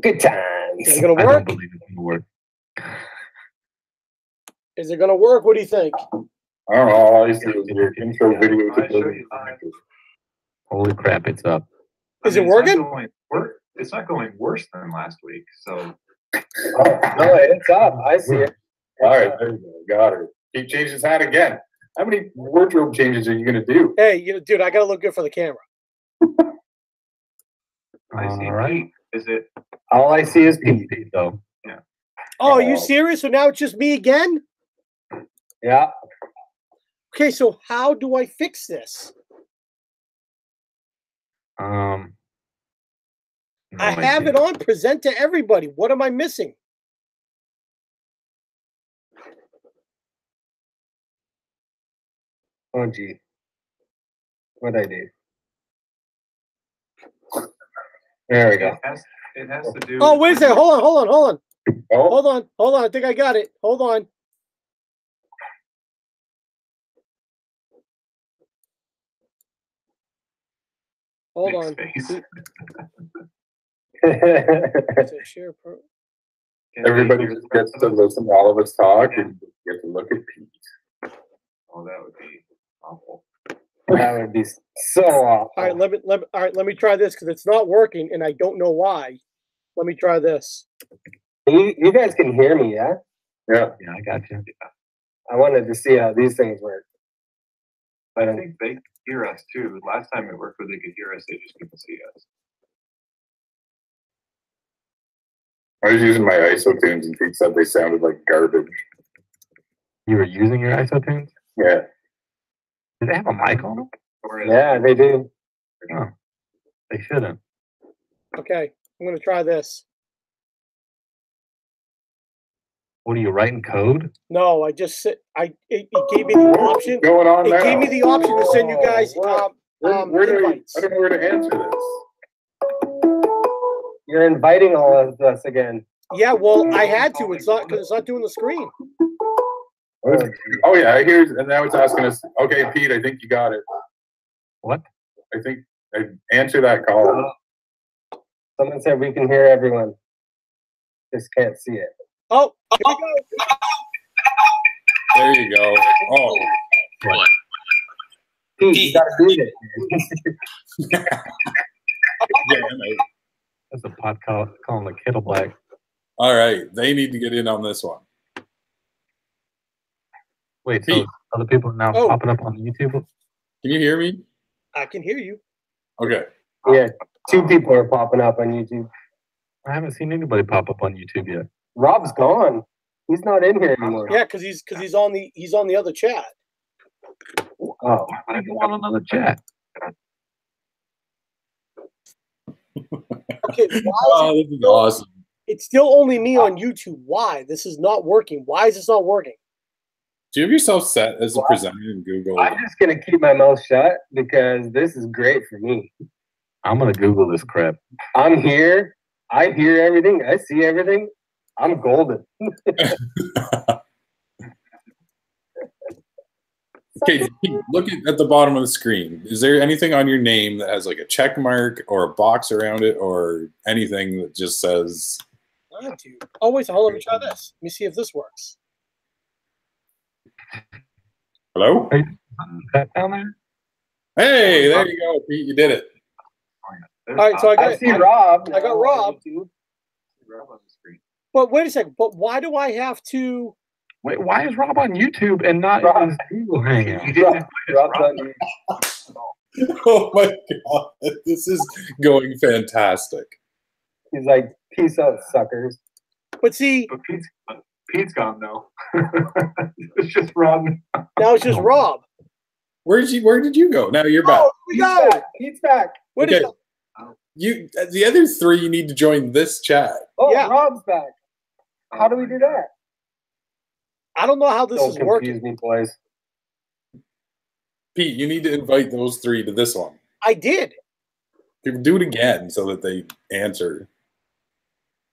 Good times. Is it going to I work? don't believe it's going to work. Is it going to work? What do you think? I don't know. All I see is your intro video. I show you live. Holy crap, it's up. Is it working? It's not going worse than last week. So. Oh, no, it's up. I see it. All right, there you go. Got her. Keep changing his hat again. How many wardrobe changes are you going to do? Hey, dude, I got to look good for the camera. I see. All right. Is it? All I see is Pete. Though. Yeah. Oh, are you serious? So now it's just me again? Yeah. Okay, so how do I fix this? No I have idea. it on present to everybody. What am I missing? Oh, gee. What'd I do? There we go. It has to do. Oh, wait a second. Hold on. Oh, Hold on. I think I got it. Hold on. Hold on. Share pro. everybody just gets to listen to all of us talk and get to look at Pete. Oh, that would be awful. That would be so awful. All right, let me try this because it's not working and I don't know why. Let me try this. You guys can hear me, yeah? Yeah. Yeah, I got you. I wanted to see how these things work. I think they hear us too. Last time it worked where they could hear us, they just couldn't see us. I was using my ISO tunes and Pete said they sounded like garbage. You were using your ISO tunes? Yeah. Did they have a mic on them? Yeah, they do. Oh, they shouldn't. Okay, I'm going to try this. What are you writing code? No, I just it gave me the option. What's going on It now? gave me the option to send you guys Where do invites. I don't know where to answer this. You're inviting all of us again. Yeah, well, I had to. It's not because it's not doing the screen. Oh yeah, here's and now it's asking us. Okay, Pete, I think you got it. What? I think answer that call. Someone said we can hear everyone. Just can't see it. Oh, here we go. There you go. Oh, What? Pete, you gotta beat it. That's a pot calling the kettle black. all right. They need to get in on this one. Wait, so other people are now Oh. popping up on YouTube? Can you hear me? I can hear you. Okay. Yeah, 2 people are popping up on YouTube. I haven't seen anybody pop up on YouTube yet. Rob's gone. He's not in here anymore. Yeah, because he's on the other chat. Oh, I go on another chat. Okay, why Oh, this is awesome. it's still only me on YouTube. Why? This is not working. Why is this not working? Do you have yourself set as a presenter in Google? I'm just gonna keep my mouth shut because this is great for me. I'm going to Google this crap. I'm here. I hear everything. I see everything. I'm golden. Okay, look at the bottom of the screen. Is there anything on your name that has like a check mark or a box around it or anything that just says Oh wait, so hold on, let me try this. Let me see if this works. hello? Hey, that down there? Hey, there you go, Pete. You did it. All right, so I see Rob. I got Rob. Rob on the screen. But wait a second. But why do I have to? Wait, why is Rob on YouTube and not Rob. in his Google Hangout? Rob's on you. Oh my god, this is going fantastic. He's like, peace out, suckers. But see, But Pete's gone now. It's just Rob. now it's just Rob. Where did you go? Now you're back. Oh, we Pete's go. back. Pete's back. What is? Okay. You the other 3 you need to join this chat. Oh, Yeah. Rob's back. How do we do that? I don't know how this Don't is confuse working. me, boys. Pete, you need to invite those 3 to this one. I did. You can do it again so that they answer.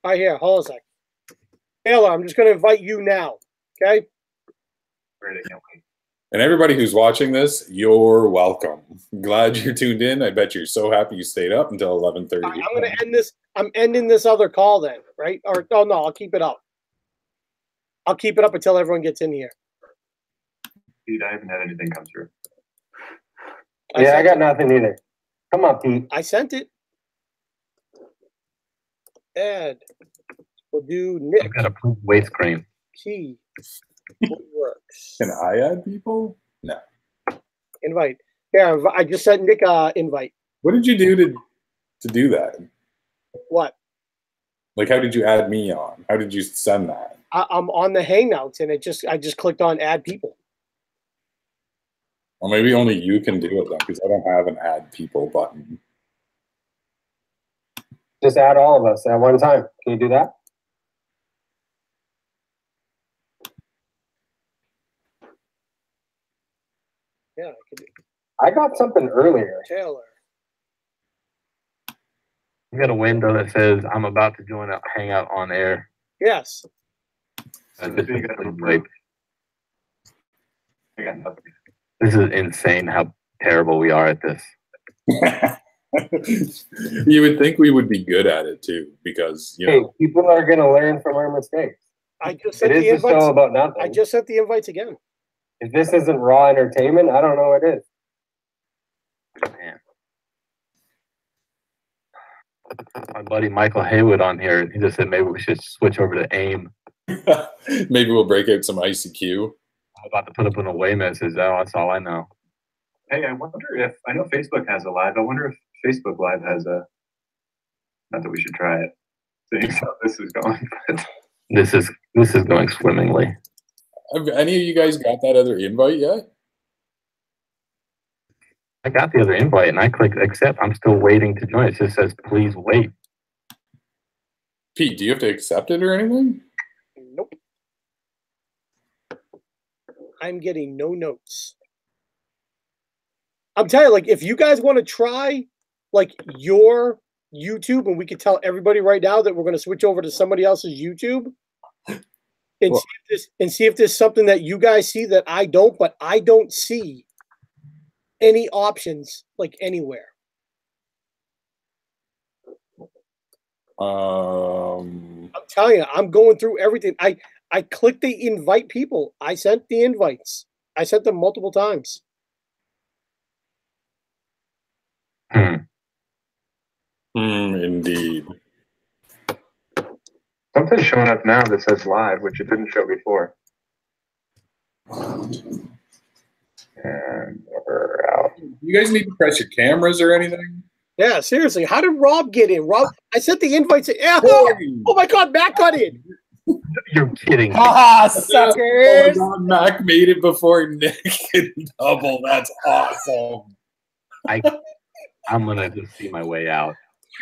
All right, here. Hold on a sec. Taylor, I'm just going to invite you now. Okay. Great, I can't wait. And everybody who's watching this, you're welcome. Glad you're tuned in. I bet you're so happy you stayed up until 11:30. I'm going to end this. I'm ending this other call then, right? Or oh no, I'll keep it up. I'll keep it up until everyone gets in here. Dude, I haven't had anything come through. Yeah, I got nothing either. Come on, Pete. I sent it. Add. We'll do Nick. I've got approved waste cream. Key. Woodworks. Can I add people? No. Invite. Yeah, I just sent Nick invite. What did you do to do that? What? Like, how did you add me on? How did you send that? I'm on the Hangouts, and I just clicked on add people. Well, maybe only you can do it then, because I don't have an add people button. Just add all of us at one time. Can you do that? Yeah, I could do I got something earlier. Taylor. You got a window that says I'm about to join a hangout on air. Yes. This So you got to approve. I got nothing. is insane how terrible we are at this. You would think we would be good at it too, because you Hey, know. people are going to learn from our mistakes. I just It sent is the a invites. show about nothing. I just sent the invites again. If this isn't raw entertainment, I don't know what is. Man. My buddy Michael Haywood on here, he just said maybe we should switch over to AIM. Maybe we'll break out some ICQ. I'm about to put up an away message. Oh, that's all I know. Hey, I wonder if, I know Facebook has a live. I wonder if Facebook Live has a, not that we should try it, seeing how this is going, but This is going swimmingly. Have any of you guys got that other invite yet? I got the other invite and I clicked accept. I'm still waiting to join. It just says please wait. Pete, do you have to accept it or anything? Nope. I'm getting no notes. I'm telling you, like, if you guys want to try, like, your YouTube, and we could tell everybody right now that we're going to switch over to somebody else's YouTube, and see if there's something that you guys see that I don't, but I don't see any options like anywhere. I'm telling you, I'm going through everything. I clicked the invite people. I sent the invites. I sent them multiple times. Indeed. something's showing up now that says live, which it didn't show before. And we're out. You guys need to press your cameras or anything? Yeah, seriously. How did Rob get in? Rob, I sent the invites. Yeah. Hey! Oh my God, Matt got in. You're kidding me. Ah, Oh suckers! my God, Mac made it before Nick can double. That's awesome. I'm gonna just see my way out.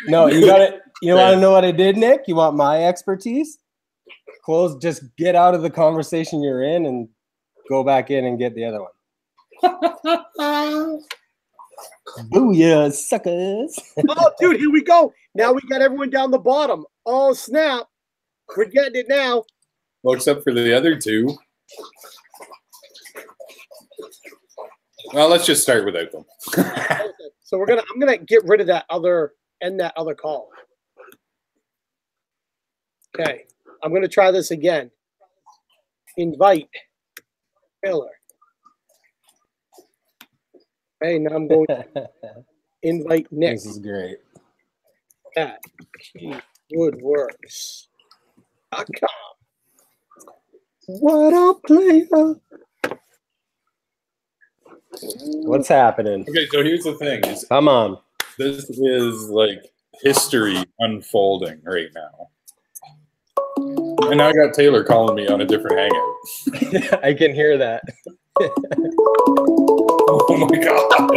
No, you got it. You want to know what I did, Nick? You want my expertise? Just get out of the conversation you're in and go back in and get the other one. Booyah, suckers! Oh, dude, here we go. Now we got everyone down the bottom. Oh, snap. We're getting it now. Well, except for the other two. Well, let's just start without them. So I'm gonna get rid of end that other call. Okay, I'm gonna try this again. Invite Taylor. Hey, now I'm going to invite Nick. This is great. At woodworks.com. What up, player? What's happening? Okay, so here's the thing. Come on. This is like history unfolding right now. And now I got Taylor calling me on a different hangout. I can hear that. Oh my God.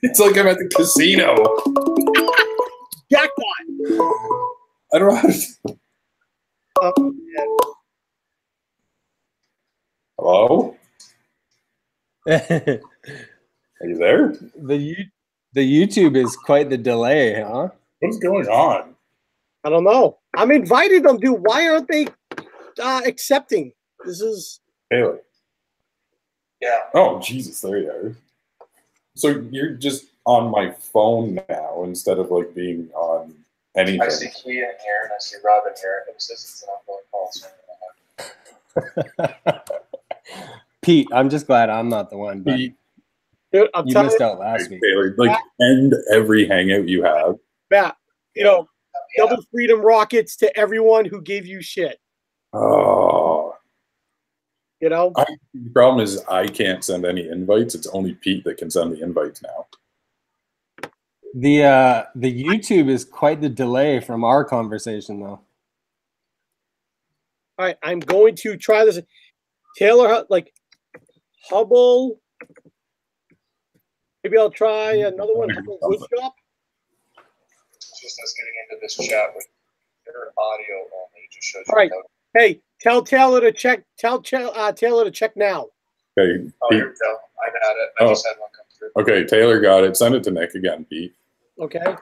It's like I'm at the casino. Jackpot! I don't know how to... Oh, man. Hello? the Are you there? YouTube is quite the delay, huh? What's going on? I don't know. I'm inviting them, dude. Why aren't they accepting? This is... Taylor. Yeah. Oh, Jesus, there you are. So you're just on my phone now instead of like being on anything. I see Key in here and I see Rob in here. It says it's an ongoing call. So Pete, I'm just glad I'm not the one, but Pete, Dude, I'm you telling missed you, out last week. Taylor, like end every hangout you have. Matt, double freedom rockets to everyone who gave you shit. Oh, The problem is I can't send any invites. It's only Pete that can send the invites now. The YouTube is quite the delay from our conversation, though. All right, I'm going to try this. Taylor, like Hubble. Maybe I'll try another one. Hubble Woodshop. it's just us getting into this chat with your audio only. It just shows you. All right. Hey, tell Taylor to check. Tell Taylor to check now. Okay, Oh, Pete. here we go. I got it. I just had one come through. Okay, Taylor got it. Send it to Nick again, Pete. Okay.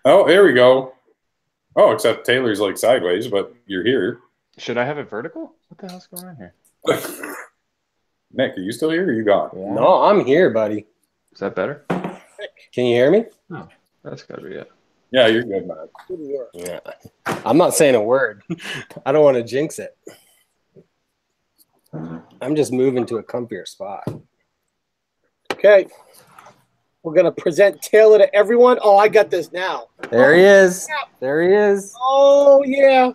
Oh, there we go. Oh, except Taylor's like sideways, but you're here. Should I have it vertical? What the hell's going on here? Nick, are you still here or are you gone? No, I'm here, buddy. Is that better? Can you hear me? Oh, that's gotta be it. Yeah, you're good, man. Good work. Yeah. I'm not saying a word. I don't want to jinx it. I'm just moving to a comfier spot. Okay. We're gonna present Taylor to everyone. Oh, I got this now. There he is. There he is. Oh yeah.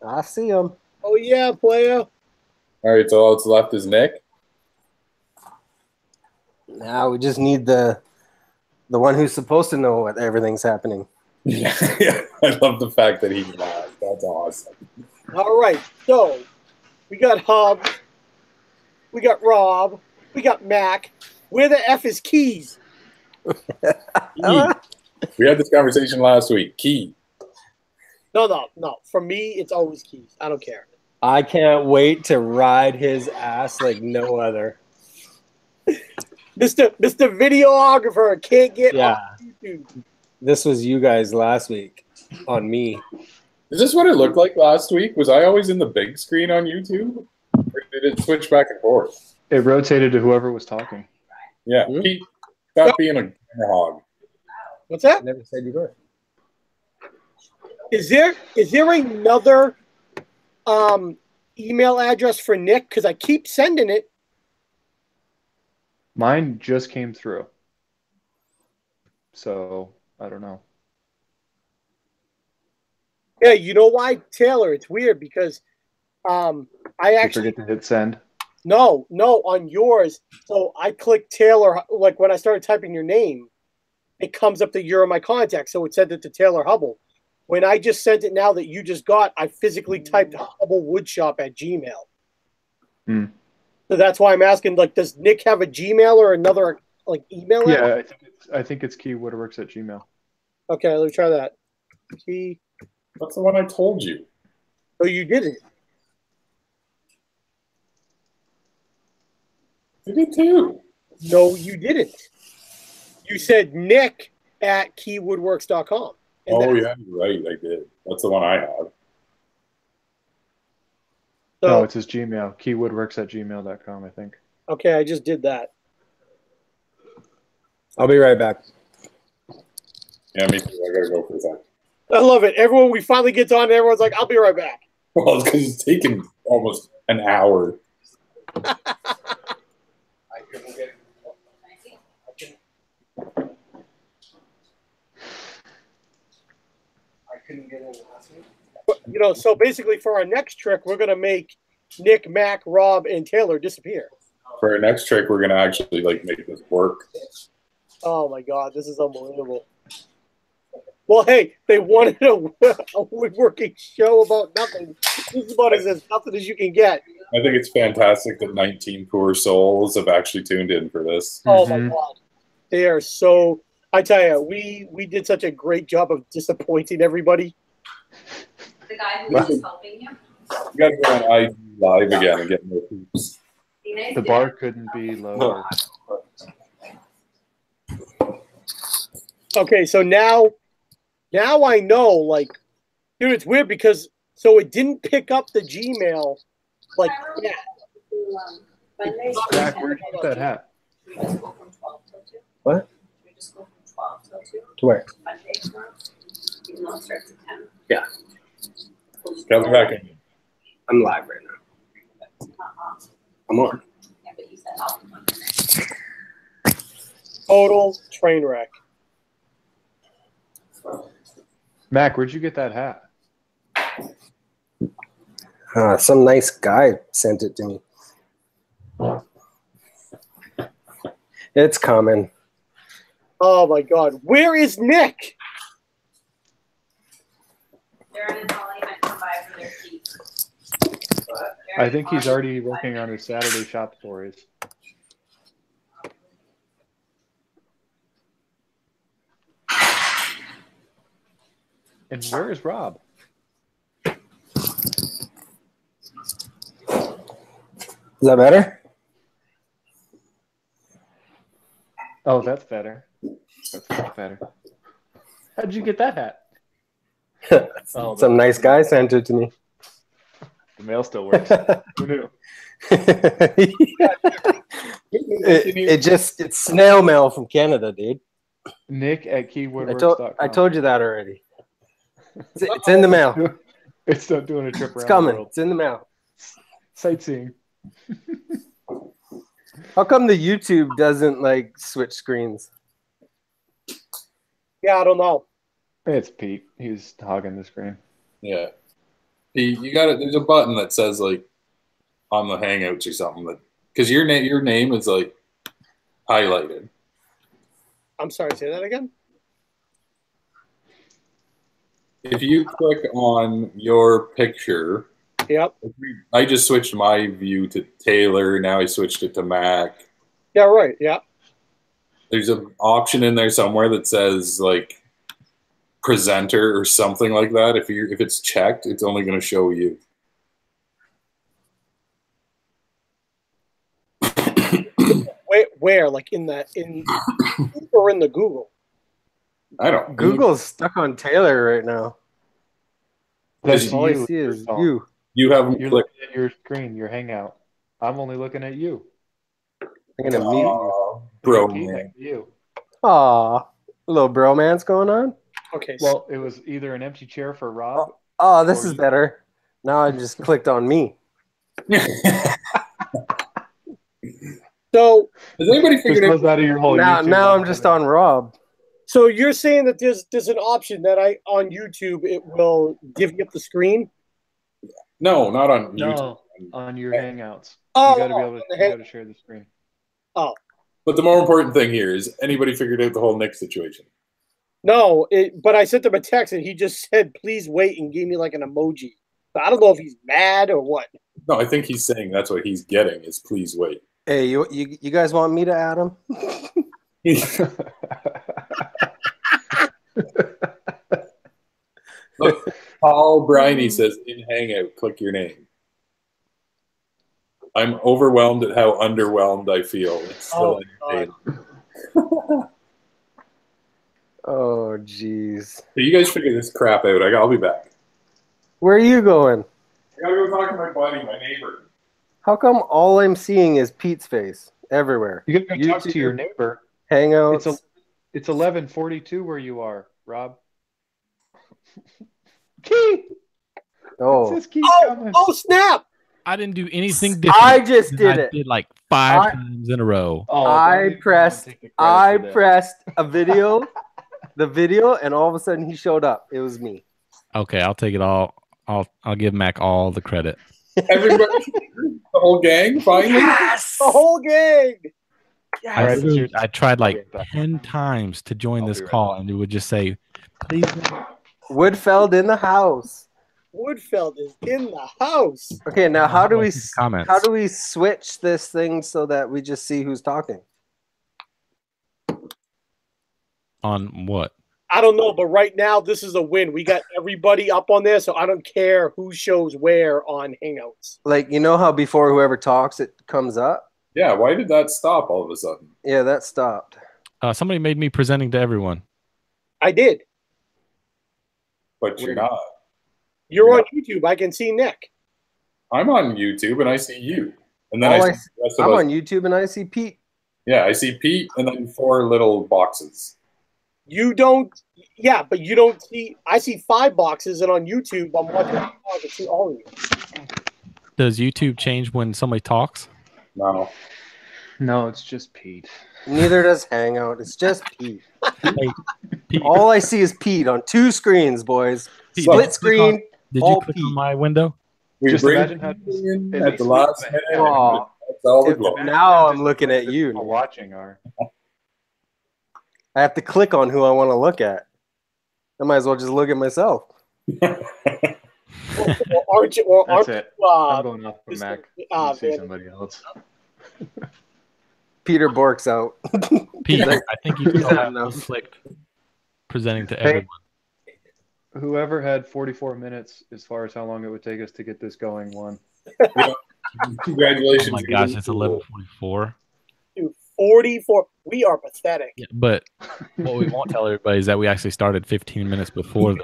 I see him. Oh yeah, player. All right, so all that's left is Nick. Now we just need the one who's supposed to know what everything's happening. Yeah, I love the fact that he laughed. That's awesome. All right. So we got Hub. We got Rob. We got Mac. Where the F is Keys? Key. We had this conversation last week. Key. No. For me, it's always Keys. I don't care. I can't wait to ride his ass like no other. Mr. Videographer can't get Yeah. on YouTube. This was you guys last week on me. Is this what it looked like last week? Was I always in the big screen on YouTube? Or did it switch back and forth? It rotated to whoever was talking. Yeah. Hmm? Pete, stop being a hog. What's that? I never said you were. Is there another email address for Nick? Because I keep sending it. Mine just came through. So I don't know. Yeah, you know why, Taylor? It's weird because I You actually forget to hit send. no on yours. So I clicked Taylor. Like when I started typing your name, it comes up that you're in my contact. So it said it to Taylor Hubble. When I just sent it now that you just got, I physically typed Hubble Woodshop at Gmail. Hmm. So that's why I'm asking. Like, does Nick have a Gmail or another like email? Yeah, I think it's keywoodworks at Gmail. Okay, let me try that. Key. That's the one I told you. Oh, you didn't. I did too. No, you didn't. You said Nick at keywoodworks.com. Oh, yeah, you're right. I did. That's the one I have. So, No, it's his Gmail. Keywoodworks at gmail.com, I think. okay, I just did that. I'll be right back. Yeah, me too. I gotta go for a second. I love it. Everyone, we finally get on, and everyone's like, I'll be right back. Well, it's because it's taken almost an hour. I couldn't get. I couldn't get in last week. But, so basically for our next trick, we're going to make Nick, Mac, Rob, and Taylor disappear. For our next trick, we're gonna actually like make this work. Oh, my God. This is unbelievable. Well, hey, they wanted a woodworking show about nothing. This is about as nothing as you can get. I think it's fantastic that 19 poor souls have actually tuned in for this. Oh, my God. They are so... I tell you, we did such a great job of disappointing everybody. The guy who was helping you. You gotta go on IG Live again and get more peeps. Be nice The to bar couldn't be lower. Okay, so now I know, like, dude, it's weird because so it didn't pick up the Gmail like that. Zach, where'd you get that hat? What? We just go from 12 till 2. To where? Monday tomorrow. Even though it starts at 10. Yeah. Come back in. I'm live right now. I'm on. Yeah, but you said I'll be Monday. Total train wreck. Mac, where'd you get that hat? Some nice guy sent it to me. It's coming. Oh my God. Where is Nick? Darren and Holly might come by for their keys. I think he's already working on his Saturday shop stories. And where is Rob? Is that better? Oh, that's better. That's much better. How'd you get that hat? Oh, Some nice guy sent it to me. The mail still works. Who knew? It's snail mail from Canada, dude. Nick at keywoodworks.com. I told you that already. It's in the mail. It's not doing a trip around It's coming. the world. It's in the mail. Sightseeing. How come the YouTube doesn't like switch screens? Yeah, I don't know. It's Pete. He's hogging the screen. Yeah. You got it. There's a button that says like on the Hangouts or something that because your name is like highlighted. I'm sorry, say that again? If you click on your picture, Yep. I just switched my view to Taylor. Now I switched it to Mac. Yeah, right. Yeah. There's an option in there somewhere that says like presenter or something like that. If it's checked, it's only going to show you. Where? Like in or in the Google? I don't. Google's stuck on Taylor right now. That's All I you. see is Oh. you. You haven't You're clicked. looking at your screen, your Hangout. I'm only looking at you. I'm gonna mute you. Bro, Key man. next to you. Aw, a little bromance going on. Okay. Well, it was either an empty chair for Rob. Oh, this Or is you- better. Now I just clicked on me. So Has anybody This figured goes out? out of your whole Now YouTube I'm just on Rob. So you're saying that there's an option that on YouTube it will give you up the screen? No, not on YouTube. No, on your Hangouts. Oh, You got to be able to, you got to share the screen. But the more important thing here is anybody figured out the whole Nick situation? No, but I sent him a text and he just said, "Please wait," and gave me like an emoji. So I don't know if he's mad or what. No, I think he's saying that's what he's getting is please wait. Hey, you guys want me to add him? Look, Paul Briney says in Hangout, click your name. I'm overwhelmed at how underwhelmed I feel. It's still entertaining. Oh, jeez. So you guys figure this crap out. I'll be back. Where are you going? I gotta go talk to my buddy, my neighbor. How come all I'm seeing is Pete's face everywhere? You got to talk to YouTube, your neighbor. Hangouts. It's 11:42 where you are, Rob. Key. Oh, It says Key coming. Oh snap! I didn't do anything different. I just than did I it. did like 5 times in a row. Oh, I don't even pressed- take the credit I for that. pressed a video, and all of a sudden he showed up. It was me. Okay, I'll take it all. I'll give Mac all the credit. Everybody, the whole gang, finally. Yes, The whole gang. I, Right, literally- here's- I tried like I'll be back. 10 times to join I'll this be right call, and it would just say, "Please." WoodFeld in the house. WoodFeld is in the house. Okay, now how do we Comments. how do we switch this thing so that we just see who's talking? On what? I don't know, but right now this is a win. We got everybody up on there, so I don't care who shows where on Hangouts. Like, you know how before whoever talks it comes up? Yeah, why did that stop all of a sudden? Yeah, that stopped. Somebody made me presenting to everyone. I did. But you're not. You're on YouTube. I can see Nick. I'm on YouTube and I see you. And then All I I see the rest of I'm us. on YouTube and I see Pete. Yeah, I see Pete and then 4 little boxes. You don't. Yeah, but you don't see. I see 5 boxes, and on YouTube, I'm watching. I can see all of you. Does YouTube change when somebody talks? No. No, it's just Pete. Neither does Hangout. It's just Pete. Hey, Pete, All I see is Pete on 2 screens, boys. Pete, Split did you click screen. on- Did you all click Pete. on my window? We Just bring imagine how Pete in at at least the we- last minute. Aw. That's all the If- glory. Now I'm looking at you. People watching are. I have to click on who I want to look at. I might as well just look at myself. Or aren't you? Or That's aren't it. you, I'm going off the this- Mac. ah, See man. somebody else. Peter Bork's out. Pete, I think you He's still had have enough. clicked presenting to Hey. everyone. Whoever had 44 minutes as far as how long it would take us to get this going won. Congratulations. Oh my gosh, it's 11:44. Dude, 44. We are pathetic. Yeah, but what we won't tell everybody is that we actually started 15 minutes before this.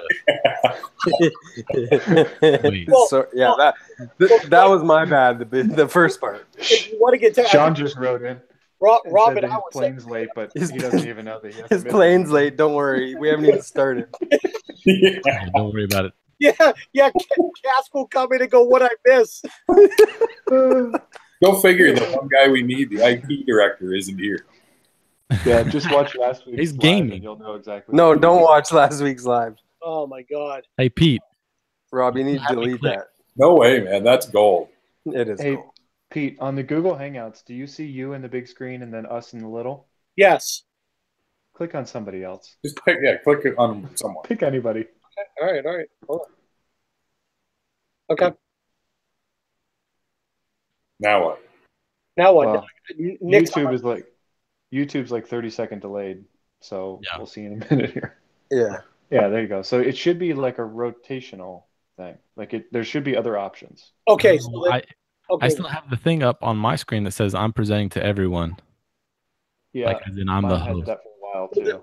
Wait. So yeah, that was my bad. The first part. If you want to get to Sean just wrote in. Rob Said and that I his were saying, plane's late, but His- he doesn't even know that he has His to miss plane's it. late. Don't worry. We haven't even started. Yeah. Yeah, don't worry about it. yeah, Cask will come in and go, what I miss. Go figure, the one guy we need, the IT director, isn't here. Yeah, just watch last week's He's live gaming. and you'll know exactly. No, don't watch last week's live. Oh my God. Hey, Pete. Rob, you need to Have me delete click. that. No way, man. That's gold. It is. Hey, cool. Pete, on the Google Hangouts, do you see you in the big screen and then us in the little? Yes. Click on somebody else. Just click on someone. Pick anybody. All right. Hold on. Okay. Now what? Now what? Well, Nick's YouTube's like 30-second delayed, so Yeah. we'll see in a minute here. Yeah. Yeah, there you go. So it should be like a rotational thing. There should be other options. Okay. No, So then, I okay. still have the thing up on my screen that says I'm presenting to everyone. Yeah, Like, as in I'm the mine had host. that for a while too.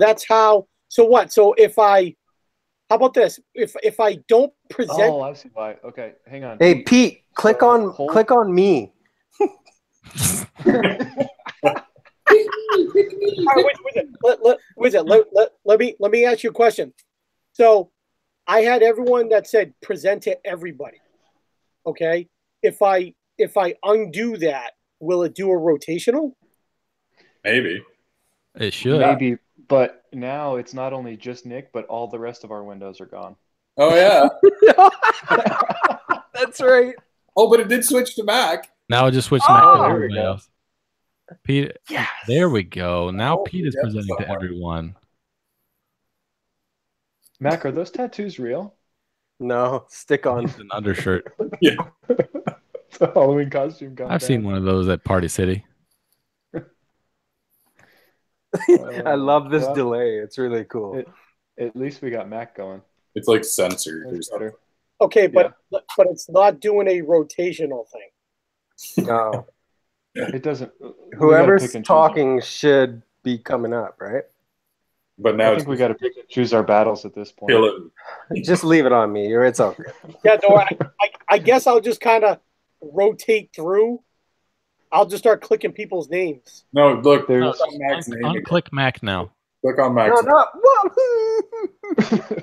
That's how. So what? So how about this? If I don't present, Oh, I see why. Okay, hang on. Hey, Pete, click So, on hold- click on me. All right, let me ask you a question. So I had everyone that said present to everybody. Okay. If I undo that, will it do a rotational? Maybe. It should. Maybe, but now it's not only just Nick, but all the rest of our windows are gone. Oh, yeah. That's right. Oh, but it did switch to Mac. Now I just switch Oh, back to there we everybody go. else. Pete, Yes. there we go. Now Oh, Pete is yeah, presenting to somewhere. everyone. Mac, are those tattoos real? No, stick on. It's an undershirt. Yeah. It's a Halloween costume. Gone I've seen bad. one of those at Party City. I love this well, delay. It's really cool. At least we got Mac going. It's like censored or That's something. better. Okay, but it's not doing a rotational thing. No. It doesn't. we gotta Whoever's pick and choose talking should be coming up, right? But our- now I it's think we got to pick and choose our battles at this point. kill it. Just leave it on me. It's okay. Yeah, no, I guess I'll just kind of rotate through. I'll just start clicking people's names. No, look. There's- No, Click on Mac's just name again. unclick Mac now. Click on Mac's No, name. no.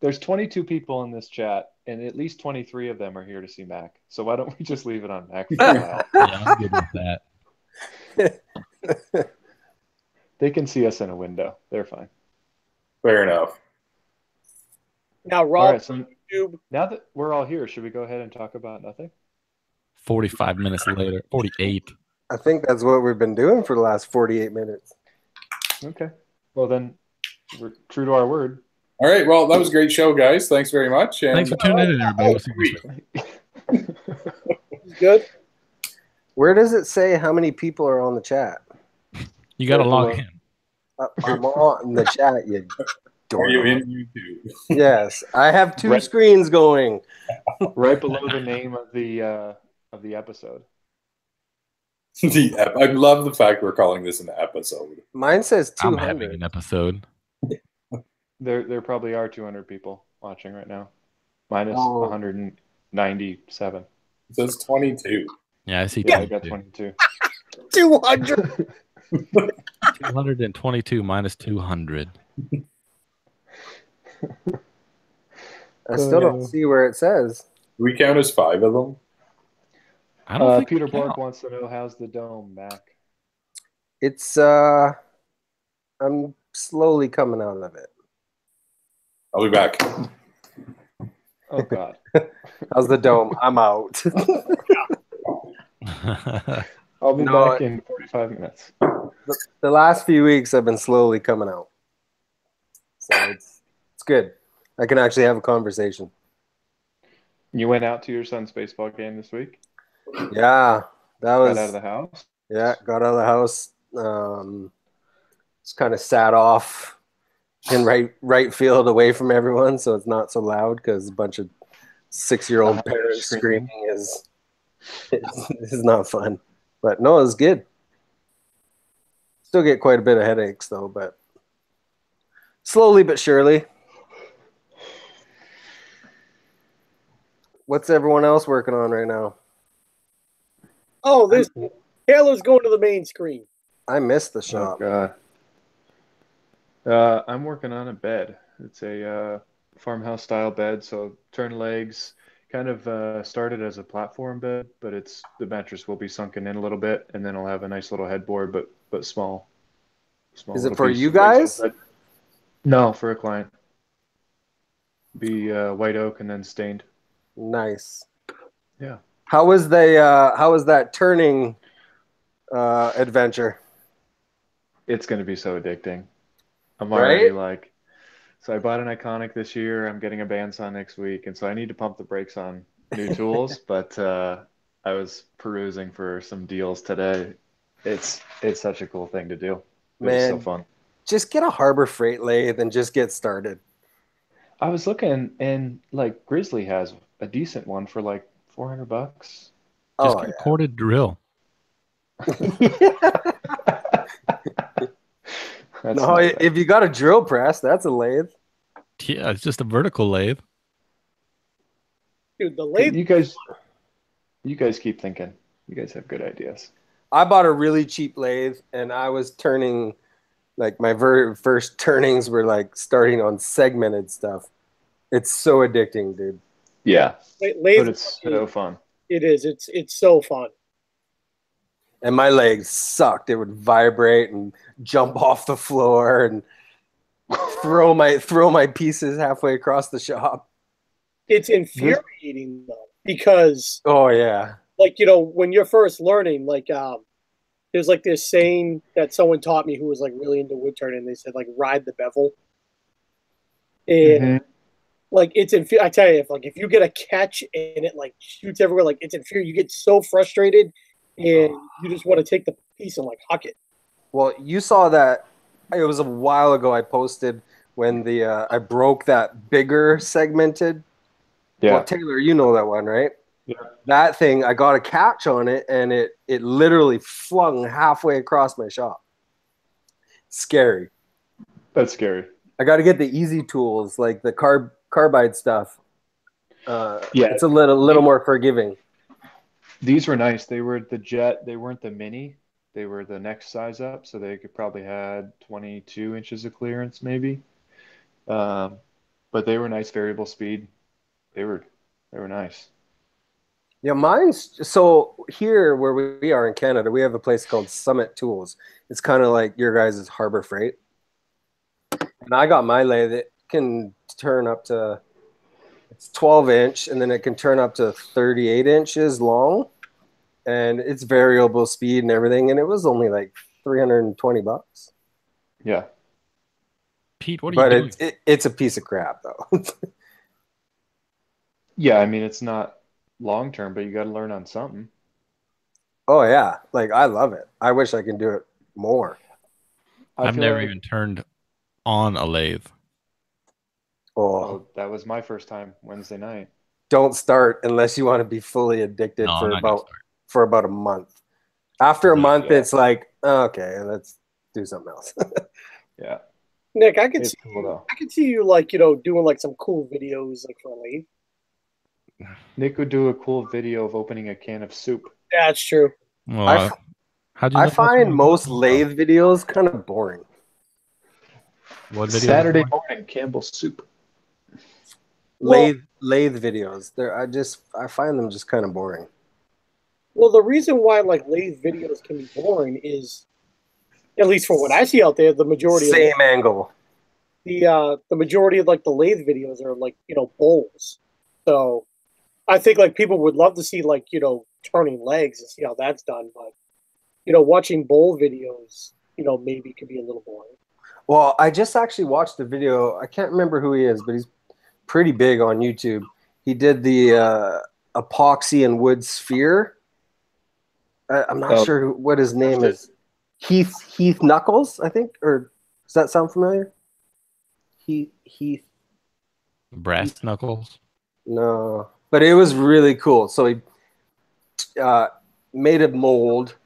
There's 22 people in this chat, and at least 23 of them are here to see Mac. So why don't we just leave it on Mac for a while? Yeah, I'm good with that. They can see us in a window. They're fine. Fair enough. Now, All Rob, right, so YouTube. now that we're all here, should we go ahead and talk about nothing? 45 minutes later. 48. I think that's what we've been doing for the last 48 minutes. Okay. Well, then we're true to our word. All right. Well, that was a great show, guys. Thanks very much. And Thanks for tuning in, everybody. We'll see you next week. Good. Where does it say how many people are on the chat? You got to log in. I'm on the chat, you are you dork. in YouTube? Yes, I have 2 Right. screens going. Right below the name of the episode. I love the fact we're calling this an episode. Mine says I'm having 200. an episode. There probably are 200 people watching right now. minus Oh. 197. It says 22. Yeah, I see Yeah, I 22. got 22. 200. 222 minus 200. I still don't see where it says. Do we count as 5 of them? I don't think Peter we Bork count. wants to know how's the dome back. It's I'm slowly coming out of it. I'll be back. Oh God. How's the dome? I'm out. I'll be No, back in 45 minutes. the last few weeks I've been slowly coming out. So it's good. I can actually have a conversation. You went out to your son's baseball game this week? Yeah. That was Got out of the house? Yeah, got out of the house. Just kind of sat off in right field away from everyone, so it's not so loud because a bunch of 6-year-old parents screaming is not fun. But no, it was good. Still get quite a bit of headaches though, but slowly but surely. What's everyone else working on right now? Oh, this Taylor's going to the main screen. I missed the Oh shop. God. I'm working on a bed. It's a farmhouse style bed, so turn legs. Kind of started as a platform bed, but the mattress will be sunken in a little bit, and then I'll have a nice little headboard, but small. Is it little for piece you of queen guys? size bed. No, for a client. Be white oak and then stained. Nice. Yeah. How was that turning adventure? It's going to be so addicting. I'm Right? already like, so I bought an Iconic this year. I'm getting a bandsaw next week, and so I need to pump the brakes on new tools. But I was perusing for some deals today. It's such a cool thing to do. It's so Man, fun. just get a Harbor Freight lathe and just get started. I was looking, and like Grizzly has a decent one for like $400. Just Oh, get a corded drill. That's no, not bad. if you got a drill press, that's a lathe. Yeah, it's just a vertical lathe. Dude, the lathe. You guys keep thinking. You guys have good ideas. I bought a really cheap lathe, and I was turning, like my very first turnings were like starting on segmented stuff. It's so addicting, dude. Yeah, Lathe but it's so fun. It is. It's so fun. And my legs sucked. It would vibrate and jump off the floor and throw my pieces halfway across the shop. It's infuriating though, because Oh yeah. like, you know, when you're first learning, like there's like this saying that someone taught me who was like really into wood turning. They said like ride the bevel. And like it's I tell you, if you get a catch and it like shoots everywhere, like it's infuriating. You get so frustrated and you just want to take the piece and like huck it. Well, you saw that. It was a while ago. I posted when I broke that bigger segmented. Yeah. Well, Taylor, you know that one, right? Yeah. That thing, I got a catch on it, and it literally flung halfway across my shop. Scary. That's scary. I got to get the easy tools, like the carbide stuff. Yeah. It's a little more forgiving. These were nice. They were the Jet. They weren't the Mini. They were the next size up, so they could probably had 22 inches of clearance, maybe. But they were nice variable speed. They were nice. Yeah, mine's so here where we are in Canada, we have a place called Summit Tools. It's kind of like your guys' Harbor Freight. And I got my lathe. It can turn up to, it's 12-inch, and then it can turn up to 38 inches long. And it's variable speed and everything. And it was only like $320. Yeah. Pete, what are you doing? But it's a piece of crap, though. Yeah, I mean, it's not long term, but you got to learn on something. Oh, yeah. Like, I love it. I wish I could do it more. I've never even turned on a lathe. Oh, that was my first time Wednesday night. Don't start unless you want to be fully addicted No, for about a month. After a month, it's like, okay, let's do something else. Yeah. Nick, I could It's cool, though. see you like, you know, doing like some cool videos like for a lathe. Nick would do a cool video of opening a can of soup. Yeah, it's true. Well, I f- how'd you know I that's what find you- most lathe videos kind of boring. What video? Saturday morning, Campbell's soup. Well- Lathe videos. I find them just kind of boring. Well, the reason why like lathe videos can be boring is, at least for what I see out there, the majority of Same angle. the majority of like the lathe videos are like, you know, bowls. So I think like people would love to see like, you know, turning legs and see how that's done, but you know, watching bowl videos, you know, maybe could be a little boring. Well, I just actually watched the video. I can't remember who he is, but he's pretty big on YouTube. He did the epoxy and wood sphere. I'm not sure what his name is. Heath Knuckles, I think, or does that sound familiar? Heath. Brass knuckles. No, but it was really cool. So he made a mold,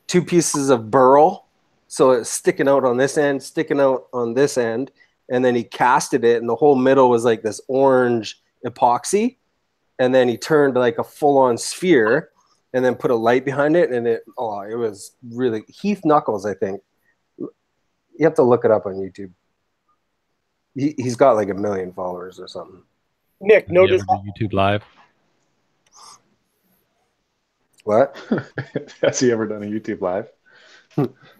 2 pieces of burl, so it's sticking out on this end, sticking out on this end, and then he casted it, and the whole middle was like this orange epoxy, and then he turned like a full-on sphere, and then put a light behind it, and it was really Heath Knuckles, I think. You have to look it up on YouTube. He's got like 1 million followers or something. Nick, Have you notice ever do YouTube live? What? Has he ever done a YouTube live?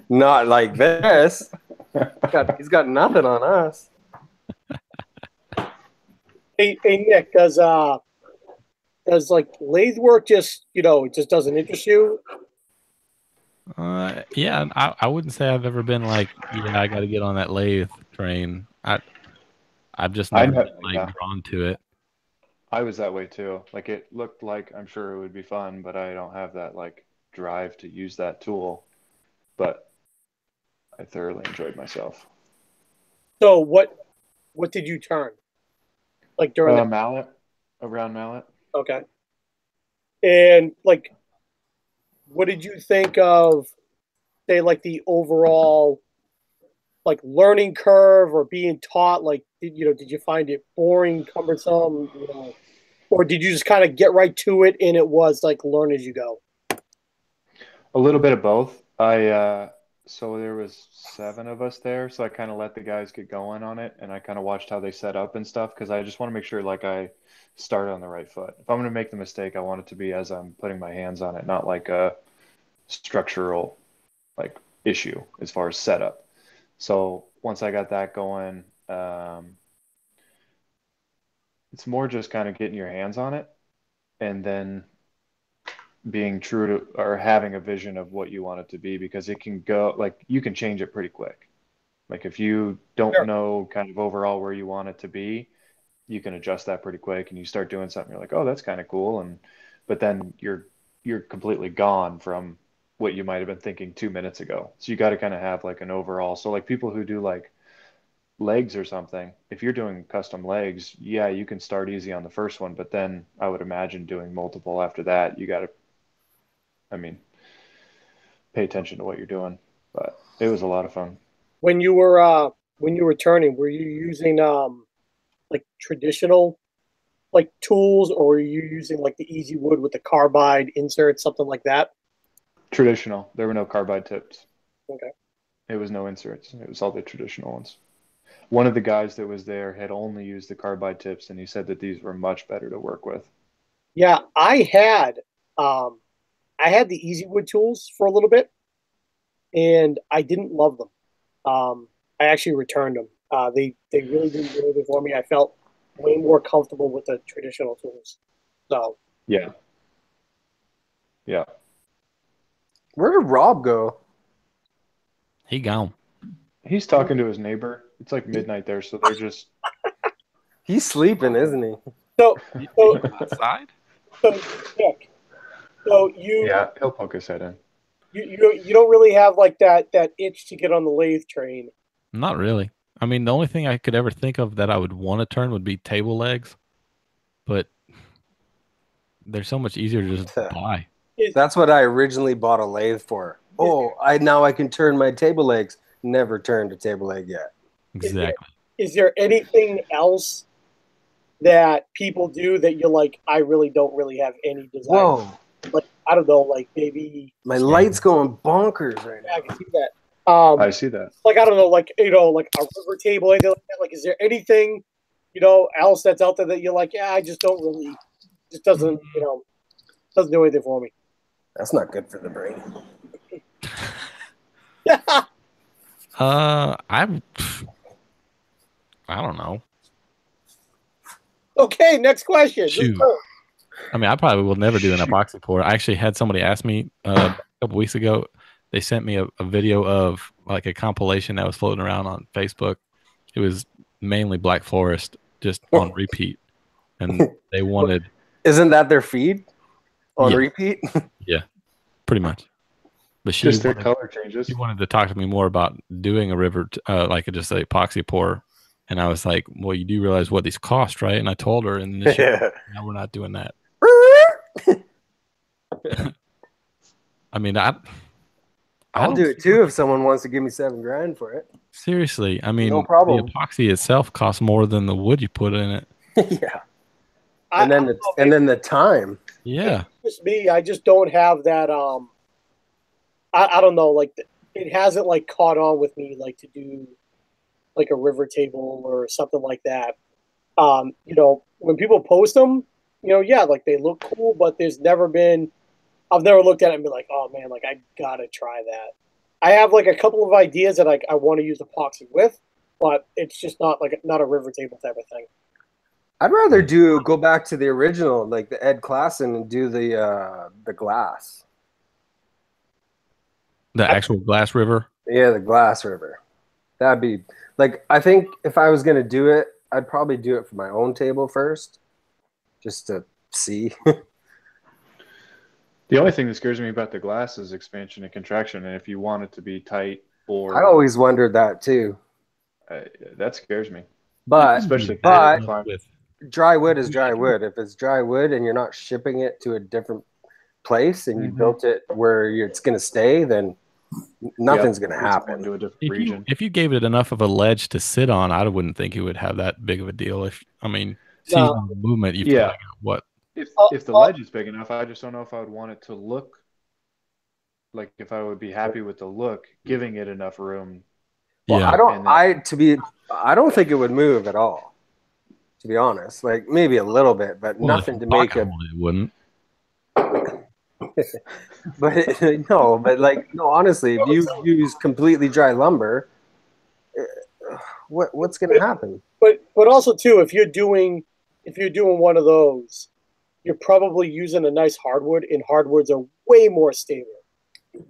Not like this. He's got nothing on us. hey Nick, does like lathe work just, you know, it just doesn't interest you? Yeah, I wouldn't say I've ever been like, yeah, I got to get on that lathe train. I've just never been like drawn to it. I was that way too. Like it looked like I'm sure it would be fun, but I don't have that like drive to use that tool. But I thoroughly enjoyed myself. So what did you turn? Like during A the mallet, a round mallet. okay. And like what did you think of, say, like the overall like learning curve or being taught? Like, did you find it boring, cumbersome, you know, or did you just kind of get right to it and it was like learn as you go? A little bit of both. So there was 7 of us there, so I kind of let the guys get going on it, and I kind of watched how they set up and stuff because I just want to make sure like I start on the right foot. If I'm going to make the mistake, I want it to be as I'm putting my hands on it, not like a structural like issue as far as setup. So once I got that going, it's more just kind of getting your hands on it and then being true to or having a vision of what you want it to be, because it can go like you can change it pretty quick. Like if you don't know kind of overall where you want it to be, you can adjust that pretty quick, and you start doing something, you're like, oh, that's kind of cool, but then you're completely gone from what you might have been thinking 2 minutes ago. So you got to kind of have like an overall. So like people who do like legs or something, if you're doing custom legs, yeah, you can start easy on the first one, but then I would imagine doing multiple after that. You got to, pay attention to what you're doing. But it was a lot of fun. When you were turning, were you using like traditional like tools, or were you using like the easy wood with the carbide insert, something like that? Traditional. There were no carbide tips. Okay. It was no inserts. It was all the traditional ones. One of the guys that was there had only used the carbide tips, and he said that these were much better to work with. Yeah, I had the easy wood tools for a little bit, and I didn't love them. I actually returned them. They really didn't do anything for me. I felt way more comfortable with the traditional tools. So yeah. Where did Rob go? He gone. He's talking to his neighbor. It's like midnight there, so they're just. He's sleeping, isn't he? So Outside? Nick, so Yeah, he'll poke his head in. you don't really have like that itch to get on the lathe train. Not really. I mean, the only thing I could ever think of that I would want to turn would be table legs, but they're so much easier to just buy. That's what I originally bought a lathe for. Oh, now I can turn my table legs. Never turned a table leg yet. Exactly. Is there anything else that people do that you're like, I really don't really have any desire. Whoa, Like, I don't know, like maybe my light's going bonkers right I now. can see that. I see that. Like I don't know, like like a river table, anything like that. Like, is there anything, else that's out there that you're like, yeah, I just don't really, just doesn't, doesn't do anything for me. That's not good for the brain. I don't know. Okay, next question. Shoot. I mean, I probably will never do an epoxy pour. I actually had somebody ask me a couple weeks ago. They sent me a video of like a compilation that was floating around on Facebook. It was mainly Black Forest, just on repeat, and they wanted. Isn't that their feed on Yeah. repeat? Yeah, pretty much. But Just their color changes. She wanted to talk to me more about doing a river, like just an epoxy pour. And I was like, well, you do realize what these cost, right? And I told her, and this year, now we're not doing that. I mean, I'll do it too if someone wants to give me $7,000 for it. Seriously, I mean, No problem. the epoxy itself costs more than the wood you put in it. Yeah. And then the time. Yeah. It's me. I just don't have that. I don't know. Like it hasn't like caught on with me like to do like a river table or something like that. When people post them, yeah, like they look cool, but I've never looked at it and been like, oh man, like I gotta try that. I have like a couple of ideas that I want to use epoxy with, but it's just not a river table type of thing. I'd rather go back to the original, like the Ed Klassen, and do the glass. The actual glass river? Yeah, the glass river. That'd be like, I think if I was gonna do it, I'd probably do it for my own table first, just to see. The only thing that scares me about the glass is expansion and contraction, and if you want it to be tight or I always wondered that too. that scares me. But especially dry wood is dry wood. If it's dry wood and you're not shipping it to a different place and you built it where it's going to stay, then nothing's going to happen. To a different region. If you gave it enough of a ledge to sit on, I wouldn't think it would have that big of a deal. Seasonal movement, you've got what? If the ledge is big enough, I just don't know if I would want it to look like, if I would be happy with the look, giving it enough room. Well, Yeah. I don't think it would move at all, to be honest. Like maybe a little bit, but nothing to make it. It wouldn't. But no, honestly, if you use completely dry lumber, what's going to happen? But also too, if you're doing one of those, you're probably using a nice hardwood, and hardwoods are way more stable.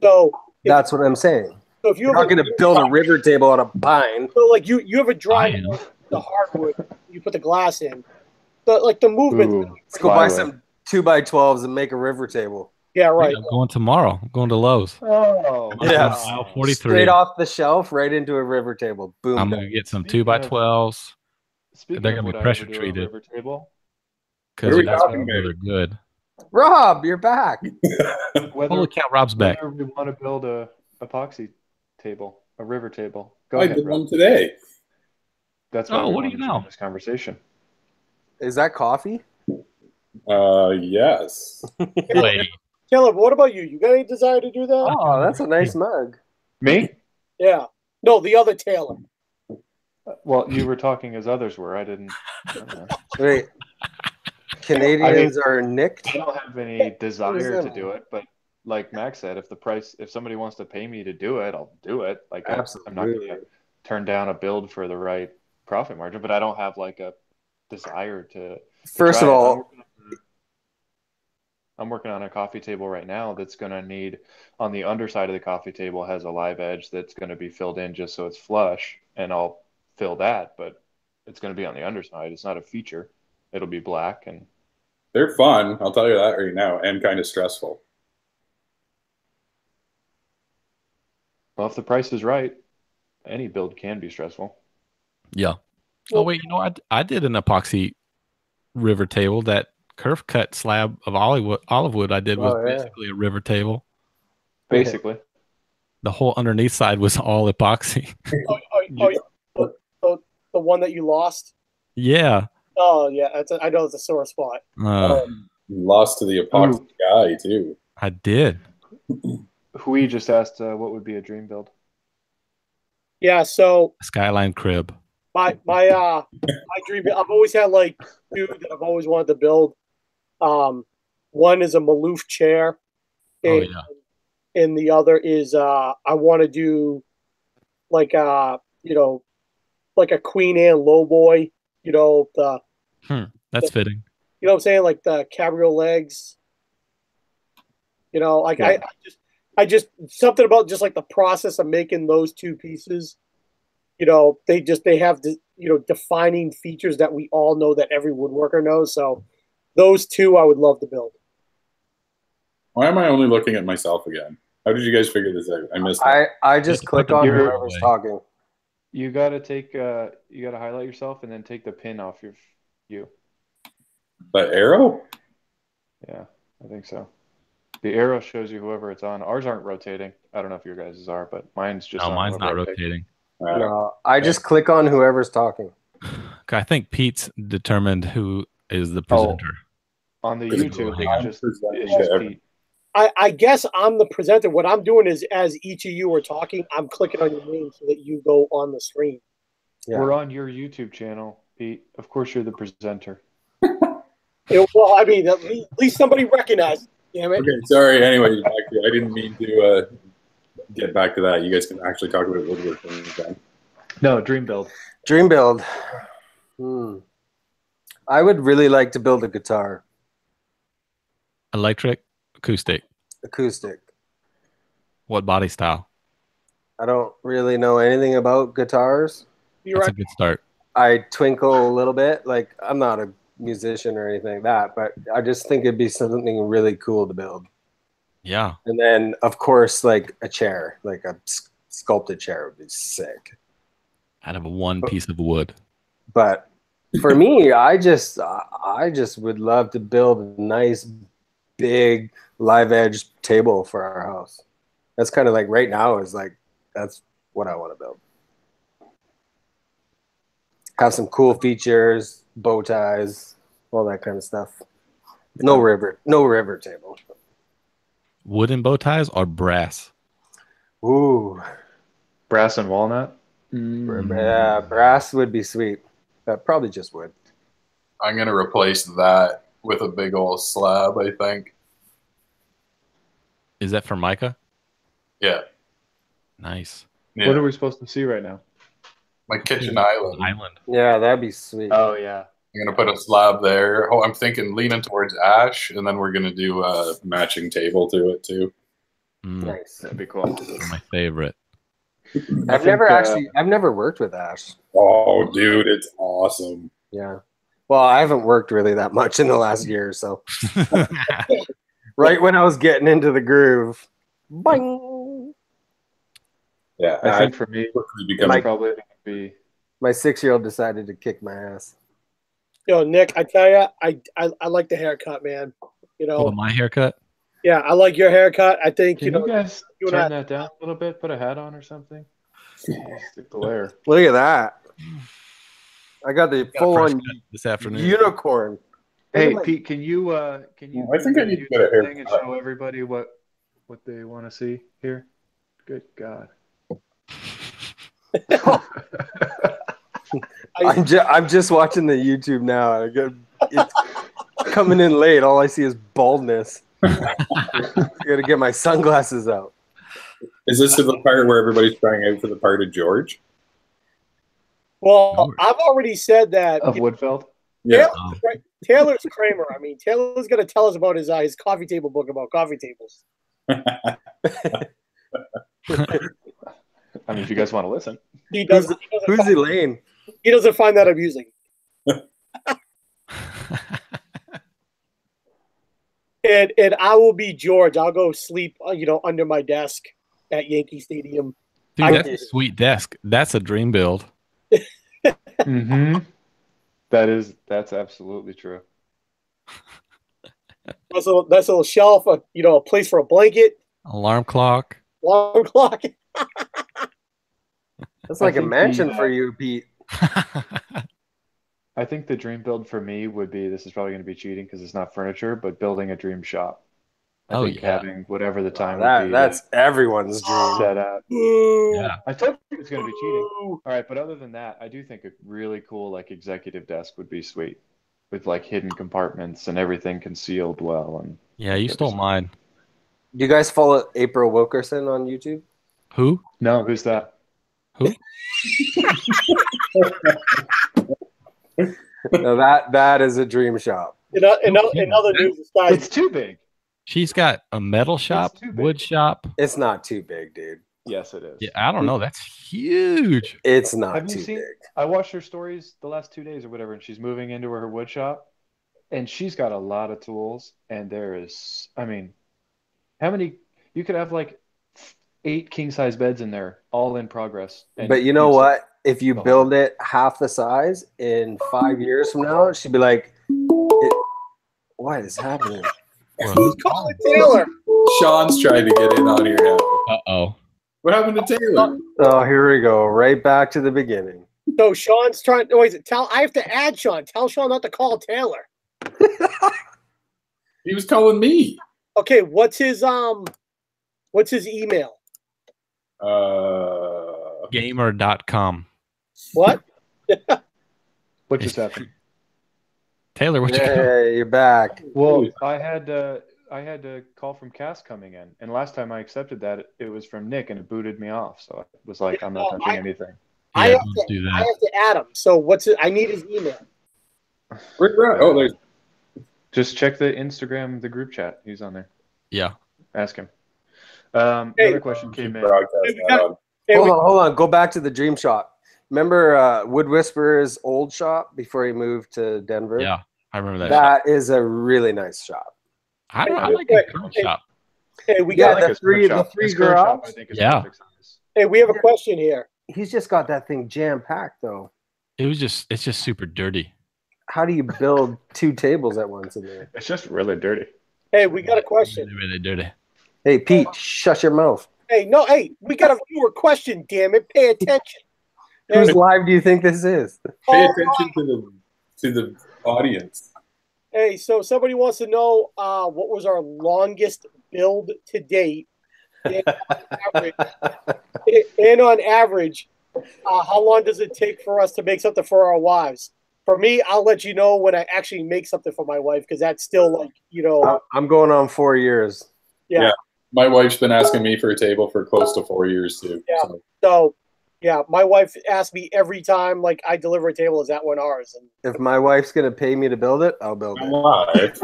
So that's what I'm saying. So if you're not going to build a river table on a pine. So like you have a dry the hardwood, you put the glass in. The movement. Let's go buy some 2x12s and make a river table. Yeah, right. I'm going tomorrow. I'm going to Lowe's. Oh, yeah. Aisle 43. Straight off the shelf, right into a river table. Boom. I'm going to get some 2x12s. Speaking They're of going to what be I pressure would do on a treated river table, because they're good. Rob, you're back. Holy cow, Rob's back. Whether we want to build a epoxy table, a river table. Go I ahead, did Rob. one today. That's why what do you know? This conversation. Is that coffee? Yes. Wait. Caleb, what about you? You got any desire to do that? Oh, that's a nice mug. Me? Yeah. No, the other Taylor. Well, you were talking as others were. I didn't. Wait. Canadians are nicked? I don't have any desire to do it, but like Max said, if somebody wants to pay me to do it, I'll do it. Like Absolutely. I'm not going to turn down a build for the right profit margin, but I don't have like a desire to. First of all, I'm working on a coffee table right now that's going to need, on the underside of the coffee table has a live edge that's going to be filled in just so it's flush, and I'll fill that, but it's going to be on the underside. It's not a feature. It'll be black, and they're fun. I'll tell you that right now, and kind of stressful. Well, if the price is right, any build can be stressful. Yeah. Oh wait, I did an epoxy river table. That curve cut slab of olive wood I did was basically a river table. Basically, the whole underneath side was all epoxy. The one that you lost? Yeah. Oh yeah, I know it's a sore spot. You lost to the epoxy guy too. I did. Hui just asked what would be a dream build. Yeah, so Skyline crib. my dream. I've always had like two that I've always wanted to build. One is a Maloof chair, Oh and, yeah. and the other is I want to do like like a Queen Anne lowboy. That's fitting. You know what I'm saying, like the cabriole legs. Like Yeah. I just something about just like the process of making those two pieces. They have the defining features that we all know that every woodworker knows. So those two I would love to build. Why am I only looking at myself again? How did you guys figure this out? I missed that. I just click on mirror whoever's away. talking. You gotta you gotta highlight yourself and then take the pin off you. The arrow? Yeah, I think so. The arrow shows you whoever it's on. Ours aren't rotating. I don't know if your guys' are, but mine's just No, on mine's not whoever I pick. rotating. No, I just click on whoever's talking. I think Pete's determined who is the presenter. On the Is it YouTube, going it's on? just Pete. I guess I'm the presenter. What I'm doing is, as each of you are talking, I'm clicking on your name so that you go on the screen. Yeah. We're on your YouTube channel, Pete. Of course, you're the presenter. Well, I mean, at least somebody recognized. Damn it. Okay, sorry. Anyway, back to, I didn't mean to get back to that. You guys can actually talk about woodworking again. No, dream build. Dream build. I would really like to build a guitar. Electric, acoustic. Acoustic. What body style? I don't really know anything about guitars. You're That's right. a good start. I twinkle a little bit. Like, I'm not a musician or anything like that, but I just think it'd be something really cool to build. Yeah. And then, of course, like a chair, like a sculpted chair would be sick. Out of one piece of wood. But for me, I just would love to build a nice, big, live edge table for our house. That's kind of like right now is like, that's what I want to build. Have some cool features, bow ties, all that kind of stuff. No river table. Wooden bow ties or brass? Ooh, Brass and walnut. yeah, brass would be sweet. Probably just wood. I'm going to replace that with a big old slab, I think. Is that for mica? Yeah. Nice. Yeah. What are we supposed to see right now? My kitchen island. Yeah, that'd be sweet. Oh, yeah. I'm going to put a slab there. Oh, I'm thinking leaning towards ash, and then we're going to do a matching table to it, too. Nice. That'd be cool. Mm. My favorite. I've never worked with ash. Oh, dude, it's awesome. Yeah. Well, I haven't worked really that much in the last year, so right when I was getting into the groove, boing. Yeah, I think for me, My- probably going to be. My 6-year-old decided to kick my ass. Nick, I tell you, I like the haircut, man. Oh, my haircut? Yeah, I like your haircut. I think Can you guys you and turn I- that down a little bit? Put a hat on or something? The glare. Look at that. I got the Got full fresh on cut this afternoon. unicorn. Hey, Look at Pete, can you I think I need to get a YouTube thing and haircut. show everybody what they want to see here? Good God. I'm just watching the YouTube now. It's coming in late. All I see is baldness. I gotta get my sunglasses out. Is this the part where everybody's trying out for the part of George? Well, I've already said that. Of Woodfeld? Yeah. Taylor's Kramer. I mean, Taylor's going to tell us about his coffee table book about coffee tables. I mean, if you guys want to listen. He doesn't. Who's Elaine? He doesn't find that amusing. And I will be George. I'll go sleep, under my desk at Yankee Stadium. Dude, that's a sweet desk. That's a dream build. Mm-hmm. That's absolutely true. That's a little shelf, a place for a blanket, Alarm clock. alarm clock. That's like a think mansion for you, Pete. I I think the dream build for me would be, this is probably going to be cheating because it's not furniture, but building a dream shop. I think having whatever the time would be. That's everyone's dream. Set up. Yeah. I told you it's going to be cheating. All right, but other than that, I do think a really cool like executive desk would be sweet, with like hidden compartments and everything concealed well. And Yeah, you stole mine. Do you guys follow April Wilkerson on YouTube? Who? No, who's that? Who? No, that is a dream shop. In other news, guys, It's too big. She's got a metal shop, too big. wood shop. It's not too big, dude. Yes, it is. Yeah, I don't know. That's huge. It's not Have you too seen? big. I watched her stories the last 2 days or whatever, and she's moving into her wood shop, and she's got a lot of tools. And there is, I mean, how many? You could have like 8 king size beds in there, all in progress. And But you know it's- what? If you build it half the size, in 5 years from now, she'd be like, "What is happening?" Well, call it Taylor. Sean's trying to get in on here now. uh-oh. What happened to Taylor? Oh, here we go. Right back to the beginning. So Sean's trying. Wait, I have to add Sean. Tell Sean not to call Taylor. He was calling me. Okay, what's his email? Gamer.com. What? What just happened? Taylor, what you got? Hey, you're back. Well, I had a call from Cass coming in, and last time I accepted that, it was from Nick, and it booted me off. So I was like, I'm not touching anything. I Yeah, have don't do I that. have to add him. So what's it? I need his email. Where's Brad? Oh, there's. Just check the Instagram, the group chat. He's on there. Yeah. Ask him. Hey. Another question came in. Broadcast Hey, we that got- on. Hey, Hold on. Go back to the dream shop. Remember Wood Whisperer's old shop before he moved to Denver? Yeah. I remember that. shop. That is a really nice shop. I like a current shop. Hey, we Yeah, got. the his current three shop. the three His current shop, garage. I think, is Yeah. perfect size. Hey, we have a question here. He's just got that thing jam packed though. It's just super dirty. How do you build 2 tables at once in there? It's just really dirty. Hey, we got a question. Really, really dirty. Hey, Pete, shut your mouth. Hey, no, hey, we got a viewer question. Damn it, pay attention. Whose live do you think this is? Pay attention to the audience. Hey, so somebody wants to know what was our longest build to date, and on average, how long does it take for us to make something for our wives? For me, I'll let you know when I actually make something for my wife because that's still like, you know. I'm going on 4 years. Yeah. My wife's been asking me for a table for close to 4 years too. Yeah. So, So, yeah, my wife asks me every time like I deliver a table, is that one ours? And If my wife's gonna pay me to build it, I'll build I'm it. live.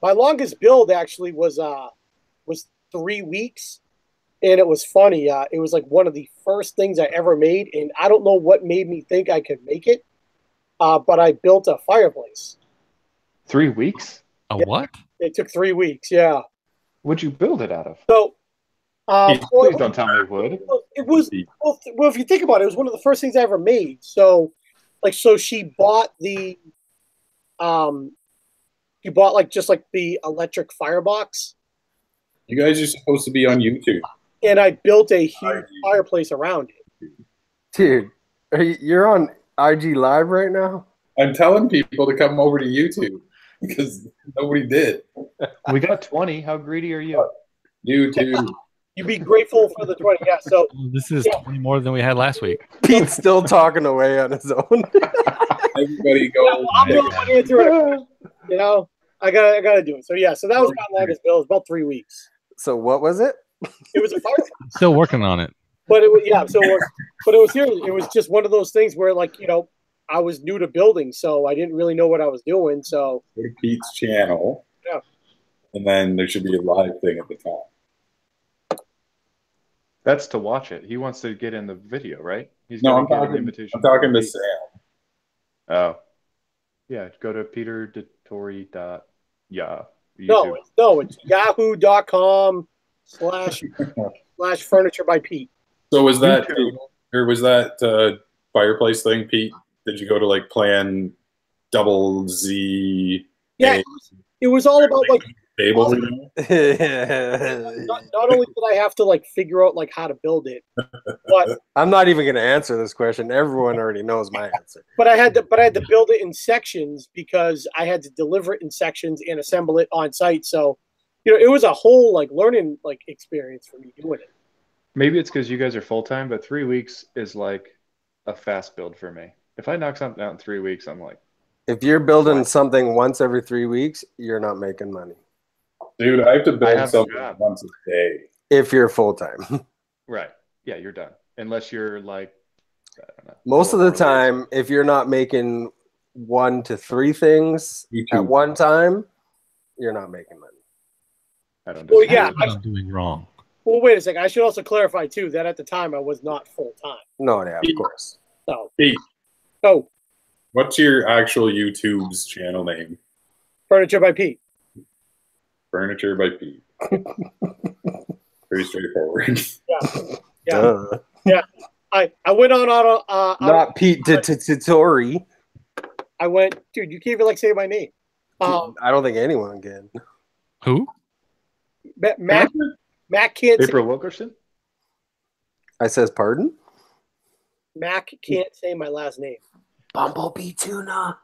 my longest build actually was 3 weeks, and it was funny. It was like one of the first things I ever made, and I don't know what made me think I could make it, but I built a fireplace. 3 weeks? A Yeah. what? It took 3 weeks. Yeah. What'd you build it out of? So, Please don't tell me wood. it was well. If you think about it, it was one of the first things I ever made. So, she bought the, she bought just the electric firebox, You guys are supposed to be on YouTube. and I built a huge fireplace around it. Dude, you're on IG Live right now? I'm telling people to come over to YouTube because nobody did. We got 20. How greedy are you? YouTube. You'd be grateful for the 20. Yeah. So This is 20 more than we had last week. Pete's still talking away on his own. Everybody go. I'm the only one answering it. You know, I gotta do it. So yeah. So that was my longest build. It was about 3 weeks. So what was it? It was a fireplace. Still working on it. But it was but it was here. It was just one of those things where I was new to building, so I didn't really know what I was doing. So Go to Pete's channel. Yeah. And then there should be a live thing at the top. That's to watch it. He wants to get in the video, right? He's No, gonna I'm get an talking. invitation. I'm talking to Sam. Oh. Yeah, go to peterdetory.yeah. no, it's yahoo.com/furniture by Pete. So was that or was that fireplace thing, Pete? Did you go to plan double Z? Yeah, it was all about Table. Not only did I have to like figure out like how to build it, but I'm not even going to answer this question. Everyone already knows my answer. I had to build it in sections because I had to deliver it in sections and assemble it on site. So, it was a whole like learning like experience for me doing it. Maybe it's because you guys are full time, but 3 weeks is like a fast build for me. If I knock something out in 3 weeks, I'm like, If you're building something once every 3 weeks, you're not making money. Dude, I have to I build have a something job. once a day. If you're full time. right. Yeah, you're done. Unless you're like, I don't know. Most of the 4 days. time, if you're not making 1 to 3 things Me at too. one time, you're not making money. I don't Well, disagree yeah, with What that. I'm doing wrong. Well, wait a second. I should also clarify too that at the time I was not full time. No, yeah, of course. So, Pete, what's your actual YouTube's channel name? Furniture by Pete? Furniture by Pete. Pretty straightforward. Yeah. Duh. I went on Not Pete Titori. I went, dude. You can't even like say my name. I don't think anyone can. Who? Matt can't. April Wilkerson? I says pardon? Mac can't say my last name. Bumblebee Tuna.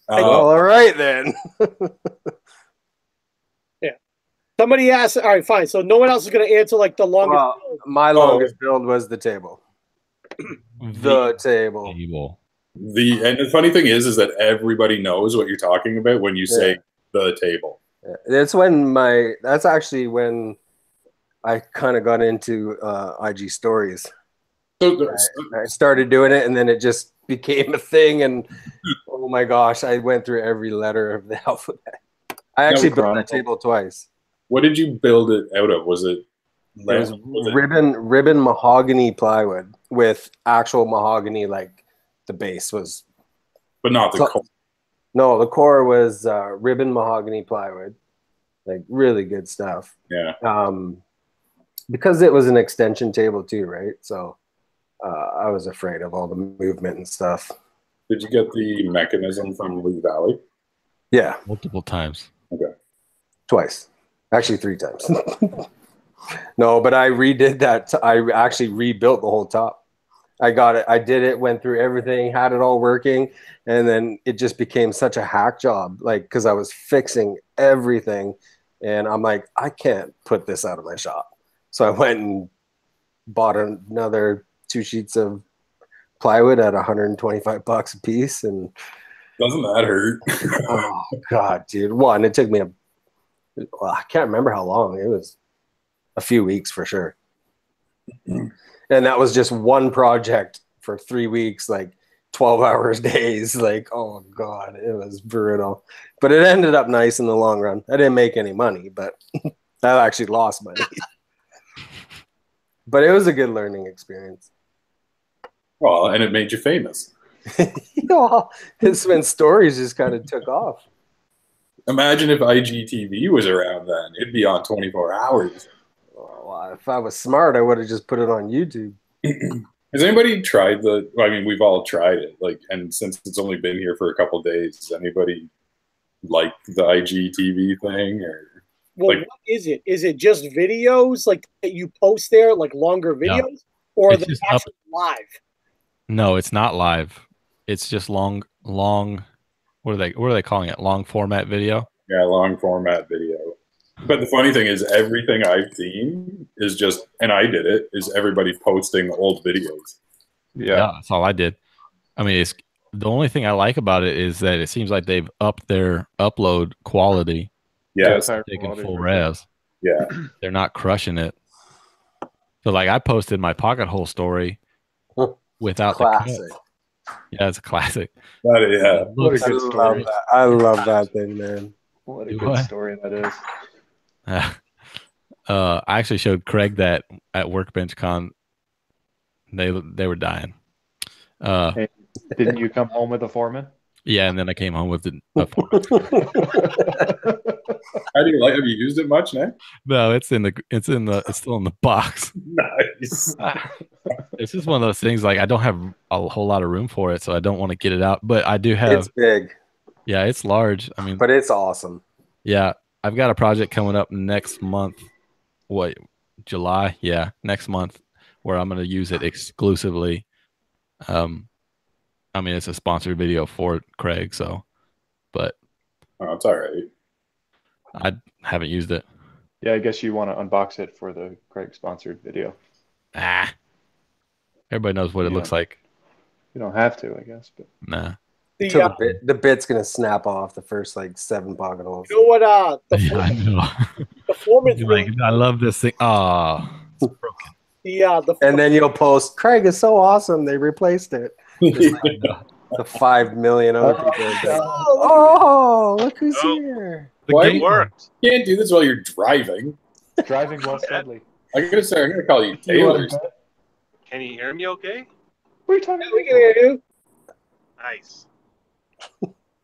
All right then. Somebody asked. All right, fine. So no one else is going to answer like the longest. Well, my longest build was the table. The table. Table. and the funny thing is that everybody knows what you're talking about when you say the table. Yeah. That's actually when I kind of got into IG stories. So, I started doing it and then it just became a thing, and oh my gosh, I went through every letter of the alphabet. I actually built that table twice. what did you build it out of? Was it It was ribbon mahogany plywood with actual mahogany, like the base was. but not the core. No, the core was ribbon mahogany plywood, like really good stuff. Yeah. Because it was an extension table too, right? So I was afraid of all the movement and stuff. Did you get the mechanism from Lee Valley? Yeah, Multiple times. Okay. twice, actually 3 times. No, but I redid that. I actually rebuilt the whole top. I got it. I did it, went through everything, had it all working. And then it just became such a hack job. Like, cause I was fixing everything and I'm like, I can't put this out of my shop. So I went and bought another 2 sheets of plywood at $125 a piece. And Doesn't that hurt? oh God, dude. One, it took me I can't remember how long. It was a few weeks for sure. And that was just one project for 3 weeks, like 12 hours days. Like, oh God, it was brutal. But it ended up nice in the long run. I didn't make any money, but I actually lost money. But it was a good learning experience. Well, and it made you famous. It's when stories just kind of took off. Imagine if IGTV was around then. It'd be on 24 hours. Well, if I was smart, I would have just put it on YouTube. Has anybody tried I mean, we've all tried it. Like, and since it's only been here for a couple of days, does anybody like the IGTV thing? Or Well, like, what is it? Is it just videos like that you post there, like longer videos, No. or It's the just actual live? No, it's not live. It's just long. What are they calling it? Long format video. yeah, long format video. But the funny thing is, everything I've seen is just, and I did it, is everybody posting old videos. Yeah. That's all I did. I mean, it's the only thing I like about it is that it seems like they've upped their upload quality. Yeah, it's higher Taking quality full for res. yeah. They're not crushing it. So, like, I posted my pocket hole story without the Classic. cut. Yeah, it's a classic. But, yeah. What a Looks- good story. I love that thing, man. What a Do good I? story that is. I actually showed Craig that at Workbench Con. They were dying. Hey, didn't you come home with a foreman? Yeah, and then I came home with the. How do you like? Have you used it much, Nick? No, it's still in the box. Nice. This is one of those things like I don't have a whole lot of room for it, so I don't want to get it out. But I do have. It's big, Yeah, it's large. I mean, but it's awesome. yeah, I've got a project coming up next month. What, July? Yeah, next month, where I'm going to use it exclusively. I mean, it's a sponsored video for Craig, so, but Oh, it's all right. I haven't used it. Yeah, I guess you want to unbox it for the Craig sponsored video. Everybody knows what it Yeah. looks like. You don't have to, I guess, but Nah. Till the bit's gonna snap off the first like 7 pocket holes. You know what? Yeah, I know. The Foreman's Like, really, I love this thing. Oh, it's broken. And then you'll post, Craig is so awesome. They replaced it. I know. The 5 million other people. Are like, Oh, oh, look who's Oh. here. The Why- It game- worked. You can't do this while you're driving. driving while Studley. I'm gonna call you Taylor. Can you hear me okay? What are you talking yeah, we can hear you. Nice.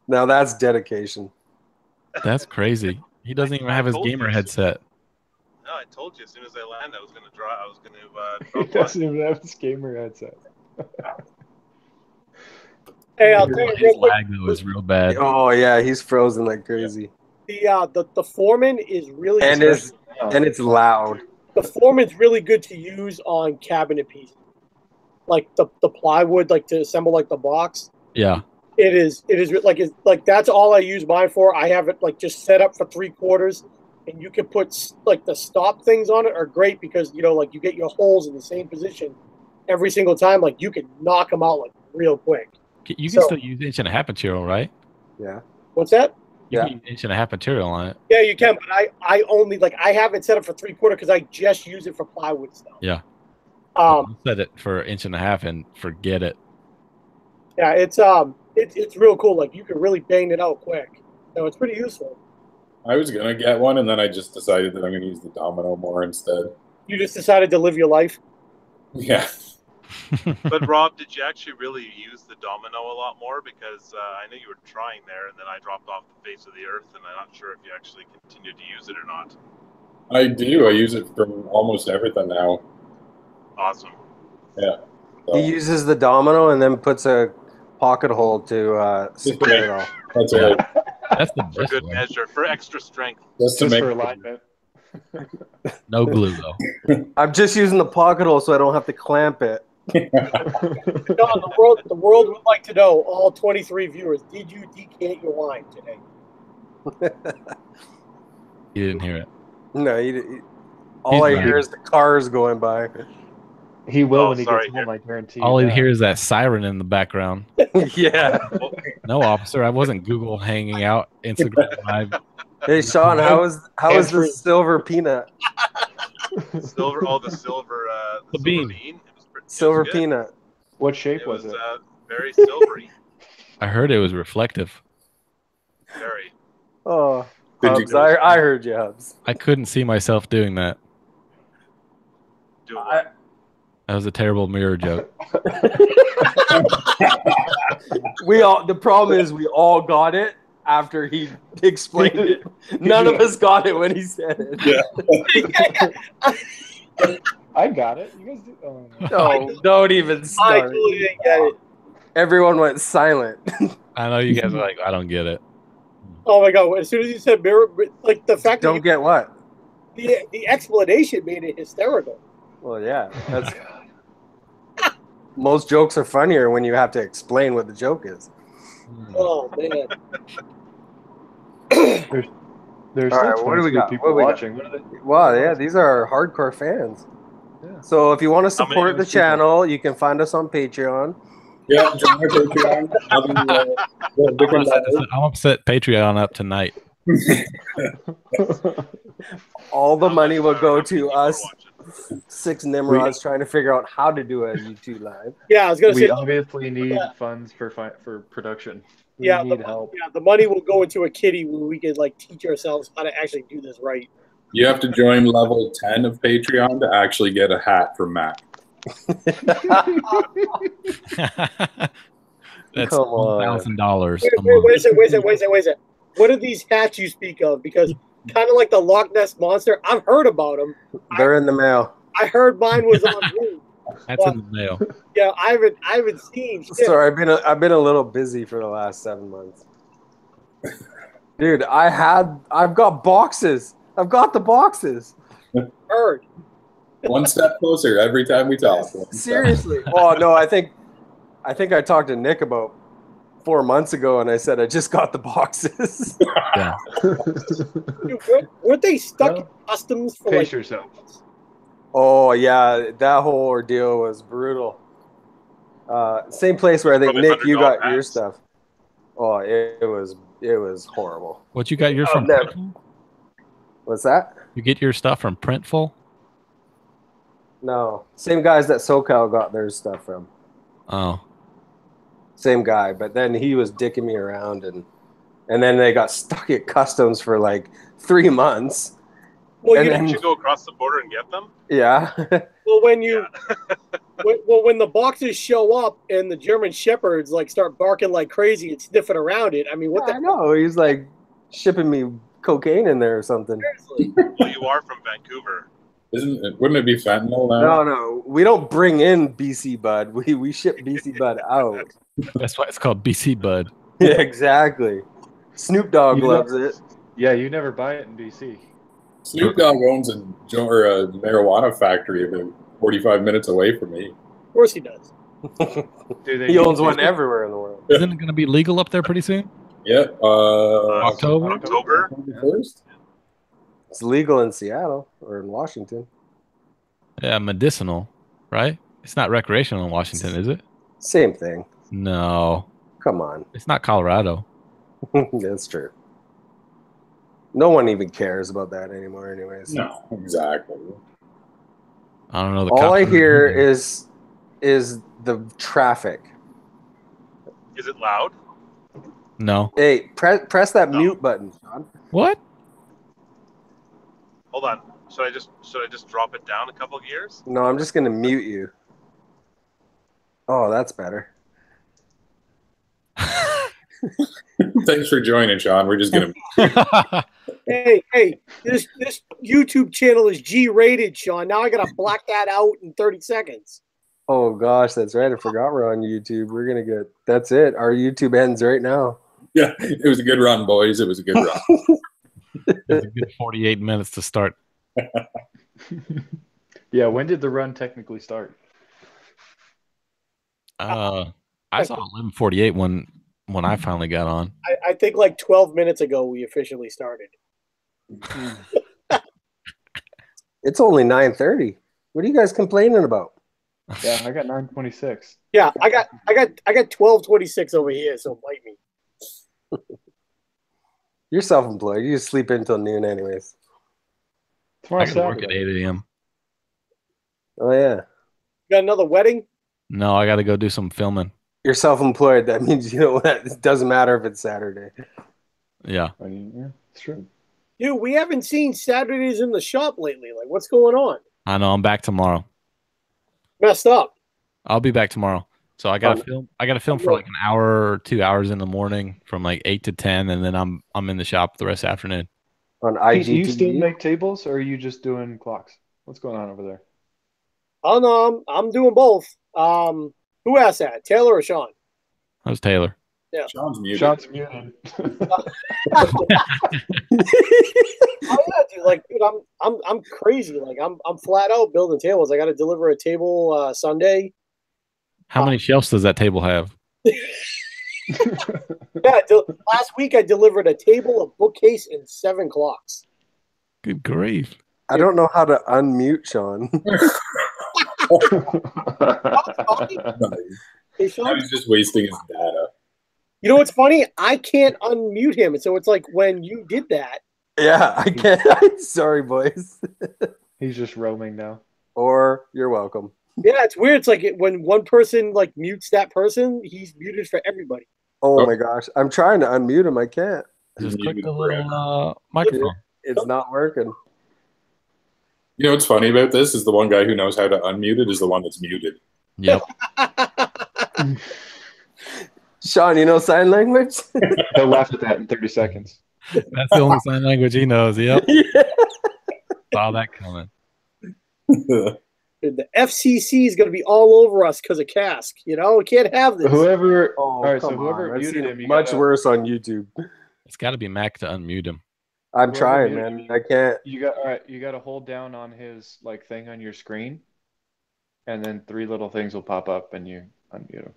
Now that's dedication. That's crazy. He doesn't even have his told you gamer so. headset. No, I told you as soon as I land, I was going to draw. I was going He to drop doesn't even have his gamer headset. Hey, I'll tell you His real quick. lag though is real bad. Oh yeah, he's frozen like crazy. The Foreman is really And good. it's loud. The Foreman's really good to use on cabinet pieces, like the plywood, like to assemble like the box. Yeah. It is like that's all I use mine for. I have it like just set up for 3/4, and you can put like the stop things on it are great because like you get your holes in the same position every single time. Like you can knock them out like real quick. You can So- still use 1.5" material, right? Yeah. What's that? You Yeah. can use 1.5" material on it. Yeah, you can, but I only I have it set up for 3/4 because I just use it for plywood stuff. Yeah. Um, Set it for 1.5" and forget it. yeah, it's real cool. Like you can really bang it out quick. So it's pretty useful. I was gonna get one, and then I just decided that I'm gonna use the domino more instead. You just decided to live your life. Yeah. But Rob, did you actually really use the domino a lot more? Because I know you were trying there, and then I dropped off the face of the earth, and I'm not sure if you actually continued to use it or not. I do. I use it for almost everything now. Awesome. So, He uses the domino and then puts a pocket hole to secure it all. that's Yeah. right. That's the For best good way. measure, for extra strength. Just to Just make for alignment. No glue though. I'm just using the pocket hole so I don't have to clamp it. John, the world would like to know, all 23 viewers, did you decant your wine today? You didn't hear it. No, all I He's hear right. is the cars going by. He will Oh, when he sorry, gets home, I guarantee. All you that. hear is that siren in the background. Yeah. No, officer, I wasn't Google hanging out Instagram Live. Hey Sean, how is the silver peanut? Silver, the silver, The silver bean. It was Silver good. peanut. What shape It was was it? very silvery. I heard it was reflective. Very. Oh, Did you- Hubs, I heard you, Hubs. I couldn't see myself doing that. Do what? That was a terrible mirror joke. The problem is we all got it after he explained it. None of us got it when he said it. I got it. You guys do. Oh, no. No, don't even I start. totally didn't get it. Everyone went silent. I know you guys are like, I don't get it. Oh my god! As soon as you said mirror, like the fact Don't get what? that the explanation made it hysterical. Well, yeah. That's most jokes are funnier when you have to explain what the joke is. Oh man! There's All right, still what do we 23 got? people What do we got? watching. What are they? Wow, yeah, these are hardcore fans. Yeah. So if you want to How many support of the those people? channel, you can find us on Patreon. Yeah, join our Patreon. I'm gonna set Patreon up tonight. All the money will go How many to people are us watching? 6 Nimrods trying to figure out how to do a YouTube live. Yeah, I was gonna We say. obviously need funds for production. We Yeah, need help. The money will go into a kitty where we can teach ourselves how to actually do this right. You have to join level 10 of Patreon to actually get a hat from Matt. That's Come on. $1,000 Wait a a month. second. What are these hats you speak of? Because kind of like the Loch Ness monster, I've heard about them. They're in the mail. I heard mine was on route. That's in the mail. Yeah, I haven't seen shit. Sorry, I've been a little busy for the last 7 months. Dude, I've got boxes. I've got the boxes. Heard. One step closer every time we talk. Seriously. Oh no, I think I talked to Nick about 4 months ago, and I said I just got the boxes. Yeah. Dude, weren't they stuck in customs for Pace like? yourself. Oh yeah, that whole ordeal was brutal. Same place where I think Probably Nick, you got $100 your packs. stuff. Oh, it was horrible. What you got yours from? never. Printful? What's that? You get your stuff from Printful? No, same guys that SoCal got their stuff from. Oh, Same guy, but then he was dicking me around, and then they got stuck at customs for like 3 months. Well, And you then- Did you go across the border and get them? Yeah. well when you when the boxes show up and the German shepherds like start barking like crazy and sniffing around it. I mean, what I know. He's like shipping me cocaine in there or something. seriously? Well, you are from Vancouver. Wouldn't it be fentanyl now? No, we don't bring in BC Bud. We ship BC Bud out. that's why it's called BC Bud. Yeah, exactly. Snoop Dogg loves it. Yeah, you never buy it in BC. Snoop Dogg owns a marijuana factory about 45 minutes away from me. Of course he does. Do they He owns use one it? everywhere in the world. Isn't it going to be legal up there pretty soon? Yeah. October? October. First. It's legal in Seattle or in Washington. Yeah, medicinal, right? It's not recreational in Washington, is it? Same thing. No, Come on. it's not Colorado. That's true. No one even cares about that anymore anyways. No, exactly. I don't know. The All cops I are- hear is the traffic. Is it loud? No. Hey, press that mute button, Sean. What? Hold on. Should I just drop it down a couple gears? No, I'm just gonna mute you. Oh, that's better. Thanks for joining, Sean. We're just gonna. Hey, this YouTube channel is G-rated, Sean. Now I gotta black that out in 30 seconds. Oh gosh, that's right. I forgot we're on YouTube. We're gonna get. That's it. Our YouTube ends right now. Yeah, it was a good run, boys. It was a good run. It's a good 48 minutes to start. Yeah, when did the run technically start? I saw 11:48 when I finally got on. I think like 12 minutes ago we officially started. It's only 9:30. What are you guys complaining about? Yeah, I got 9:26. Yeah, I got 12:26 over here, so bite me. You're self-employed. You just sleep until noon, anyways. Tomorrow I got to work at Saturday. 8 a.m. Oh yeah, You got another wedding? No, I got to go do some filming. you're self-employed. That means you know what? It doesn't matter if it's Saturday. Yeah. I mean, yeah, it's true. Dude, we haven't seen Saturdays in the shop lately. Like, what's going on? I know. I'm back tomorrow. Messed up. I'll be back tomorrow. So I got to film. I got to film for like an hour or 2 hours in the morning, from like 8 to 10, and then I'm in the shop the rest of the afternoon. On Do IGTV. you still make tables, or are you just doing clocks? What's going on over there? Oh no, I'm doing both. Who asked that? Taylor or Sean? That was Taylor. Sean's muted. Sean's muted. Oh yeah, dude. Like, dude, I'm crazy. Like, I'm flat out building tables. I got to deliver a table Sunday. How many shelves does that table have? Yeah, last week I delivered a table, a bookcase, and 7 clocks. Good grief. I don't know how to unmute Sean. Hey, Sean, I was just wasting his data. you know what's funny? I can't unmute him, and so it's like when you did that. Yeah, I can't. Sorry, boys. He's just roaming now. Or you're welcome. Yeah, it's weird. It's like when one person like mutes that person, he's muted for everybody. Oh my gosh, I'm trying to unmute him. I can't. Just click Muted the forever. little microphone. It's not working. You know what's funny about this is the one guy who knows how to unmute it is the one that's muted. Yep. Sean, you know sign language? He'll laugh at that in 30 seconds. That's the only sign language he knows. Yep. Yeah. Saw that coming. The FCC is going to be all over us because of Cask. You know, we can't have this. Whoever. Oh, all right, so come whoever on. I've muted seen him, you much gotta, worse on YouTube. It's got to be Mac to unmute him. I'm whoever trying, muted man. him, I can't. You got all right. You got to hold down on his like thing on your screen, and then 3 little things will pop up, and you unmute him.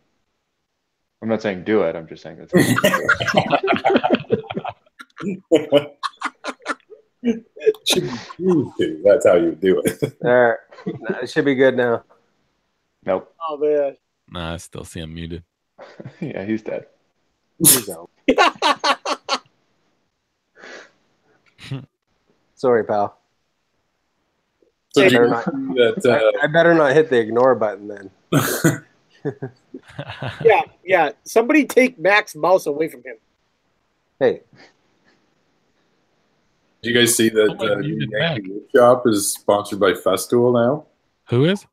I'm not saying do it. I'm just saying that's. Should be used to. That's how you do it. There. It should be good now. Nope. Oh man. Nah, I still see him muted. Yeah, he's dead. He's out. Sorry, pal. So Hey, do you better not- see that? I better not hit the ignore button then. Yeah. Somebody take Mac's mouse away from him. Hey, Do you guys see that Somebody the new muted Yankee Wood Shop is sponsored by Festool now? Who is?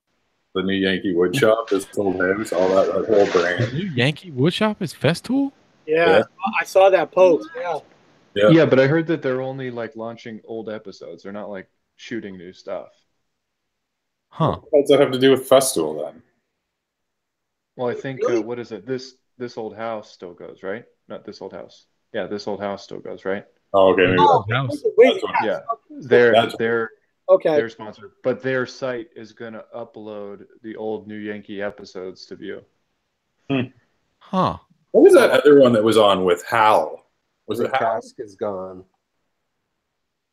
The new Yankee Wood Shop, this old house, all that whole The brand. new Yankee Woodshop is Festool? Yeah, Yeah. I saw that post. Yeah. Yeah. Yeah, but I heard that they're only like launching old episodes. They're not like shooting new stuff. Huh. What does that have to do with Festool then? Well, I think Really? what is it? This old house still goes, right? Not this old house. Yeah, this old house still goes, right? Oh, okay. Maybe Oh, House. wait, That's what- Yeah, That's- Okay. they're sponsored, but their site is gonna upload the old New Yankee episodes to view. Huh. What was that other one that was on with Hal? Was the it Hal? cask is gone.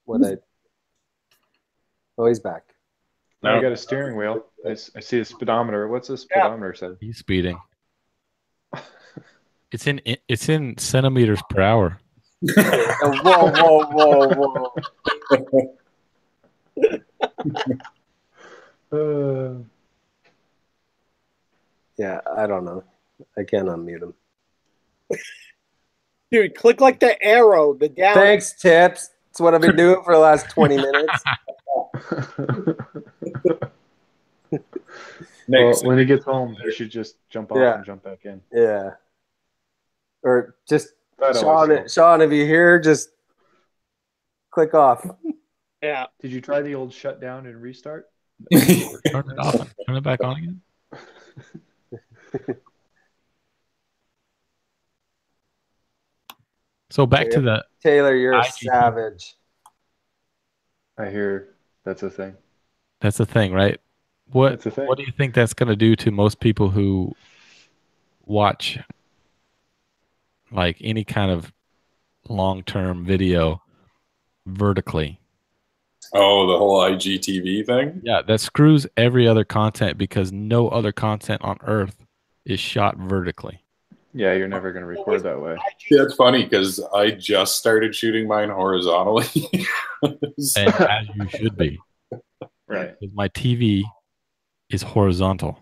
Oh, he's back. Now No. I got a steering wheel. I see a speedometer. What's the speedometer say? He's speeding. It's in centimeters per hour. Whoa. Yeah, I don't know. I can't unmute him. Dude, click like the arrow, the down. Thanks, Tips. That's what I've been doing for the last 20 minutes. Well, Next. when he gets home, he should just jump off Yeah. and jump back in. Yeah. Or just, That always helps. Sean, if you're here, just click off. Yeah. Did you try the old shutdown and restart? Turn it off and turn it back on again. So back to the Taylor, you're a IGT. savage. I hear that's a thing. that's the thing, right? What That's a thing. what do you think that's going to do to most people who watch like any kind of long-term video vertically? Oh, the whole IGTV thing? Yeah, that screws every other content because no other content on earth is shot vertically. Yeah, you're never going to record that way. Yeah, it's funny because I just started shooting mine horizontally. And as you should be. Right. Because my TV is horizontal.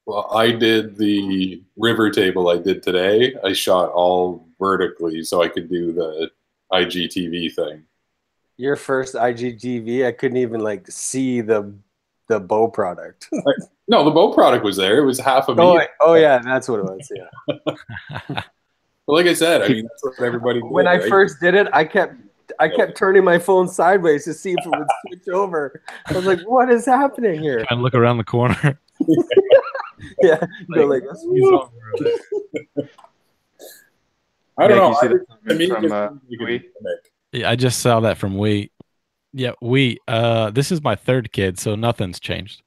Well, I did the river table I did today. I shot all vertically so I could do the IGTV thing. Your first IGTV, I couldn't even like see the bow product. No, the bow product was there. It was half a meter. Oh yeah, that's what it was. Yeah. But like I said, I mean, that's what everybody did. When I right? first did it, I kept turning my phone sideways to see if it would switch over. I was like, "What is happening here?" Trying to look around the corner. Yeah, go like this. I don't know. You see the To me, comment it from just seems like a Wee? gimmick. Yeah, I just saw that from We. Yeah, this is my third kid, so nothing's changed.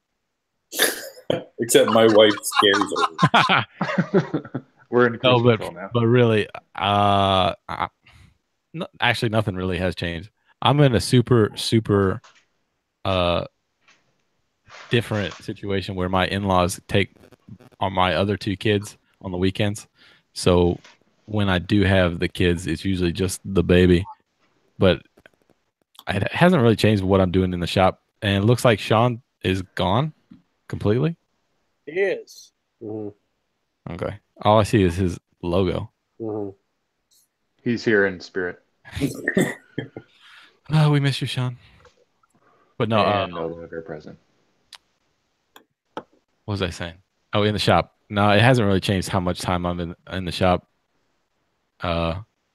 Except my wife scares her. We're in No, cruise control now. but really, actually, nothing really has changed. I'm in a super different situation where my in-laws take on my other two kids on the weekends. So when I do have the kids, it's usually just the baby. But it hasn't really changed what I'm doing in the shop. And it looks like Sean is gone completely. It is. Mhm, Okay. All I see is his logo. mhm. He's here in spirit. Oh, we miss you, Sean. But no, And no longer present. what was I saying? Oh, in the shop. No, it hasn't really changed how much time I'm in the shop.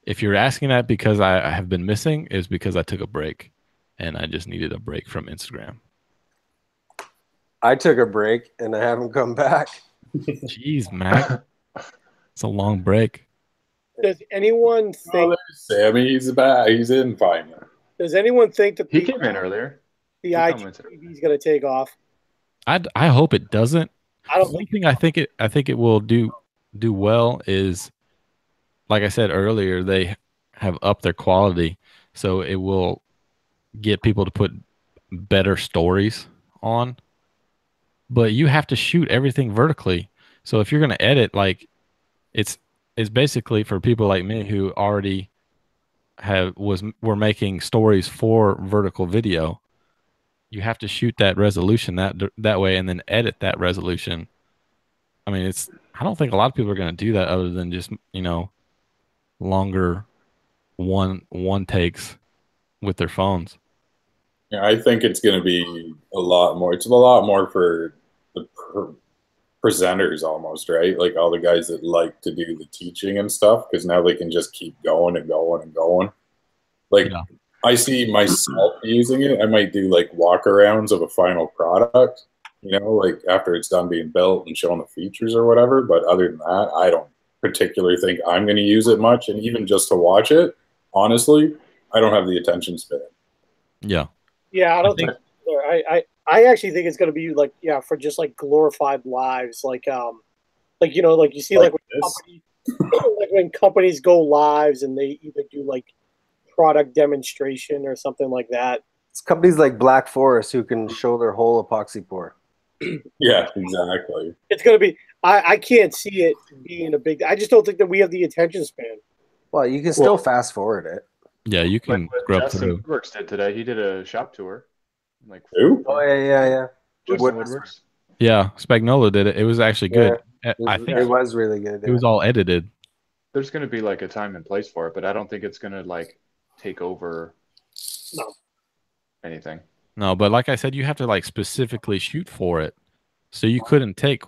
If you're asking that because I have been missing, is because I took a break and I just needed a break from Instagram. I took a break and I haven't come back. Jeez, Mac. It's a long break. Does anyone Oh, think? there's Sammy. He's back. He's in finally. Does anyone think that He came in earlier. the he IGTV is going to take off? I hope it doesn't. I don't One think. thing I think it will do well is, like I said earlier, they have upped their quality, so it will get people to put better stories on. But you have to shoot everything vertically. So if you're going to edit, like it's basically for people like me who already were making stories for vertical video. You have to shoot that resolution that way and then edit that resolution. I mean, I don't think a lot of people are going to do that other than just, longer one takes with their phones. Yeah, I think it's going to be a lot more. It's a lot more for the presenters almost, right? Like all the guys that like to do the teaching and stuff, because now they can just keep going and going and going. Like Yeah. I see myself using it. I might do like walkarounds of a final product, like after it's done being built and showing the features or whatever. But other than that, I don't particularly think I'm going to use it much. And even just to watch it, honestly, I don't have the attention span. Yeah. Yeah, I don't think. I actually think it's going to be like for just like glorified lives, like you see like when companies go lives and they either do like product demonstration or something like that. It's companies like Black Forest who can show their whole epoxy pour. Yeah, exactly. It's going to be. I can't see it being a big. I just don't think that we have the attention span. Well, you can still fast forward it. Yeah, you can Like what scrub Justin through. Woodworks did today. He did a shop tour. Like Who? Oh yeah. Justin Woodworks. Yeah, Spagnola did it. It was actually good. I think It was really good. it was all edited. There's going to be like a time and place for it, but I don't think it's going to like take over anything. No, but like I said, you have to like specifically shoot for it. So you couldn't take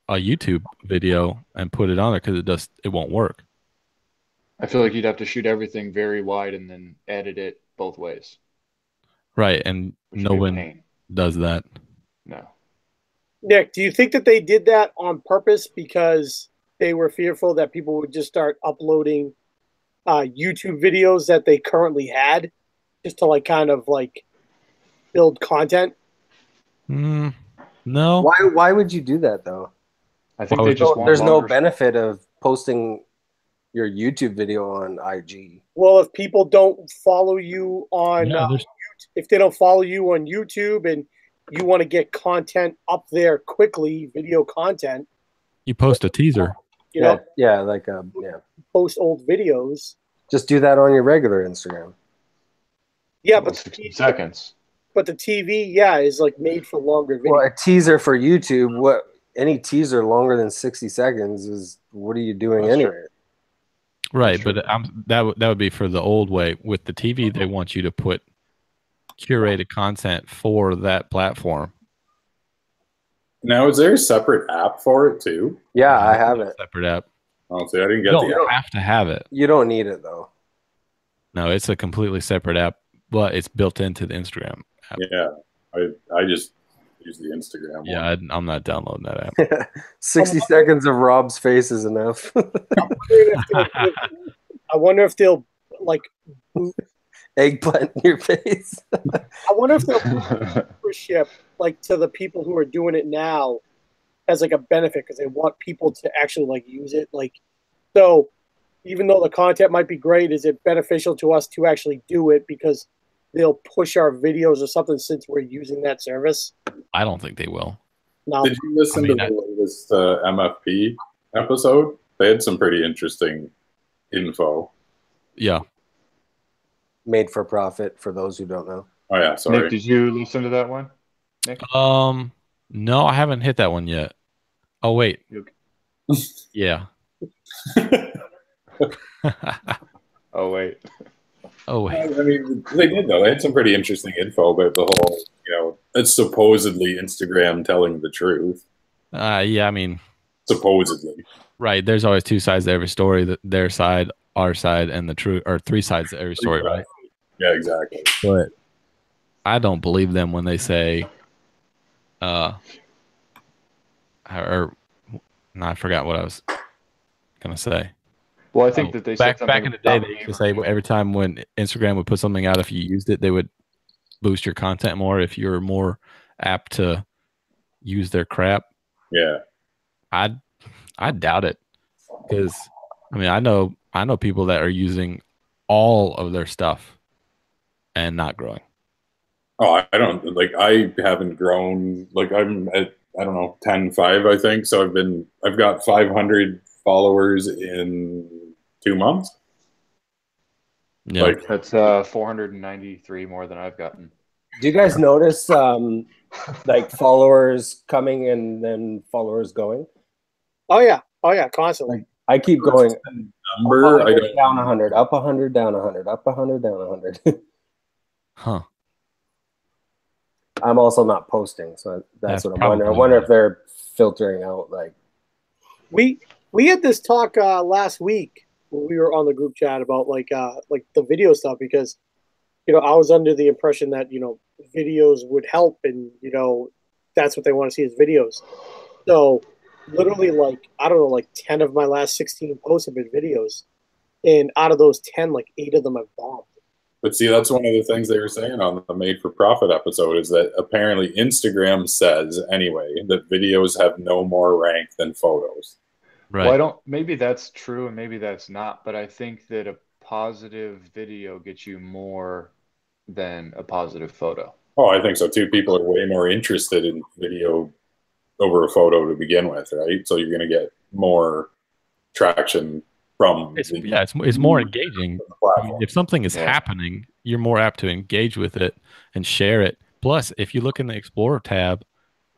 a YouTube video and put it on there because it won't work. I feel like you'd have to shoot everything very wide and then edit it both ways. Right, and Which no would be a one pain. does that. No. Nick, do you think that they did that on purpose because they were fearful that people would just start uploading YouTube videos that they currently had just to like kind of like build content? No. Why would you do that though? I think they just want There's no longer- benefit of posting your YouTube video on IG. Well, if people don't follow you on Yeah, if they don't follow you on YouTube and you want to get content up there quickly, video content, You post a teaser. you know, Post old videos. Just do that on your regular Instagram. Yeah, but 60 seconds. But the TV, is like made for longer videos. Well, a teaser for YouTube, any teaser longer than 60 seconds is what are you doing That's anyway? true. Right, but that would be for the old way. With the TV, they want you to put curated content for that platform. Now, is there a separate app for it too? Yeah, I have it. Separate app. Oh, see, I didn't You get don't the app. have to have it. You don't need it though. No, it's a completely separate app, but it's built into the Instagram app. Yeah, I just use the Instagram one. Yeah, I'm not downloading that app. 60 seconds of Rob's face is enough. I wonder if they'll like Eggplant in your face. I wonder if they'll membership like to the people who are doing it now as like a benefit because they want people to actually like use it. Like, so even though the content might be great, is it beneficial to us to actually do it because they'll push our videos or something since we're using that service? I don't think they will. No. Did you listen to the latest MFP episode? They had some pretty interesting info. Yeah. Made for profit for those who don't know. Oh yeah, sorry. Nick, did you listen to that one? Nick? No, I haven't hit that one yet. Oh wait. Yeah. Oh wait. Oh wait. I mean, they did though. They had some pretty interesting info about the whole, it's supposedly Instagram telling the truth. Yeah, I mean, supposedly. Right. There's always two sides to every story: their side, our side, and the truth, or three sides to every story, right? Yeah, exactly. But I don't believe them when they say or no, I forgot what I was gonna say. Well, I think that they said back in the day, about they used to say every time when Instagram would put something out, if you used it, they would boost your content more if you're more apt to use their crap. Yeah. I doubt it, because I mean I know people that are using all of their stuff and not growing. Oh, I don't like. I haven't grown. Like I'm at, I don't know, 10.5, I think. So I've got 500 followers in 2 months. Yeah. Like That's 493 more than I've gotten. Do you guys notice like followers coming and then followers going? Oh yeah, constantly. Like I keep going number, I don't. down 100, up 100, down 100, up 100, down 100. Huh. I'm also not posting, so that's what I'm wondering. I probably wonder why. if they're filtering out like. We had this talk last week when we were on the group chat about like the video stuff, because I was under the impression that videos would help, and that's what they want to see is videos. So literally, like, I don't know, like 10 of my last 16 posts have been videos, and out of those 10, like 8 of them have bombed. But see, that's one of the things they were saying on the Made for Profit episode, is that apparently Instagram says anyway that videos have no more rank than photos. Right. Well, maybe that's true and maybe that's not, but I think that a positive video gets you more than a positive photo. Oh, I think so too. People are way more interested in video over a photo to begin with, right? So you're going to get more traction from it's more engaging. I mean, if something is happening, you're more apt to engage with it and share it. Plus, if you look in the Explorer tab,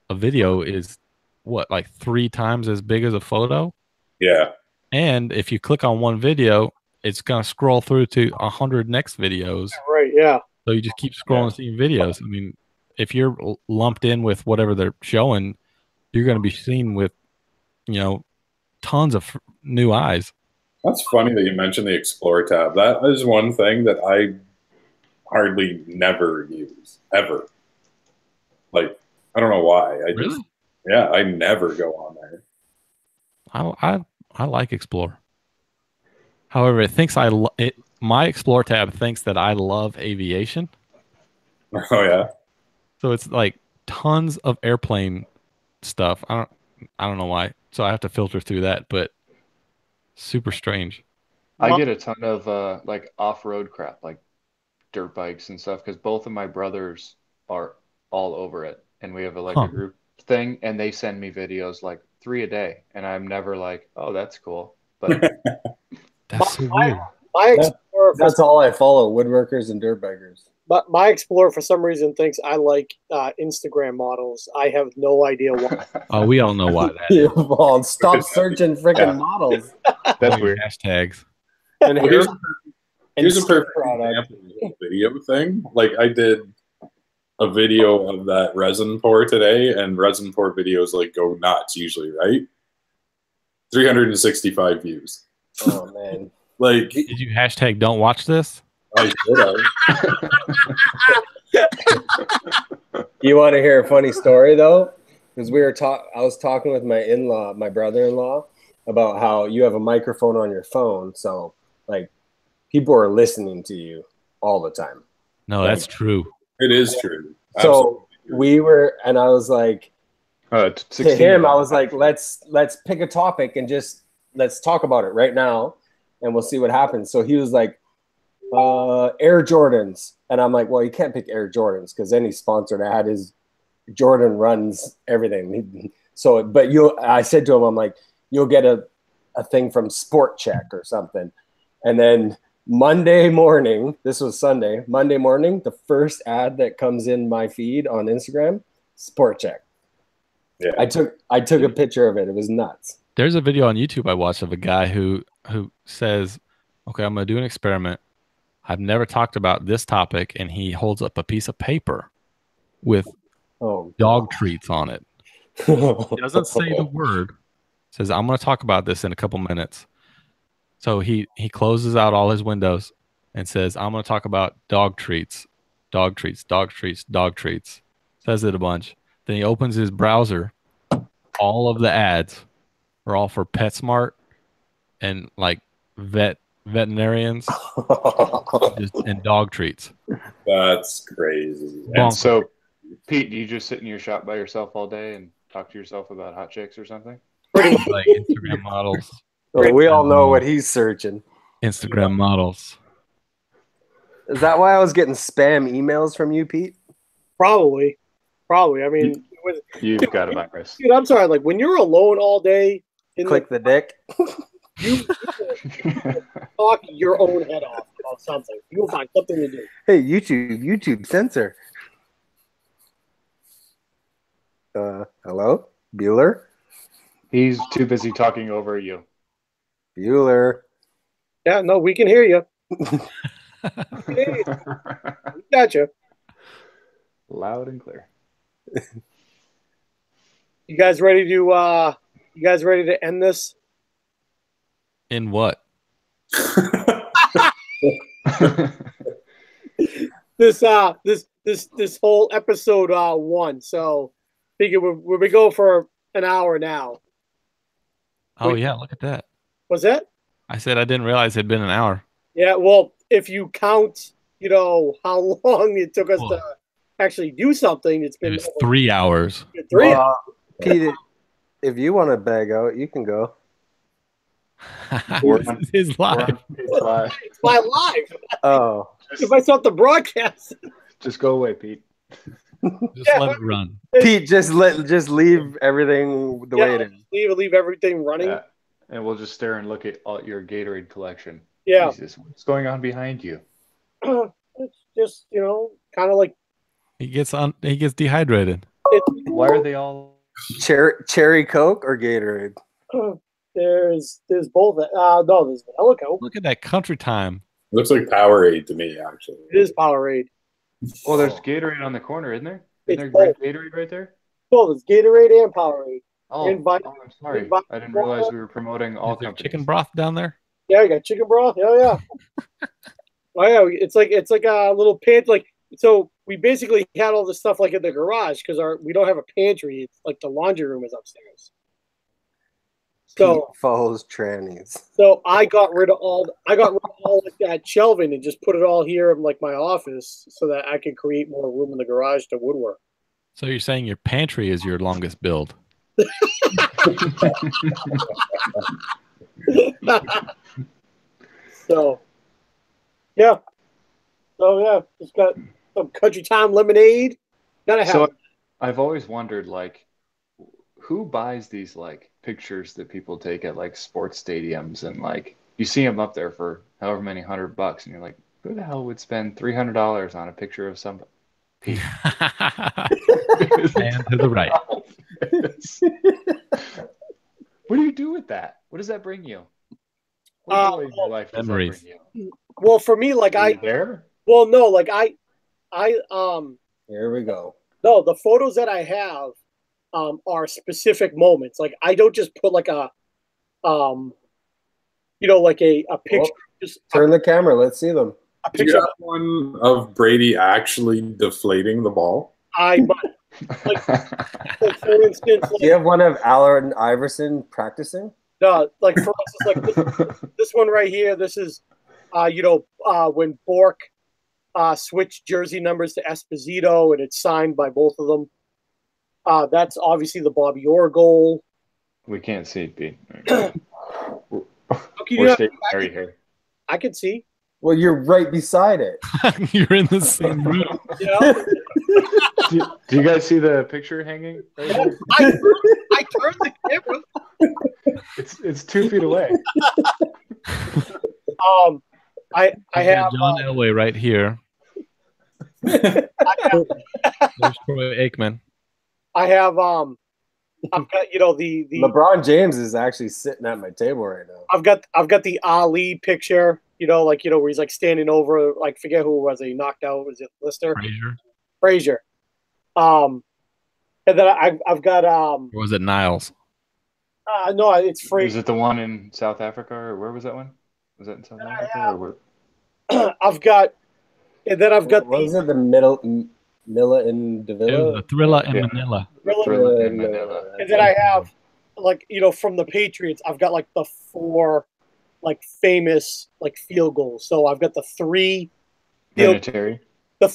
a video is what, like 3 times as big as a photo? Yeah. And if you click on one video, it's going to scroll through to 100 next videos. Right, yeah. So you just keep scrolling, seeing videos. I mean, if you're lumped in with whatever they're showing, you're going to be seen with, tons of new eyes. That's funny that you mentioned the Explore tab. That is one thing that I hardly never use, ever. Like, I don't know why. I never go on there. I like Explore. However, it thinks my Explore tab thinks that I love aviation. Oh yeah. So it's like tons of airplane stuff. I don't know why. So I have to filter through that, but super strange. I get a ton of like off-road crap, like dirt bikes and stuff, because both of my brothers are all over it, and we have a group thing, and they send me videos like 3 a day, and I'm never like, oh, that's cool. But that's so weird. My Explorer, that's all I follow: woodworkers and dirt bikers. But my Explorer, for some reason, thinks I like Instagram models. I have no idea why. Oh, we all know why that is. Well, stop searching freaking models. That's weird. Hashtags. And here's a perfect example of a video thing. Like, I did a video of that resin pour today, and resin pour videos like go nuts usually, right? 365 views. Oh man! Like, did you hashtag don't watch this? I should have. You want to hear a funny story though? Because I was talking with my brother-in-law, about how you have a microphone on your phone, so like people are listening to you all the time. No, that's true. It is true. So we were, and I was like, to him, I was like, let's pick a topic and just let's talk about it right now, and we'll see what happens. So he was like, Air Jordans, and I'm like, well, you can't pick Air Jordans because any sponsored ad is Jordan runs everything. So, but I said to him, I'm like, you'll get a thing from Sport Check or something, and then Monday morning, this was Sunday, Monday morning, the first ad that comes in my feed on Instagram, Sport Check. Yeah, I took a picture of it. It was nuts. There's a video on YouTube I watched of a guy who says, okay, I'm going to do an experiment. I've never talked about this topic, and he holds up a piece of paper with dog treats on it. He doesn't say the word. Says, I'm going to talk about this in a couple minutes. So he closes out all his windows and says, I'm going to talk about dog treats, dog treats, dog treats, dog treats. Says it a bunch. Then he opens his browser. All of the ads are all for PetSmart and like veterinarians and dog treats. That's crazy. And Bonk. so, Pete, do you just sit in your shop by yourself all day and talk to yourself about hot chicks or something? Like Instagram models. Well, we all know what he's searching. Instagram models. Is that why I was getting spam emails from you, Pete? Probably. I mean, You've got a virus. dude, I'm sorry. Like when you're alone all day, Click the dick. you talk your own head off about something. You'll find something to do. Hey, YouTube censor. Hello? Bueller? He's too busy talking over you. Bueller. Yeah, no, we can hear you. We gotcha. Loud and clear. You guys ready to end this? In what? This whole episode 1. So figure we go for an hour now. Oh yeah, look at that. Was that? I said I didn't realize it'd been an hour. Yeah, well, if you count, how long it took us to actually do something, it's It been was 3 hours. 3 Well, Pete, if you want to bag out, you can go. This is his life. It's my life. Oh. If I start the broadcast. Just go away, Pete. Just let it run. Pete, just leave everything the way it is. Leave everything running. Yeah. And we'll just stare and look at all your Gatorade collection. Yeah. Jesus, what's going on behind you? It's just, kind of like He gets dehydrated. Why are they all Cherry Coke or Gatorade? there's both. No, there's vanilla Coke. Look at that country time. Looks like Powerade to me, actually. It is Powerade. Well, there's Gatorade on the corner, isn't there? Isn't It's there both. Gatorade right there? No, there's Gatorade and Powerade. Oh, Invite- I'm sorry. invite- I didn't realize we were promoting all Is there companies. chicken broth down there? Yeah, you got chicken broth. Yeah. Oh yeah, it's like a little pantry. So we basically had all this stuff like in the garage because we don't have a pantry. It's like the laundry room is upstairs. So Pete follows trannies. so I got rid of all like that shelving and just put it all here in like my office so that I can create more room in the garage to woodwork. So you're saying your pantry is your longest build? So yeah. Just got some country time lemonade. Gotta have So it. I've always wondered, like, who buys these like pictures that people take at like sports stadiums, and like you see them up there for however many $100, and you're like, who the hell would spend $300 on a picture of somebody? And to the right. What do you do with that? What does that bring you? What joy in your life does that memories. bring you? Well, for me, like Are you there? well, no, like I Here we go. no, the photos that I have are specific moments. Like I don't just put like a like a picture. Just Turn the camera. Let's see them. a Do you picture. have one of Brady actually deflating the ball? I like for instance, Do you have one of Allen Iverson practicing? like for instance, like this one right here. This is when Bork switched jersey numbers to Esposito, and it's signed by both of them. That's obviously the Bobby Orr goal. We can't see, Pete. Okay, We're stationary here. I can see. Well, you're right beside it. You're in the same room. Do you guys see the picture hanging? Right here? I turned the camera. It's 2 feet away. I have John Elway right here. There's Troy Aikman. I have I've got the LeBron James is actually sitting at my table right now. I've got the Ali picture, where he's like standing over, like forget who it was he knocked out, was it Lister? Frazier. And then I've got Or was it Niles? no, it's Is Frazier. it the one in South Africa, or where was that one? Was that in South Africa? Or where? I've got What was it? The Nilla and It was Davila. the Thrilla in Yeah. Manila. Thriller in Manila. And then I have, like, you know, from the Patriots, I've got like the 4, like, famous like field goals. So I've got the 3 field, Vinatieri. the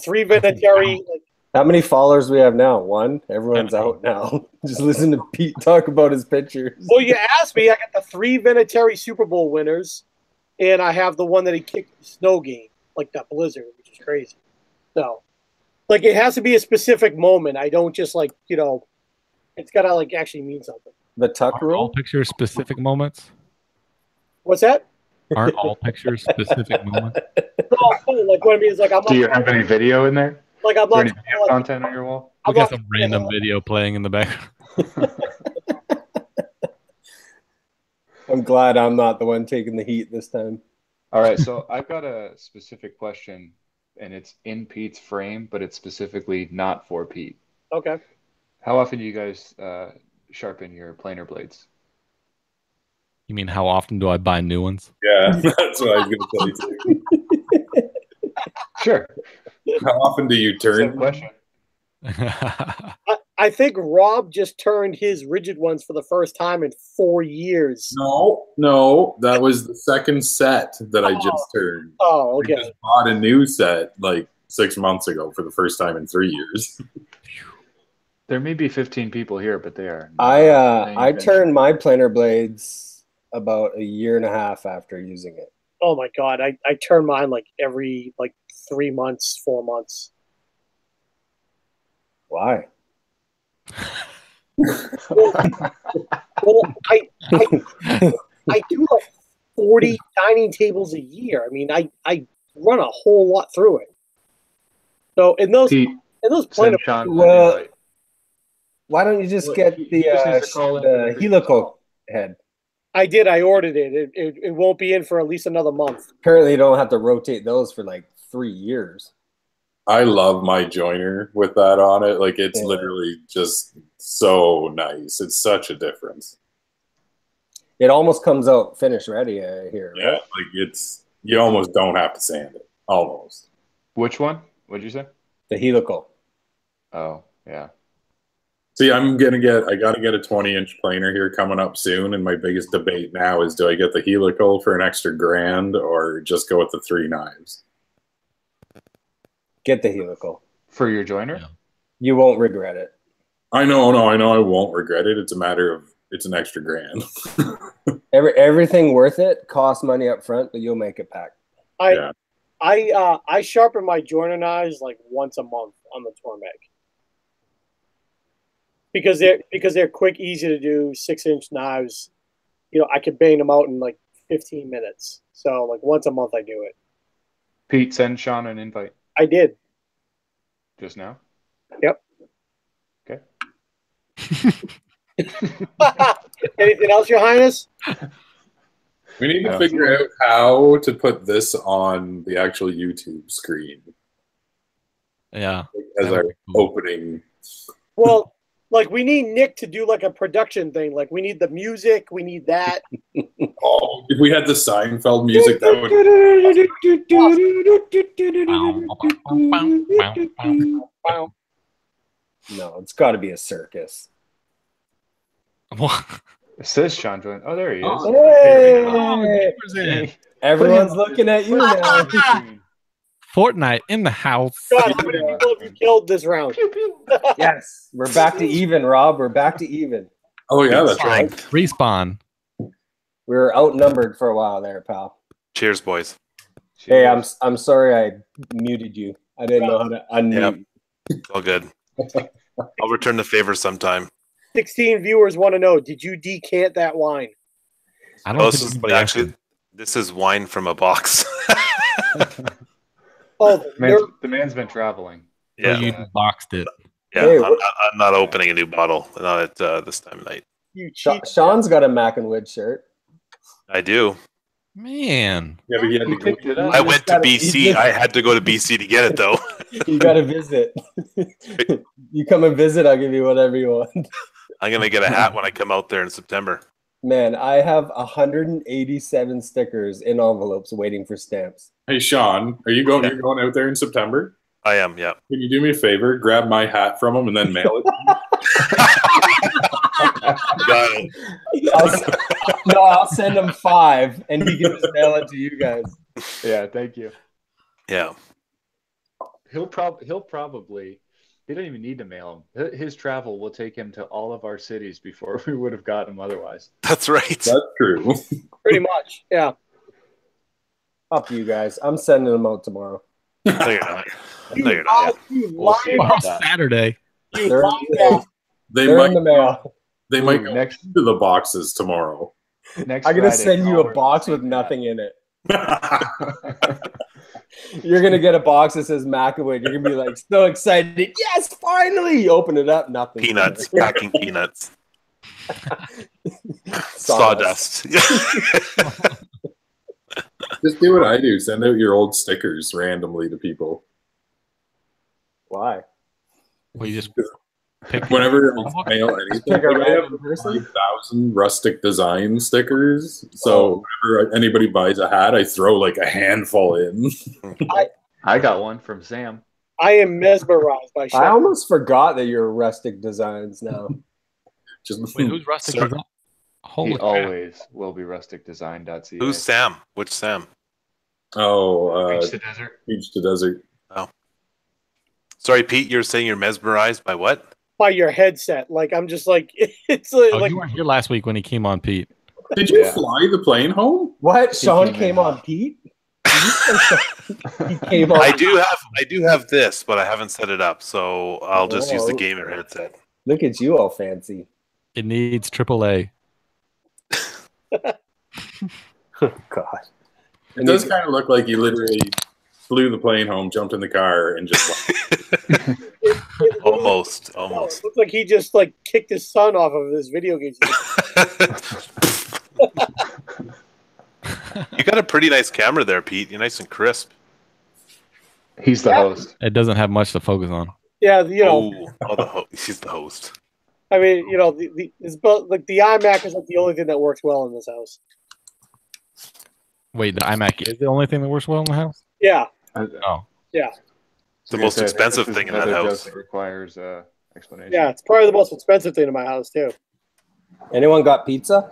3 Vinatieri. Like, How many followers we have now? 1. Everyone's out now. Just listen to Pete talk about his pictures. well, you asked me. I got the 3 Vinatieri Super Bowl winners, and I have the one that he kicked the snow game, like that blizzard, which is crazy. So, like, it has to be a specific moment. I don't just like, you know, it's gotta like actually mean something. The tuck Aren't all rule. pictures specific moments? What's that? Aren't all pictures specific moments? No, like what I mean is like I'm Do you not have any video in there? like I'm Is there not any video like, content on your wall? We I'm got not- some random video playing in the background. I'm glad I'm not the one taking the heat this time. All right, so I've got a specific question, and it's in Pete's frame, but it's specifically not for Pete. Okay. How often do you guys sharpen your planer blades? You mean how often do I buy new ones? Yeah, that's what I was going to say too. Sure. How often do you Same turn? question. I think Rob just turned his rigid ones for the first time in 4 years. No, that was the second set that I just turned. Oh, I okay. just bought a new set like 6 months ago for the first time in 3 years. There may be 15 people here, but they are. I turned my planer blades about a year and a half after using it. Oh my god, I turn mine like every like 3 months, 4 months. Why? Well, I do like 40 dining tables a year. I mean, I run a whole lot through it. So in those Pete, planer, send Sean an Well, invite. Why don't you just Well, get he the just needs to call in and helical head? I did. I ordered it. It won't be in for at least another month. Apparently, you don't have to rotate those for like 3 years. I love my joiner with that on it. Like it's Yeah. literally just so nice. It's such a difference. It almost comes out finish ready here. Yeah, like it's you almost don't have to sand it. Almost. Which one? What'd you say? The helical. Oh, yeah. See, I gotta get a 20-inch planer here coming up soon, and my biggest debate now is do I get the helical for an extra grand or just go with the 3 knives? Get the helical. For your joiner? Yeah. You won't regret it. I know I won't regret it. It's a matter of it's an extra grand. Everything worth it costs money up front, but you'll make it back. Yeah. I sharpen my joiner knives like once a month on the Tormek. Because they're quick, easy to do 6-inch knives. You know, I can bang them out in like 15 minutes. So like once a month I do it. Pete, send Sean an invite I did. just now. Yep. Okay. Anything else, Your Highness? We need to Yeah. figure out how to put this on the actual YouTube screen Yeah. as our That'd be cool. opening. Well, like we need Nick to do like a production thing. Like we need the music, we need that. Oh, if we had the Seinfeld music, that would. No, it's got to be a circus. It says Sean joined. Oh, there he is. Hey! Everyone's looking at you now. Fortnite in the house. God, how many people have you killed this round? Yes, we're back to even, Rob. We're back to even. Oh yeah, that's right. Respawn. We were outnumbered for a while there, pal. Cheers, boys. Hey, I'm sorry I muted you. I didn't know how to unmute. It's all good. I'll return the favor sometime. 16 viewers want to know, did you decant that wine? I Oh, don't this think is anybody actually this is wine from a box. Oh, The man's been traveling. asked. Yeah, So you boxed it. yeah. Hey, I'm not opening a new bottle. Not at this time of night. you cheat. Sean's got a Mac and Wood shirt. I do. Man. Yeah, but he had He to go. picked it up. I went to gotta- BC. you just- I had to go to BC to get it though. You got to visit. You come and visit, I'll give you whatever you want. I'm gonna get a hat when I come out there in September. Man, I have 187 stickers in envelopes waiting for stamps. Hey Sean, are you going? You're going out there in September? I am. Yeah. Can you do me a favor? Grab my hat from him and then mail it. Got it. I'll send him 5, and he can just mail it to you guys. Yeah, thank you. Yeah. He'll probably. He don't even need to mail him. His travel will take him to all of our cities before we would have gotten him otherwise. That's right. That's true. Pretty much, yeah. Up to you guys. I'm sending them out tomorrow. No, you're not. No, you're not. We'll see about that. Saturday. They're, They they're might in the mail. they might go Next- into the boxes tomorrow. Next I'm gonna Friday, send you I'll a wear box the with same nothing in it. That's You're gonna get a box that says Macawood. You're gonna be like so excited. Yes, finally! You open it up, nothing. Peanuts. Packing peanuts. Sawdust. Sawdust. Just do what I do. Send out your old stickers randomly to people. Why? Well, you just pick Whenever I mail anything, Pick a like, I have random person? 5,000 rustic design stickers. So whenever anybody buys a hat, I throw like a handful in. I got one from Sam. I am mesmerized by I Sean. almost forgot that you're Rustic Designs now. Just Wait, who's rustic? Sir. Design? Holy He crap. always will be rusticdesign.ca. Who's Sam? Which Sam? Reach the desert? Beach to desert. Sorry, Pete. You're saying you're mesmerized by what? By your headset. Like, I'm just like, it's Oh, like, you weren't here last week when he came on, Pete. Did you Yeah. fly the plane home? What? Sean came came in. on Pete? He came on. I do have this, but I haven't set it up, so I'll just use the gamer headset. Look at you, all fancy. It needs AAA. God. It does kind of look like you literally flew the plane home, jumped in the car, and just left. Almost. it looks like he just like kicked his son off of his video games. You got a pretty nice camera there, Pete. You're nice and crisp. He's the host. It doesn't have much to focus on. Yeah, you know, He's the host. I mean, you know, it's both, like the iMac is like the only thing that works well in this house. Wait, the iMac is the only thing that works well in the house? Yeah, Oh. yeah, It's the most expensive thing in that house. That requires explanation. yeah. It's probably the most expensive thing in my house too. Anyone got pizza?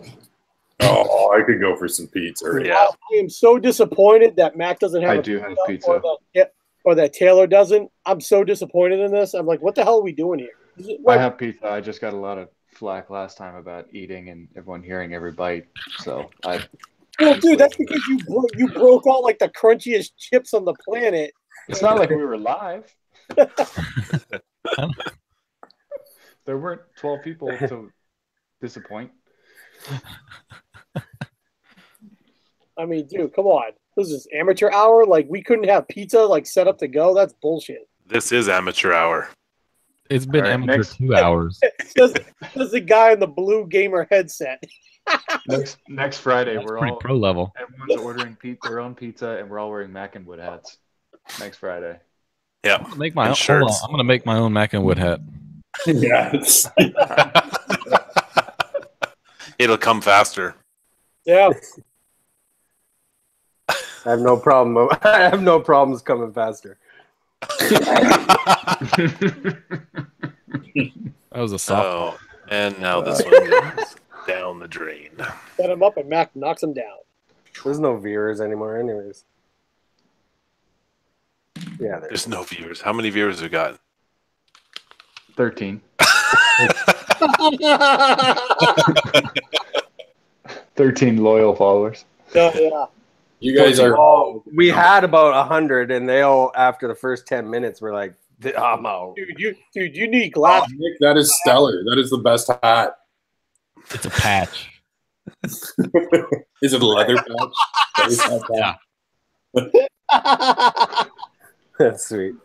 Oh, I could go for some pizza. Yeah. I am so disappointed that Mac doesn't have. I a do have Or pizza. or that Taylor doesn't. I'm so disappointed in this. I'm like, what the hell are we doing here? I have pizza. I just got a lot of flack last time about eating and everyone hearing every bite. So I. Well, dude, that's because you broke all like the crunchiest chips on the planet. It's not like we were live. There weren't 12 people to disappoint. I mean, dude, come on. This is amateur hour. Like, we couldn't have pizza like set up to go. That's bullshit. This is amateur hour. It's been All right, amateur next. 2 hours. Says the guy in the blue gamer headset. Next Friday, That's we're pretty all pro level. everyone's ordering their own pizza, and we're all wearing Mac and Wood hats. Next Friday. Yeah. I'm gonna make my And own. Hold on. shirts. I'm gonna make my own Mac and Wood hat. Yes. It'll come faster. Yeah. I have no problem. I have no problems coming faster. That was a soft. Oh, and now this one goes down the drain. Set him up and Mac knocks him down. There's no viewers anymore, anyways. Yeah, There's no viewers. How many viewers we got? 13. 13 loyal followers. Yeah. You guys are. Oh, we had about 100, and they all after the first 10 minutes were like, "I'm out." Dude, you need glass. Nick, that is stellar. That is the best hat. It's a patch. Is it a leather patch? That is that Yeah. That's sweet.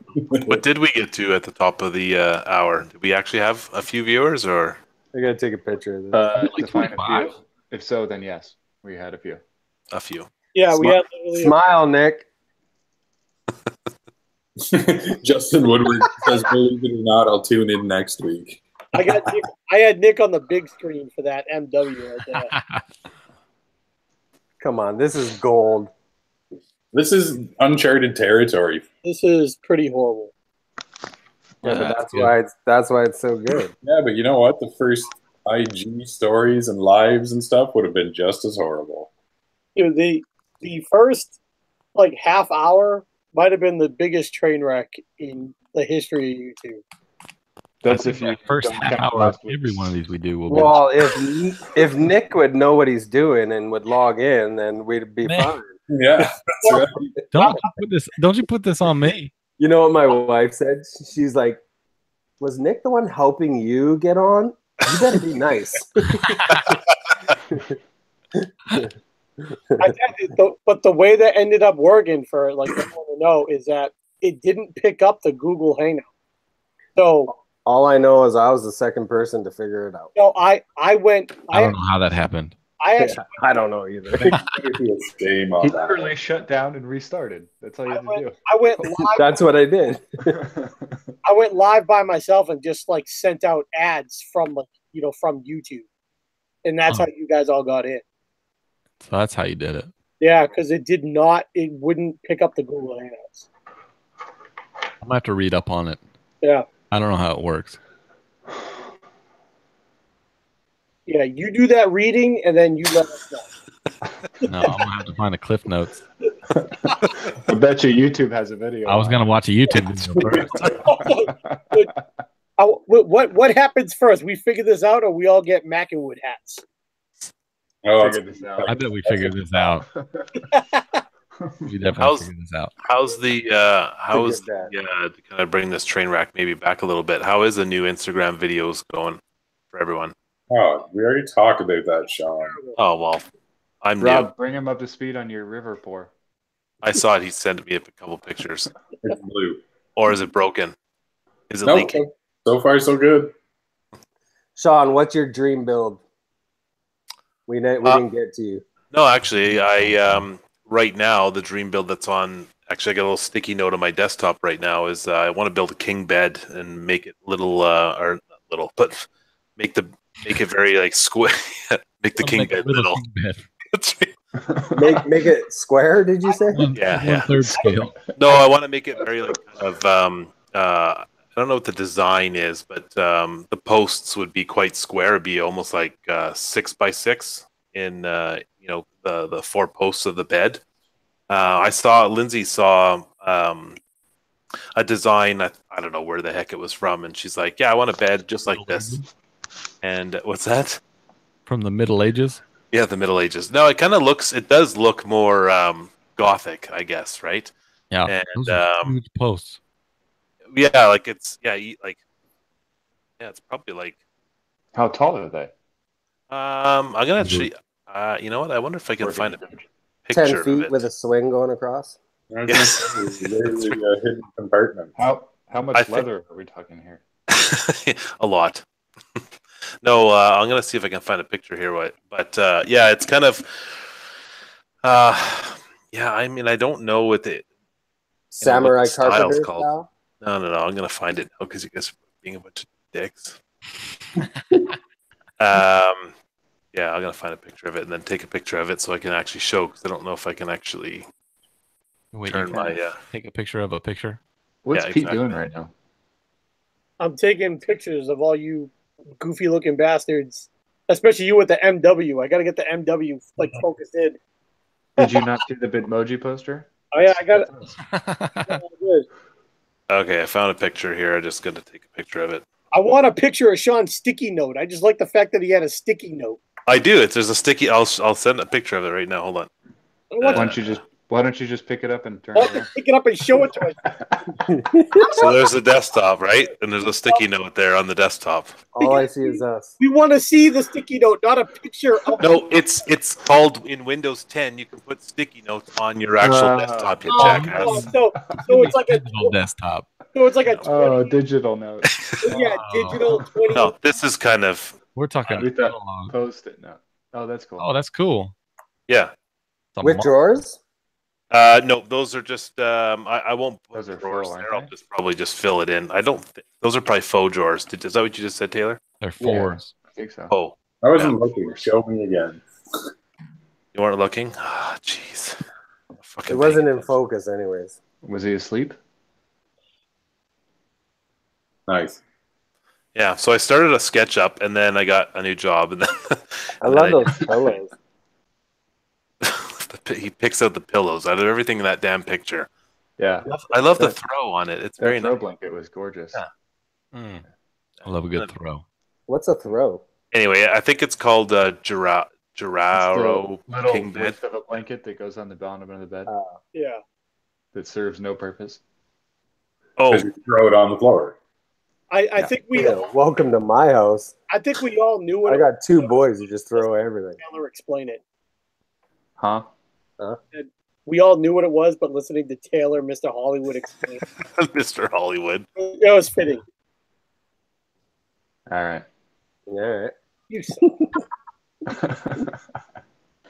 What did we get to at the top of the hour? Did we actually have a few viewers, or I gotta take a picture of this. Define a 25? few. If so, then yes, we had a few. a few? Yeah, we had literally Smile, Nick. Justin Woodward says, "Believe it or not, I'll tune in next week." I had Nick on the big screen for that MW right there. Come on, this is gold. This is uncharted territory. This is pretty horrible. Yeah, but That's that's good. why it's so good. Yeah, but you know what? The first IG stories and lives and stuff would have been just as horrible. You know, the first like half hour might have been the biggest train wreck in the history of YouTube. That's I if think you that first don't half count hour of last week's. every one of these we do will be. Well, if Nick would know what he's doing and would log in, then we'd be Nick. fine. Yeah, that's right. Don't you put this on me? You know what my wife said? She's like, "Was Nick the one helping you get on? You better be nice." But the way that ended up working for like everyone to know is that it didn't pick up the Google Hangout. So All I know is I was the second person to figure it out. I went. I don't know how that happened. I actually I don't know either. Shame on He that. literally shut down and restarted. That's all you had to I went live. That's what I did. do. I went live by myself and just like sent out ads from like from YouTube, and that's Oh. how you guys all got in. So that's how you did it. Yeah, because it wouldn't pick up the Google Hangouts. I'm gonna have to read up on it. Yeah. I don't know how it works. Yeah, you do that reading and then you let us know. No, I'm gonna have to find the cliff notes. I bet you YouTube has a video. I was on gonna it. watch a YouTube video first. What happens first? We figure this out, or we all get Mackenwood hats? Oh, Figured this out. I bet we figured this out. We definitely How's- figured this out. How's the Forget that. to kind of bring this train wreck maybe back a little bit? How is the new Instagram videos going for everyone? Oh, we already talked about that, Sean. Oh well, I'm new. Rob, bring him up to speed on your river pour. I saw it. He sent me a couple pictures. It's blue. Or is it broken? Is it No, leaking? so far so good. Sean, what's your dream build? We didn't get to you. No, actually, I right now the dream build that's on. Actually, I got a little sticky note on my desktop right now. Is I want to build a king bed and make it little, or not little, but make it very like square. Make the king Make a bed little little. king bed. That's right. Make it square, did you say? Yeah. 1/3 scale. No, I want to make it very like kind of. I don't know what the design is, but the posts would be quite square. It'd be almost like 6x6 in the 4 posts of the bed. Lindsay saw a design. I don't know where the heck it was from, and she's like, "Yeah, I want a bed just like this." And what's that? From the Middle Ages. Yeah, the Middle Ages. No, it does look more Gothic, I guess, right? Yeah. And Those are huge posts. yeah, like it's probably like How tall are they? I'm gonna actually you know what? I wonder if I can find a 10 picture of feet it. with a swing going across. Yes. There's a hidden compartment. How I much think- leather are we talking here? A lot. No, I'm gonna see if I can find a picture here. But yeah, it's kind of yeah. I mean, I don't know what the Samurai what the style's carpenter called. style. No. I'm gonna find it now because you guys are being a bunch of dicks. Yeah, I'm gonna find a picture of it and then take a picture of it so I can actually show. Because I don't know if I can actually Wait, turn you my. can take a picture of a picture. What's Yeah, Pete exactly. doing right now? I'm taking pictures of all you goofy looking bastards, especially you with the MW. I got to get the MW like focused in. Did you not see the Bitmoji poster? Oh yeah, I got it. Good. Okay, I found a picture here. I'm just gonna take a picture of it. I want a picture of Sean's sticky note. I just like the fact that he had a sticky note. I do. There's a sticky. I'll send a picture of it right now. Hold on. I want Why don't you just pick it up and turn to it around? pick it up and show it to us. So there's the desktop, right? And there's a sticky note there on the desktop. All I see is us. We want to see the sticky note, not a picture of. No, it's called in Windows 10. You can put sticky notes on your actual desktop. You jackass. So it's like a digital desktop. so it's like a 20, Oh, digital note. digital 20. No, this is kind of We're talking We thought catalog. Post-it note. Oh, that's cool. Oh, that's cool. yeah. It's a With mo- drawers? No, those are just. I won't put Those are drawers full, there. aren't I'll they? just probably just fill it in. I don't. Those are probably faux drawers. Is that what you just said, Taylor? They're fours. I think so. Oh, I wasn't looking. Show me again. you weren't looking. Ah, jeez. It wasn't in focus, anyways. Was he asleep? Nice. Yeah, so I started a SketchUp, and then I got a new job, and then I love those pillows. he picks out the pillows out of everything in that damn picture. Yeah. I love the throw on it. It's very That throw nice. blanket was gorgeous. Yeah. I love a good throw. What's a throw? Anyway, I think it's called Giraro Little King Bed. width of a blanket that goes on the bottom of the bed Yeah. that serves no purpose. Oh, Because you throw it on the floor. I think we Yeah, welcome to my house. I think we all knew what I it got two boys who just throw everything. was. Taylor explain it. Huh? We all knew what it was, but listening to Taylor, Mr. Hollywood explain Mr. Hollywood. it was fitting. All right. All right. You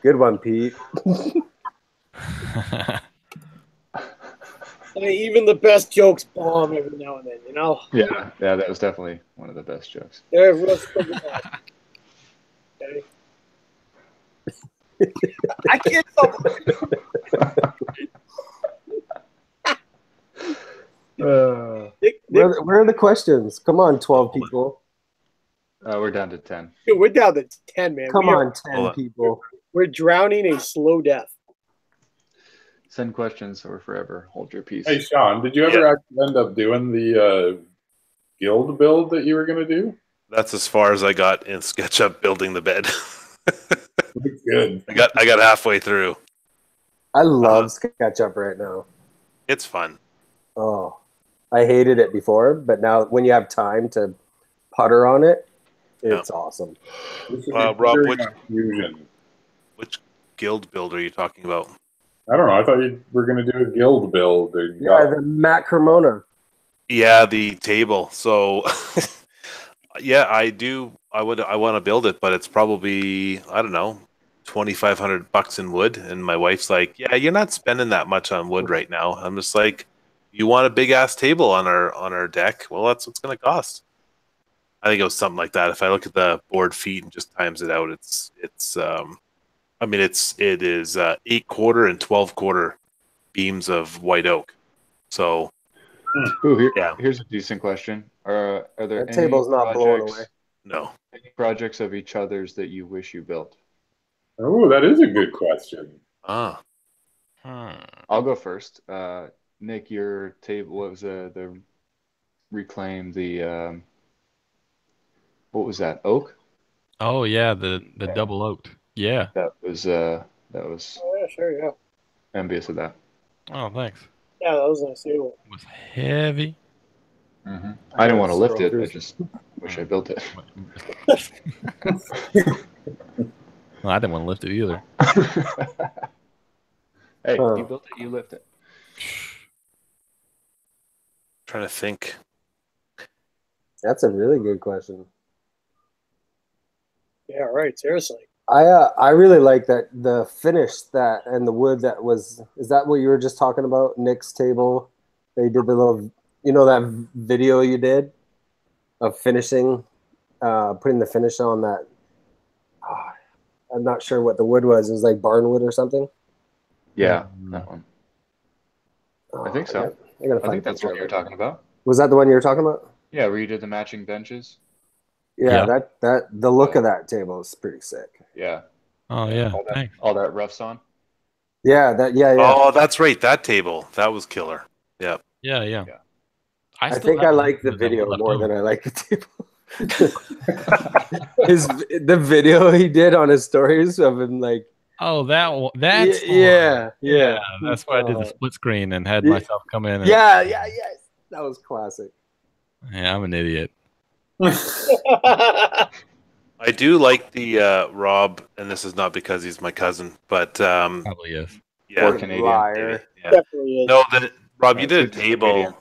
Good one, Pete. even the best jokes bomb every now and then, you know? Yeah, that was definitely one of the best jokes. They're real simple. Okay. I can't stop. Where are the questions? Come on, 12 people. We're down to 10. Dude, we're down to 10, man. Come on, 10 Hold on. people. We're drowning a slow death. Send questions or forever hold your peace. Hey, Sean, did you ever actually end up doing the guild build that you were going to do? That's as far as I got in SketchUp building the bed. Looks good. I got halfway through. I love SketchUp right now. It's fun. Oh, I hated it before, but now when you have time to putter on it, it's awesome. Rob, Fusion. which guild build are you talking about? I don't know. I thought you were going to do a guild build. Or Yeah, the Matt Cremona. Yeah, the table. So, yeah, I want to build it, but it's probably, I don't know, $2,500 in wood. And my wife's like, "Yeah, you're not spending that much on wood right now." I'm just like, "You want a big ass table on our deck? Well, that's what's going to cost." I think it was something like that. If I look at the board feet and just times it out, it is 8-quarter and 12-quarter beams of white oak. So, Here's a decent question. Are there That table's not blowing away. No. Any projects of each other's that you wish you built? Oh, that is a good question. Ah. I'll go first. Nick, your table, what was the reclaim the what was that? Oak? Oh yeah, the double oaked. Yeah. That was Oh, yeah, sure, yeah. envious of that. Oh, thanks. Yeah, that was nice too. It was heavy. Mm-hmm. I didn't want to lift it. I just wish I built it. Well, I didn't want to lift it either. Hey, you built it, you lift it. Trying to think. That's a really good question. Yeah, right. Seriously. I really like that the finish that and the wood that was. Is that what you were just talking about? Nick's table. They did the little, that video you did of finishing, putting the finish on that. I'm not sure what the wood was. It was like barnwood or something. Yeah, that one. I think so. I think that's what you're talking about. Was that the one you were talking about? Yeah, where you did the matching benches. Yeah, that the look of that table is pretty sick. Yeah. Oh yeah. All that roughs on. Yeah, yeah. Oh, that's right. That table. That was killer. Yeah. Yeah. I think I like the video more than I like the table. The video he did on his stories of him like. Oh, that's yeah. That's why I did the split screen and had myself come in. And, Yes, that was classic. Yeah, I'm an idiot. I do like the Rob, and this is not because he's my cousin, but probably is. Yeah, or Canadian. Liar. Yeah. Definitely is. No, Rob, you did a It's table. Canadian.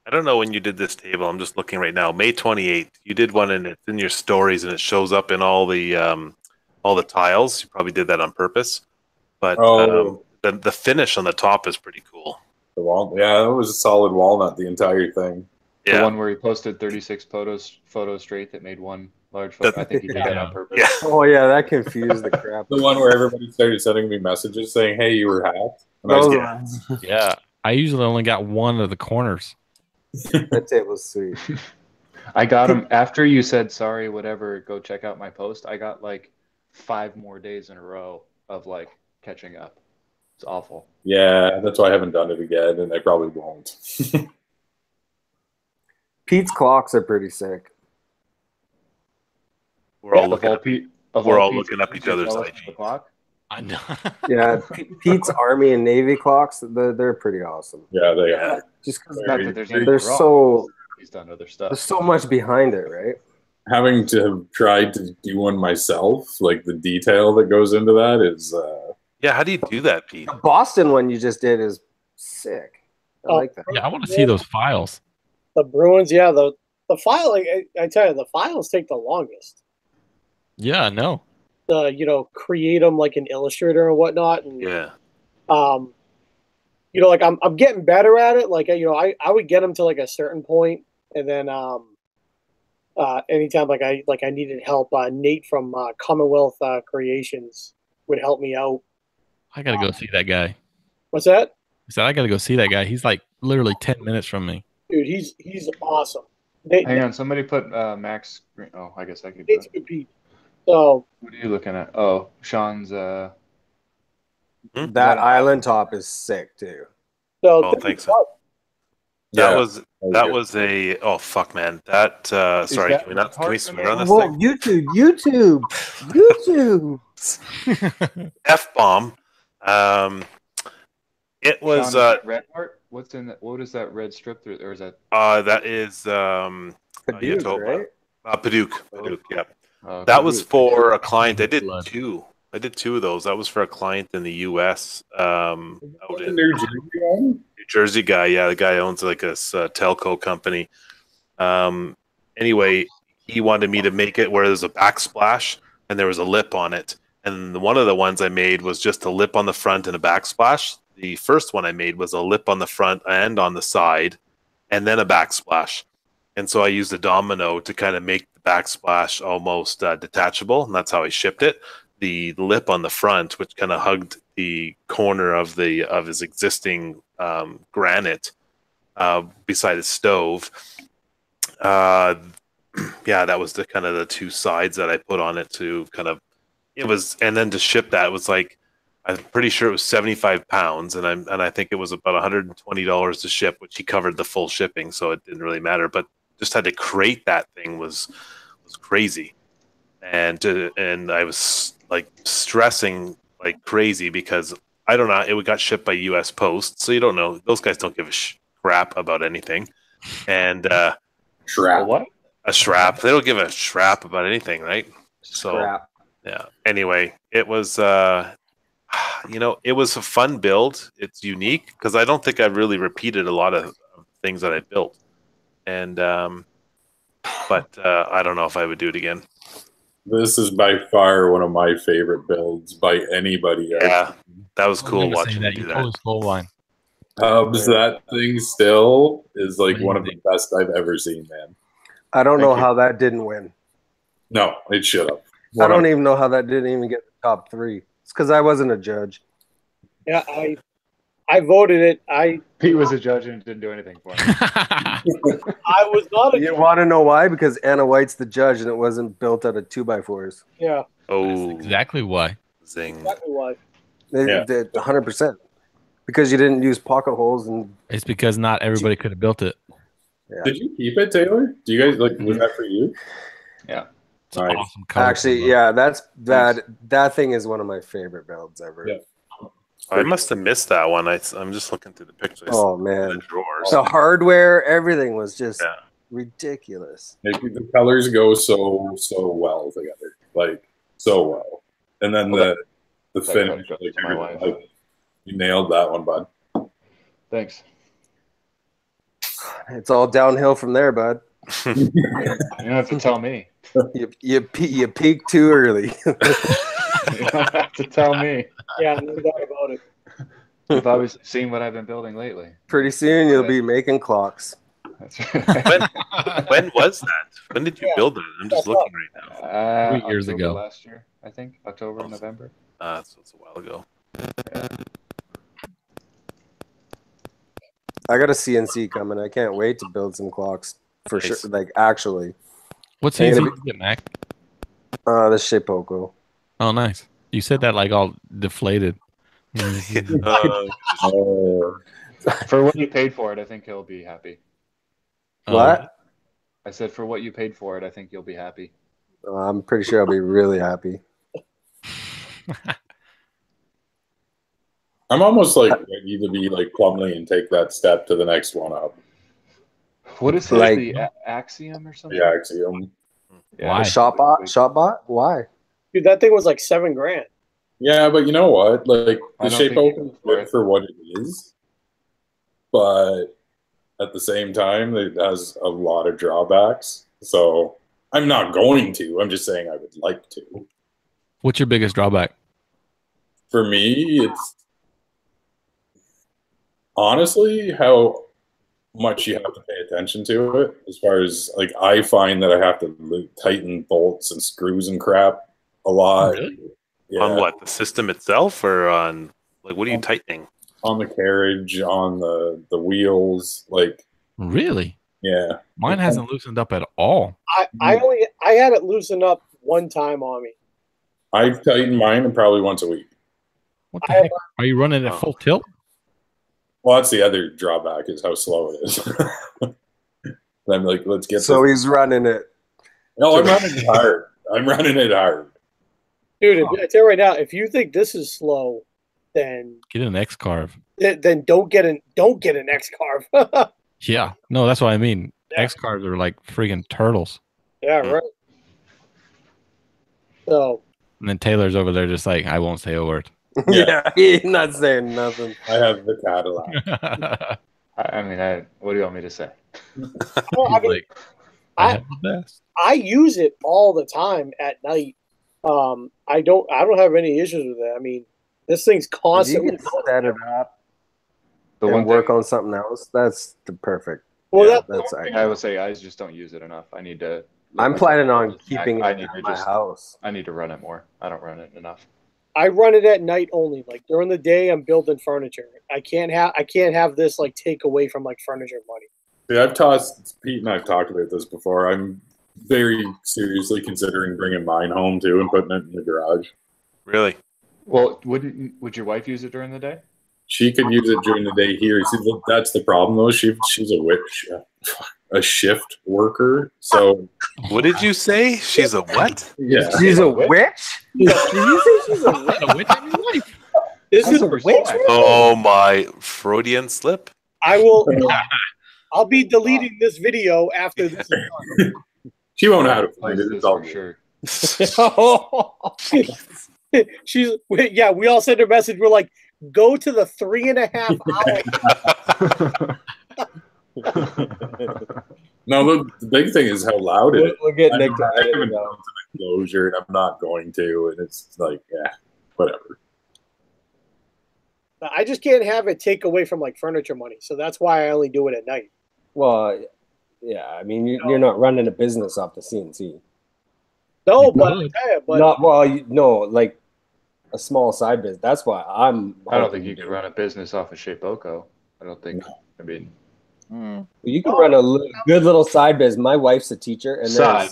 I don't know when you did this table. I'm just looking right now. May 28th. You did one, and it's in your stories, and it shows up in all the tiles. You probably did that on purpose, but the finish on the top is pretty cool. The wall, yeah, it was a solid walnut. The entire thing. The one where he posted 36 photos straight that made one large photo. I think he did that on purpose. Yeah. Oh yeah, that confused the crap. The one where everybody started sending me messages saying, "Hey, you were hacked." And I was Those getting- ones. Yeah. I usually only got one of the corners. That table's sweet. I got them after you said sorry, whatever. Go check out my post. I got like 5 more days in a row of like catching up. It's awful. Yeah, that's why I haven't done it again, and I probably won't. Pete's clocks are pretty sick. We're all Of looking all up, Pete, we're all looking up each other's the IG. clock. I know. Yeah, Pete's Army and Navy clocks, they're pretty awesome. Yeah, they Yeah. are. Just because Not that there's Very- anything there's wrong. so He's done other stuff. there's so much behind it, right? Having to have tried to do one myself, like the detail that goes into that is. Yeah, how do you do that, Pete? The Boston one you just did is sick. I Oh. like that. Yeah, I want to see those files. The Bruins, yeah, the file. Like, I tell you, the files take the longest. Yeah, I know. Create them like an illustrator and whatnot, and Yeah. like I'm getting better at it. Like I would get them to like a certain point, and then anytime like I needed help, Nate from Commonwealth Creations would help me out. I gotta go see that guy. What's that? I said I gotta go see that guy. He's like literally 10 minutes from me. Dude, he's awesome. Hang on, somebody put Max. Oh, I guess I could do Nate's it. good Pete. So What are you looking at? Oh, Sean's. That island top is sick too. Oh, thanks. That Yeah. was a oh fuck man. That sorry, that can we not can we part swear on this Whoa, thing? YouTube. F bomb. It was Sean, is that red part? What's in that? What is that red strip through? Or is that? that is Paduke, Yatoba. right? Paduke, yeah. Oh, That was Paduke. for a client. I did Blood. two. I did two of those. That was for a client in the U.S. Out The in New Jersey one? New Jersey guy. Yeah, the guy owns like a telco company. Anyway, he wanted me to make it where there's a backsplash and there was a lip on it. And one of the ones I made was just a lip on the front and a backsplash. The first one I made was a lip on the front and on the side, and then a backsplash. And so I used a domino to kind of make the backsplash almost detachable, and that's how I shipped it. The lip on the front, which kind of hugged the corner of his existing granite beside his stove. Yeah, that was the kind of the two sides that I put on it to kind of. It was, and then to ship that was like, I'm pretty sure it was 75 pounds, and I think it was about $120 to ship, which he covered the full shipping, so it didn't really matter. But just had to crate that thing was crazy, and I was like stressing like crazy because I don't know, it got shipped by U.S. Post, so you don't know, those guys don't give a crap about anything, and Trap. What? a strap, they don't give a strap about anything, right? So Crap. yeah. Anyway, it was it was a fun build. It's unique because I don't think I've really repeated a lot of things that I built, and but I don't know if I would do it again. This is by far one of my favorite builds by anybody. Yeah, that was I was cool gonna say watching you that. do You that. told us full line. Hubs, that thing still is like one of the best I've ever seen, man. I don't know Thank you. how that didn't win. No, it should have. I don't even know how that didn't even get the top 3. It's because I wasn't a judge. yeah, I voted it. Pete was a judge and didn't do anything for him. I was not a You want to know why? Because Anna White's the judge, and it wasn't built out of 2x4s. yeah, Oh, exactly why. zing! exactly why. Yeah. 100%. Because you didn't use pocket holes and It's because not everybody could have built it. Did you keep it, Taylor? Do you guys like? Was that for you? Yeah. It's an Nice. awesome color. actually, yeah, that thing is one of my favorite builds ever. Yeah. I must have missed that one. I'm just looking through the pictures. Oh The man, drawers. the hardware, everything was just Yeah. ridiculous. The colors go so well together, like so well. And then Well, the that finish, goes like, to my wife. like, you nailed that one, bud. Thanks. It's all downhill from there, bud. You don't have to tell me. You peaked too early. You don't have to tell me. Yeah, no doubt about it. You've obviously seen what I've been building lately. Pretty soon you'll be making clocks. That's right. when was that? When did you build that? I'm just looking right now. 3 years October ago. last year, I think. October, November. So it's a while ago. I got a CNC coming. I can't wait to build some clocks. for Nice. sure. Like actually, What I'm CNC gonna did you get, Mac? the Shapeoko. Oh, nice. You said that like all deflated. Oh, For what you paid for it, I think he'll be happy. What? I said for what you paid for it, I think you'll be happy. I'm pretty sure I'll be really happy. I'm almost like ready to be like Plumley and take that step to the next one up. What is his, Like- the Axiom or something? The Axiom. Why? Shotbot? Why? Dude, that thing was like $7,000. Yeah, but you know what? Like I the don't shape think open you go for it. for what it is, but at the same time, it has a lot of drawbacks. So I'm not going to. I'm just saying I would like to. What's your biggest drawback? For me, it's honestly how much you have to pay attention to it. As far as like, I find that I have to tighten bolts and screws and crap a lot. Really? Yeah. On what? The system itself, or on like what are you tightening? On the carriage, on the wheels, like Really? yeah. Mine hasn't loosened up at all. I had it loosen up one time on me. I tighten mine probably once a week. What the heck? Are you running at Oh. full tilt? Well, that's the other drawback is how slow it is. I'm like, let's get So this. he's running it. No, I'm running it hard. I'm running it hard. Dude, I tell you right now, if you think this is slow, then Get an X carve. then don't get an X carve. Yeah. No, that's what I mean. Yeah. X carves are like freaking turtles. Yeah, right. So And then Taylor's over there just like, I won't say a word. Yeah, he's not saying nothing. I have the Cadillac. I mean, what do you want me to say? well, I mean, Like, I have the best. I use it all the time at night. I don't have any issues with it. I mean, this thing's If you constantly. can set it up The and one work thing, on something else, that's the perfect. Well, yeah, that's I would say I just don't use it enough. I need to. I'm planning on keeping I it need in to my just. house. I need to run it more. I don't run it enough. I run it at night only. Like during the day, I'm building furniture. I can't have this like take away from like furniture money. See, Pete and I've talked about this before. I'm very seriously considering bringing mine home too and putting it in the garage. Really? Well, would your wife use it during the day? She could use it during the day here. See, that's the problem though. She's a shift worker. So What did you say? She's a what? yeah, She's a witch? Did you say she's a witch? A witch in your life. This is a witch? Oh my Freudian slip. I will. I'll be deleting this video after this is done. she won't know how to find it. This It's all for good. sure. Yeah, we all sent her a message. We're like, go to the 3.5 hours. No, the big thing is how loud it is. We'll get Nick I to edit haven't it gone out. to the enclosure, and I'm not going to. And it's like, yeah, whatever. I just can't have it take away from like furniture money. So that's why I only do it at night. Well, yeah, I mean, you're not running a business off the CNC. No, You but, could. Not well, no, like a small side business. That's why I'm. I don't think you could run a business off of Shapeoko. I don't think. I mean, You can run a good little side business. My wife's a teacher, and Side.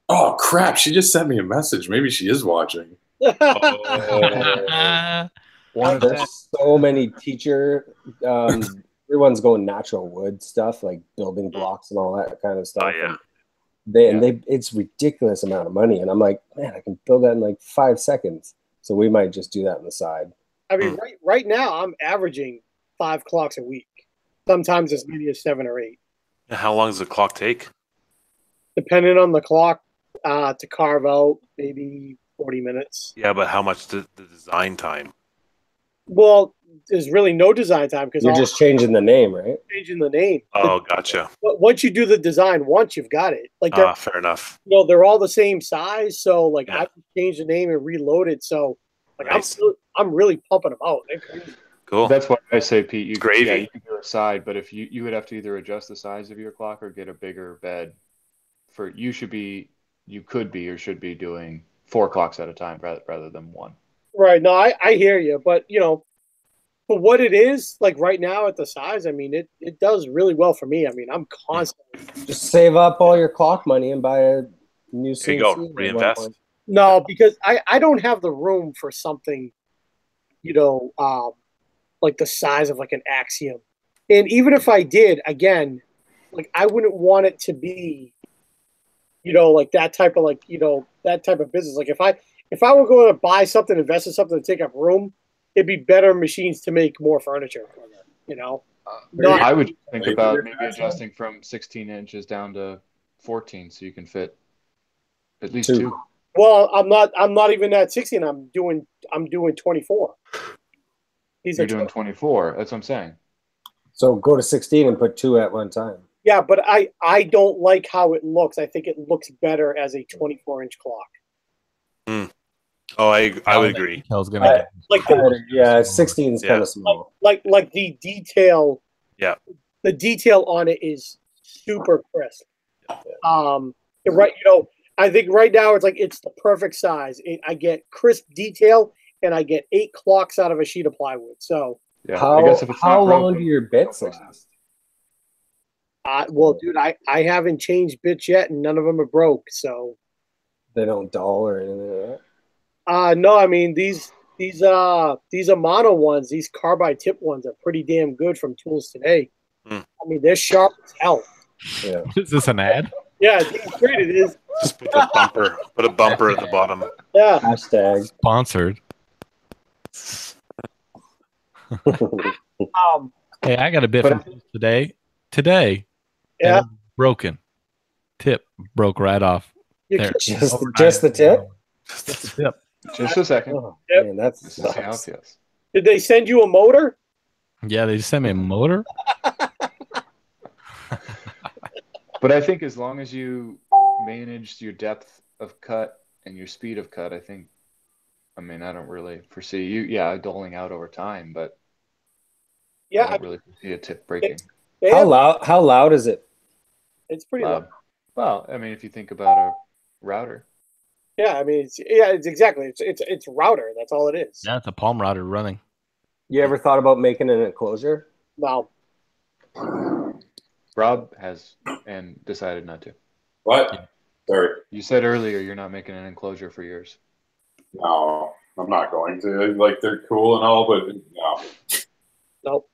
Oh crap! She just sent me a message. Maybe she is watching. one of them. there's so many teacher. Everyone's going natural wood stuff, like building blocks and all that kind of stuff. Oh, yeah. And it's ridiculous amount of money, and I'm like, man, I can build that in like 5 seconds. So we might just do that on the side. I mean, right now I'm averaging 5 clocks a week. Sometimes as many as 7 or 8, How long does the clock take? depending on the clock. To carve out, maybe 40 minutes. Yeah, but how much the design time? Well, there's really no design time because You're just changing the name, right? changing the name. Oh, gotcha. But once you do the design, once you've got it, like Fair enough. they're all the same size. So like Yeah. I can change the name and reload it. So like Nice. I'm really pumping them out. They're crazy. Cool. That's why I say, Pete, you Gravy. Yeah, you can do a side, but if you would have to either adjust the size of your clock or get a bigger bed. You could be or should be doing 4 clocks at a time rather than 1. Right. No, I hear you, but for what it is, like right now at the size, I mean, it does really well for me. I mean, I'm constantly Just save up all your clock money and buy a new There you go. CNC at one Reinvest. point. no, because I don't have the room for something, like the size of like an Axiom. And even if I did, again, like I wouldn't want it to be, like that type of that type of business. Like if I were going to buy something, invest in something to take up room, it'd be better machines to make more furniture. Not, I would think about maybe adjusting from 16 inches down to 14, so you can fit at least two. well, I'm not even at 16. I'm doing 24. You're doing 24. That's what I'm saying. So go to 16 and put 2 at one time. Yeah, but I don't like how it looks. I think it looks better as a 24-inch clock. Oh, I would agree. Detail's gonna Like Yeah, 16 is kind of small. like the detail. Yeah. The detail on it is super crisp. Right, I think right now it's the perfect size. I get crisp detail and I get 8 clocks out of a sheet of plywood. So Yeah, How, I guess if it's how not long broken, do your bits last? well, dude, I haven't changed bits yet, and none of them are broke. So They don't dull or anything like that? no, I mean these Amano ones, these carbide tip ones are pretty damn good from Tools Today. I mean they're sharp as hell. Yeah. Is this an ad? Yeah, it's great. It is. Just put a bumper at the bottom. Yeah. Hashtag. Sponsored. Hey, I got a bit from today. Today, Yeah. and it's broken. Tip broke right off. You There. Just the tip? Just the tip. just a second. Oh, Yep. man, that This is how it sucks. feels. Did they send you a motor? Yeah, they just sent me a motor. But I think as long as you manage your depth of cut and your speed of cut, I don't really foresee you, doling out over time, but Yeah, I don't really foresee a tip breaking. How loud is it? It's pretty loud. Well, I mean, if you think about a router, Yeah, I mean, it's exactly. It's router. That's all it is. Yeah, it's a palm router running. You ever thought about making an enclosure? Wow. Rob has and decided not to. What? Sorry. You said earlier you're not making an enclosure for yours. No, I'm not going to. Like, they're cool and all, but no. Nope.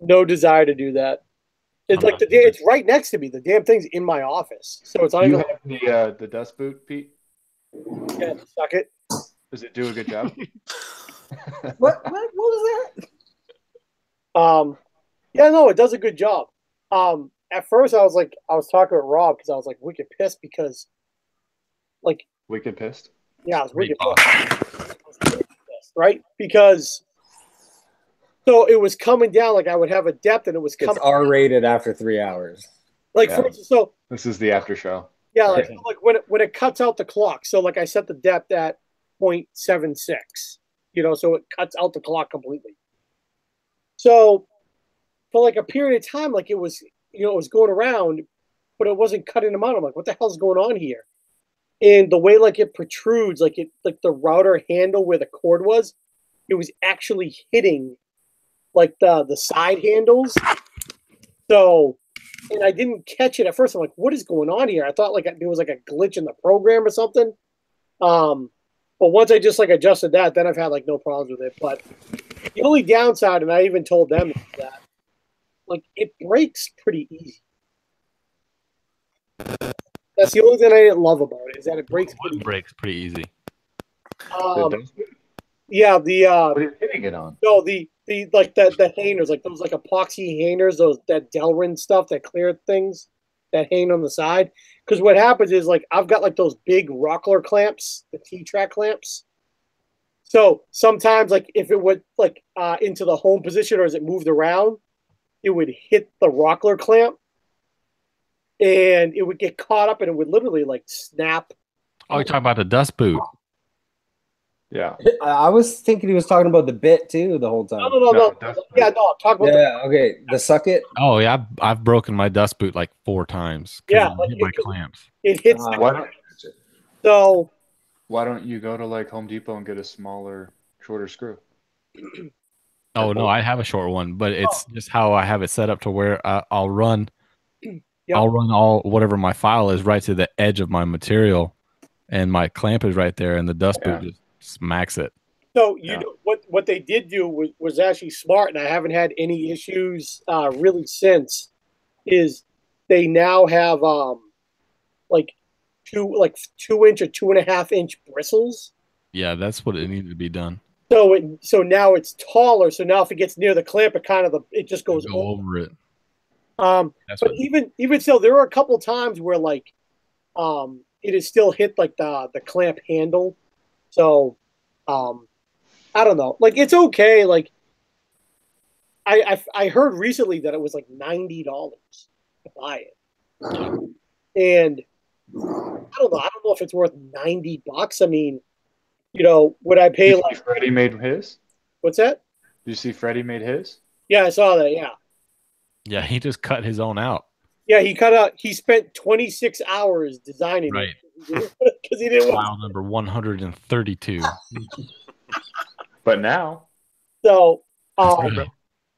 No desire to do that. It's like it's right next to me. The damn thing's in my office, so it's not You even. have the dust boot, Pete? Yeah, suck it. Does it do a good job? What was that? Yeah, no, it does a good job. At first I was talking with Rob because I was like wicked pissed because, like, Wicked pissed. yeah, I was wicked pissed, right? Because so it was coming down, like I would have a depth and it was It's coming R-rated after 3 hours. like Yeah. so This is the after show. yeah, like when it cuts out the clock. So like I set the depth at 0.76, so it cuts out the clock completely. So for like a period of time, like it was going around, but it wasn't cutting them out. I'm like, what the hell's going on here? And the way like it protrudes, like the router handle where the cord was, it was actually hitting like the side handles. So, and I didn't catch it at first. I'm like, what is going on here? I thought like there was like a glitch in the program or something. But once I just like adjusted that, then I've had like no problems with it. But the only downside, and I even told them, is that like it breaks pretty easy. That's the only thing I didn't love about it, is that it breaks pretty Wood breaks pretty easy. Yeah, What are you hitting it on? no, the like the hangers, like those like epoxy hangers, that Delrin stuff, that clear things that hang on the side. Because what happens is like I've got like those big rockler clamps, the T-track clamps. So sometimes like if it would like into the home position or as it moved around, it would hit the rockler clamp, and it would get caught up, and it would literally like snap. Oh, you're talking about the dust boot. Yeah. I was thinking he was talking about the bit too the whole time. No. Yeah, no. Talk about Yeah, okay. The suck it. Oh yeah, I've broken my dust boot like 4 times. 'Cause Yeah, it like hit my clamps. it hits. So Why don't you go to like Home Depot and get a smaller, shorter screw? Oh no, I have a short one, but it's just how I have it set up to where I'll run. Yep. I'll run all whatever my file is right to the edge of my material, and my clamp is right there, and the dust boot just smacks it. So know, what they did do was actually smart, and I haven't had any issues really since. Is they now have like 2 inch or 2.5 inch bristles. Yeah, that's what it needed to be done. So now it's taller. So now if it gets near the clamp, it just goes over it. But even so, there are a couple times where like it has still hit like the clamp handle. So I don't know. Like it's okay. Like I heard recently that it was like $90 to buy it, and I don't know. I don't know if it's worth $90. I mean, would I pay like? Freddie made his. What's that? Did you see Freddie made his? Yeah, I saw that. Yeah. Yeah, he just cut his own out. Yeah, he spent 26 hours designing it because he didn't. File number 132. But now, so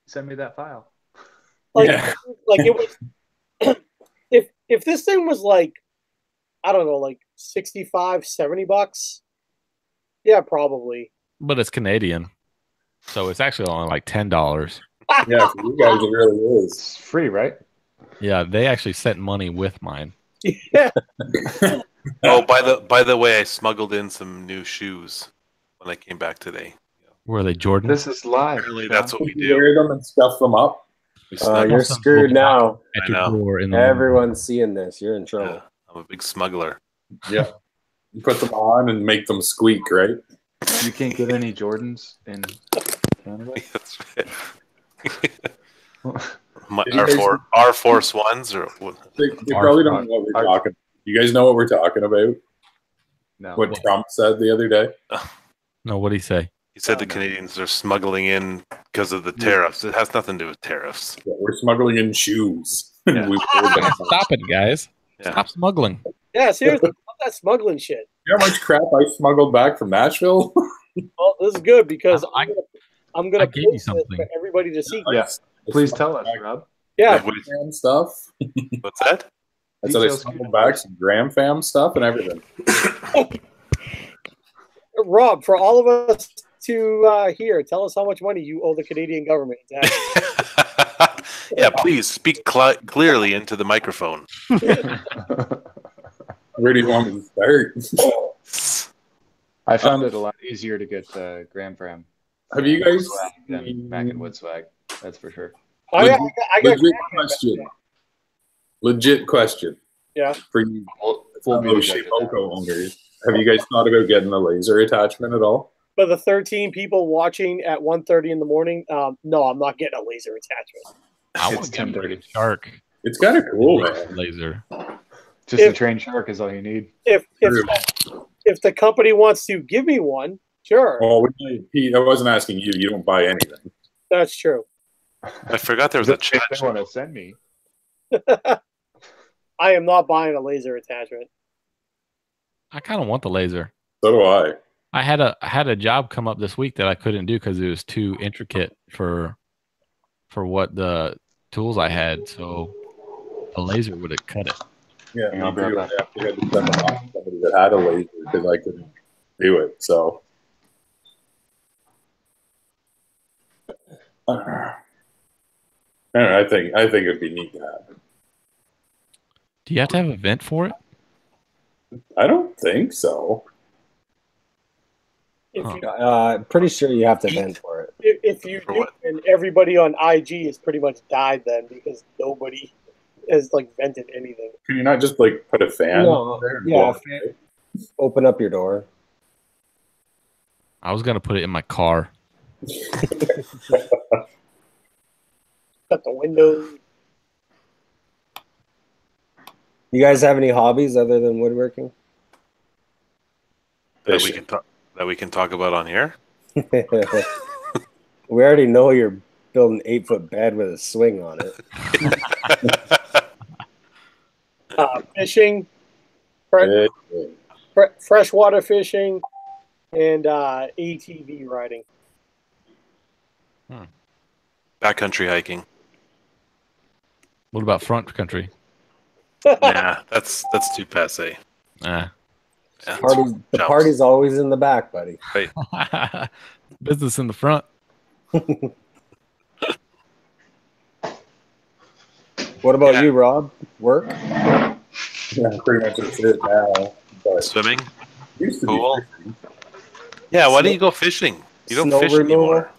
send me that file. Like it was. if this thing was like, I don't know, like $65, $70, yeah, probably. But it's Canadian, so it's actually only like $10. Yeah, for you guys, it really is. It's free, right? Yeah, they actually sent money with mine. Yeah. Oh, by the way, I smuggled in some new shoes when I came back today. Were they Jordan? This is live. Apparently, that's what we You do. wear them and stuff them up. You're screwed now. I know. Everyone's seeing this. You're in trouble. Yeah, I'm a big smuggler. Yeah. You put them on and make them squeak, right? You can't get any Jordans in Canada. That's right. Our Force Ones or what? They probably don't know what we're talking. You guys know what we're talking about? No. What Trump said the other day? No, what did he say? He said the Canadians are smuggling in because of the tariffs. It has nothing to do with tariffs. Yeah, we're smuggling in shoes. Yeah. Stop it, guys. Yeah. Stop smuggling. Yeah, seriously, stop that smuggling shit. You know how much crap I smuggled back from Nashville? Well, this is good because I'm gonna I gave you post this something. for everybody to see. Yeah. Please tell us, Rob. Yeah, And stuff. What's that? I said I smuggled back some Graham Fam stuff and everything. Rob, for all of us to hear, tell us how much money you owe the Canadian government. Yeah, please speak clearly into the microphone. Where do you want me to start? I found it a lot easier to get Graham Fram Have you guys than Mac and Wood swag. That's for sure. I got legit question. Legit question. Yeah. For you Full Shimoko owners, have you guys thought about getting a laser attachment at all? For the 13 people watching at 1:30 in the morning, no, I'm not getting a laser attachment. I It's want to get 10:30. Shark It's kind of cool, man. laser. Just a trained shark is all you need. If the company wants to give me one, sure. Oh, Pete, I wasn't asking you. You don't buy anything. That's true. I forgot there was a chat. They want to send me. I am not buying a laser attachment. I kind of want the laser. So do I. I had a job come up this week that I couldn't do because it was too intricate for what the tools I had. So the laser would have cut it. Yeah, I'll grab that. I had to send them off to somebody that had a laser because I couldn't do it. So. I think it'd be neat to have. Do you have to have a vent for it? I don't think so. If you, Pretty sure you have to vent for it. if you do, and everybody on IG has pretty much died then because nobody has like vented anything. Can you not just like put a fan? No, there and yeah, blow it? open up your door. I was gonna put it in my car. Cut the windows. You guys have any hobbies other than woodworking? That we can talk about on here. We already know you're building an 8-foot bed with a swing on it. Fishing, freshwater fishing, and ATV riding. Backcountry hiking. What about front country? Nah, that's too passe. Nah. Yeah, The party's always in the back, buddy. right. Business in the front. What about Yeah. you, Rob? Work? Yeah, pretty much that's it now. But Swimming, used to pool. be fishing. Yeah, why do Snow- you go fishing? You don't Snow fish removal? anymore.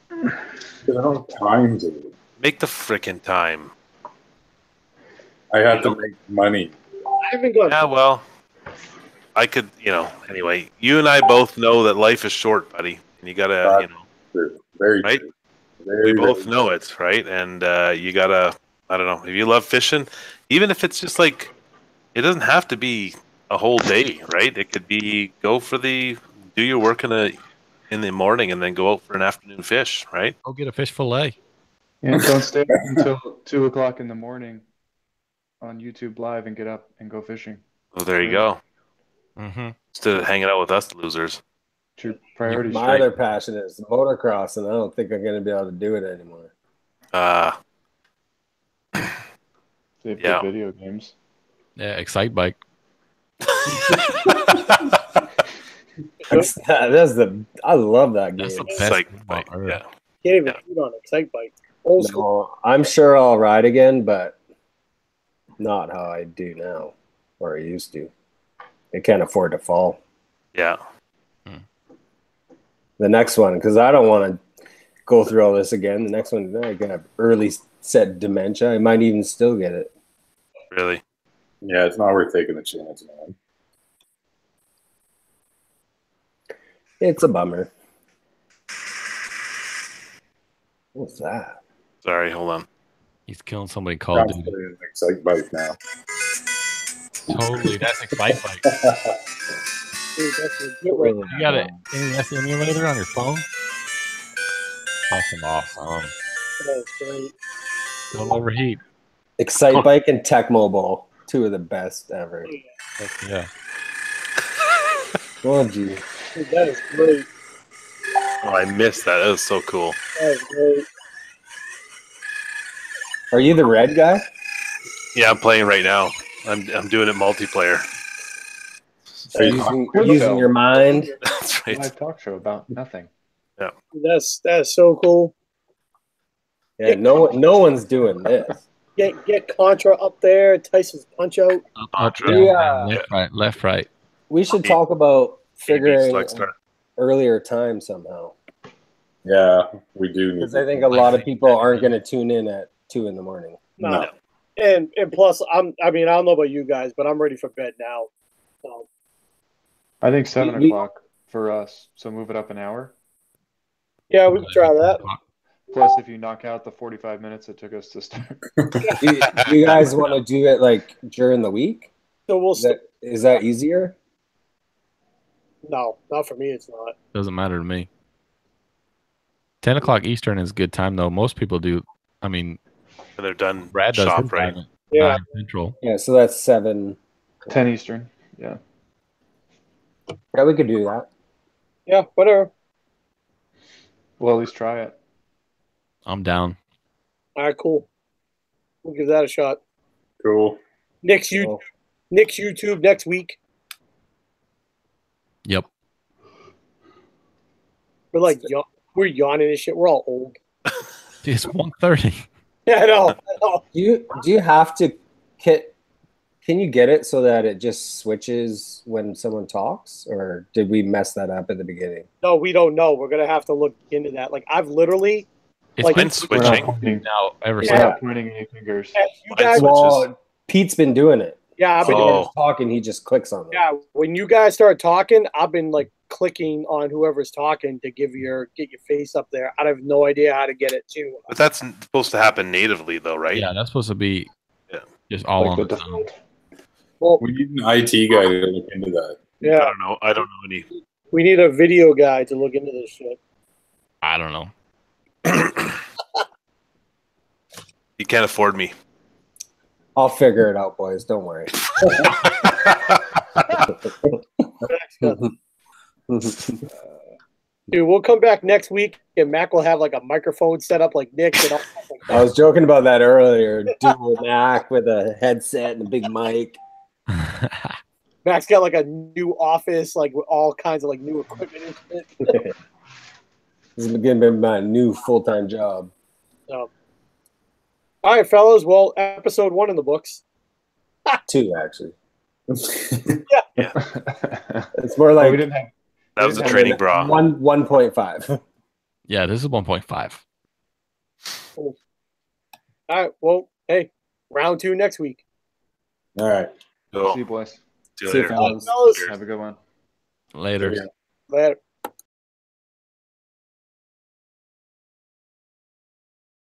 Because I don't have time to. Make the frickin' time. I have to make money. I haven't gone. Yeah, well, I could, anyway, you and I both know that life is short, buddy. And you gotta, True. Very Right? true. Very, we both very know it, right? And you gotta, I don't know, if you love fishing, even if it's just like, it doesn't have to be a whole day, right? It could be do your work in the morning and then go out for an afternoon fish, right? Go get a fish fillet. And don't stay up until 2 o'clock in the morning on YouTube Live and get up and go fishing. Oh, there you go. Mm-hmm. Instead of hanging out with us losers. Your priorities My straight. other passion is motocross, and I don't think I'm going to be able to do it anymore. They play Yeah. video games. Yeah, Excite Bike. I love that game. That's the best. Psych game bike, ever. yeah. Can't even Yeah. shoot on Excite Bike. Old school. No, I'm sure I'll ride again, but not how I do now, or I used to. I can't afford to fall. Yeah. The next one, because I don't want to go through all this again. The next one, I can have early set dementia. I might even still get it. Really. Yeah, it's not worth taking the chance, man. It's a bummer. What's that? Sorry, hold on. He's killing somebody Call of I'm Duty. putting an Excite Bike now. Totally, that's Excite Bike. Dude, that's legit right now. You got an NES emulator on your phone? Awesome, awesome. That's great. Don't overheat. Excite Bike and Tech Mobile, two of the best ever. Yeah. Oh, gee. Dude, that is great. Oh, I missed that. That was so cool. That is great. Are you the red guy? Yeah, I'm playing right now. I'm doing it multiplayer. Using your mind. That's right. Live talk show about nothing. That's so cool. Yeah, no one's doing this. Get Contra up there. Tyson's Punch Out. Yeah. Left, right. We should talk about figuring Select Star. earlier time somehow. Yeah, we do need Because I think a lot of people aren't going to tune in at 2 a.m. No. And plus, I don't know about you guys, but I'm ready for bed now. So, I think 7 We- o'clock for us. So move it up an hour. yeah, we can try that. Plus, if you knock out the 45 minutes it took us to start. do you guys want to do it like during the week? So we'll. Is that easier? No, not for me. It's not. Doesn't matter to me. 10 o'clock Eastern is a good time, though. Most people do. I mean, And they're done Brad does shop, his right? time at Yeah. 9 Central. Yeah, so that's 7. 10 Eastern. Yeah. Yeah, we could do that. Yeah, whatever. Well, at least try it. I'm down. All right, cool. We'll give that a shot. Cool. Nick's Cool. YouTube next week. Yep. We're like we're yawning and shit. We're all old. It's 1:30. Yeah, I know. Do you have to can you get it so that it just switches when someone talks, or did we mess that up at the beginning? No, we don't know. We're gonna have to look into that. Like I've literally, It's Like, been We're not switching pointing. now ever We're since. not pointing any fingers. you Mine guys. switches. Well, Pete's been doing it. Yeah, I've So been. when Oh. he's talking, he just clicks on them. Yeah, when you guys start talking, I've been like clicking on whoever's talking to get your face up there. I have no idea how to get it too. But that's supposed to happen natively, though, right? Yeah, that's supposed to be Yeah. just all Like on the its own. default. Well, We need an IT guy to look into that. yeah, I don't know any. we need a video guy to look into this shit. I don't know. You can't afford me. I'll figure it out, boys. Don't worry. Dude, we'll come back next week and Mac will have like a microphone set up like Nick and all. I was joking about that earlier. Dual Mac with a headset and a big mic. Mac's got like a new office, like with all kinds of like new equipment and shit. This is going to be my new full-time job. So, all right, fellas. Well, episode 1 in the books. 2, actually. Yeah. It's more Well, like we didn't have. That was a training bra. 1.5. Yeah, this is 1.5. All right. Well, hey, round 2 next week. All right. Cool. See you, boys. See you See you, later. fellas. Fellas, Have a good one. Later. Yeah. later.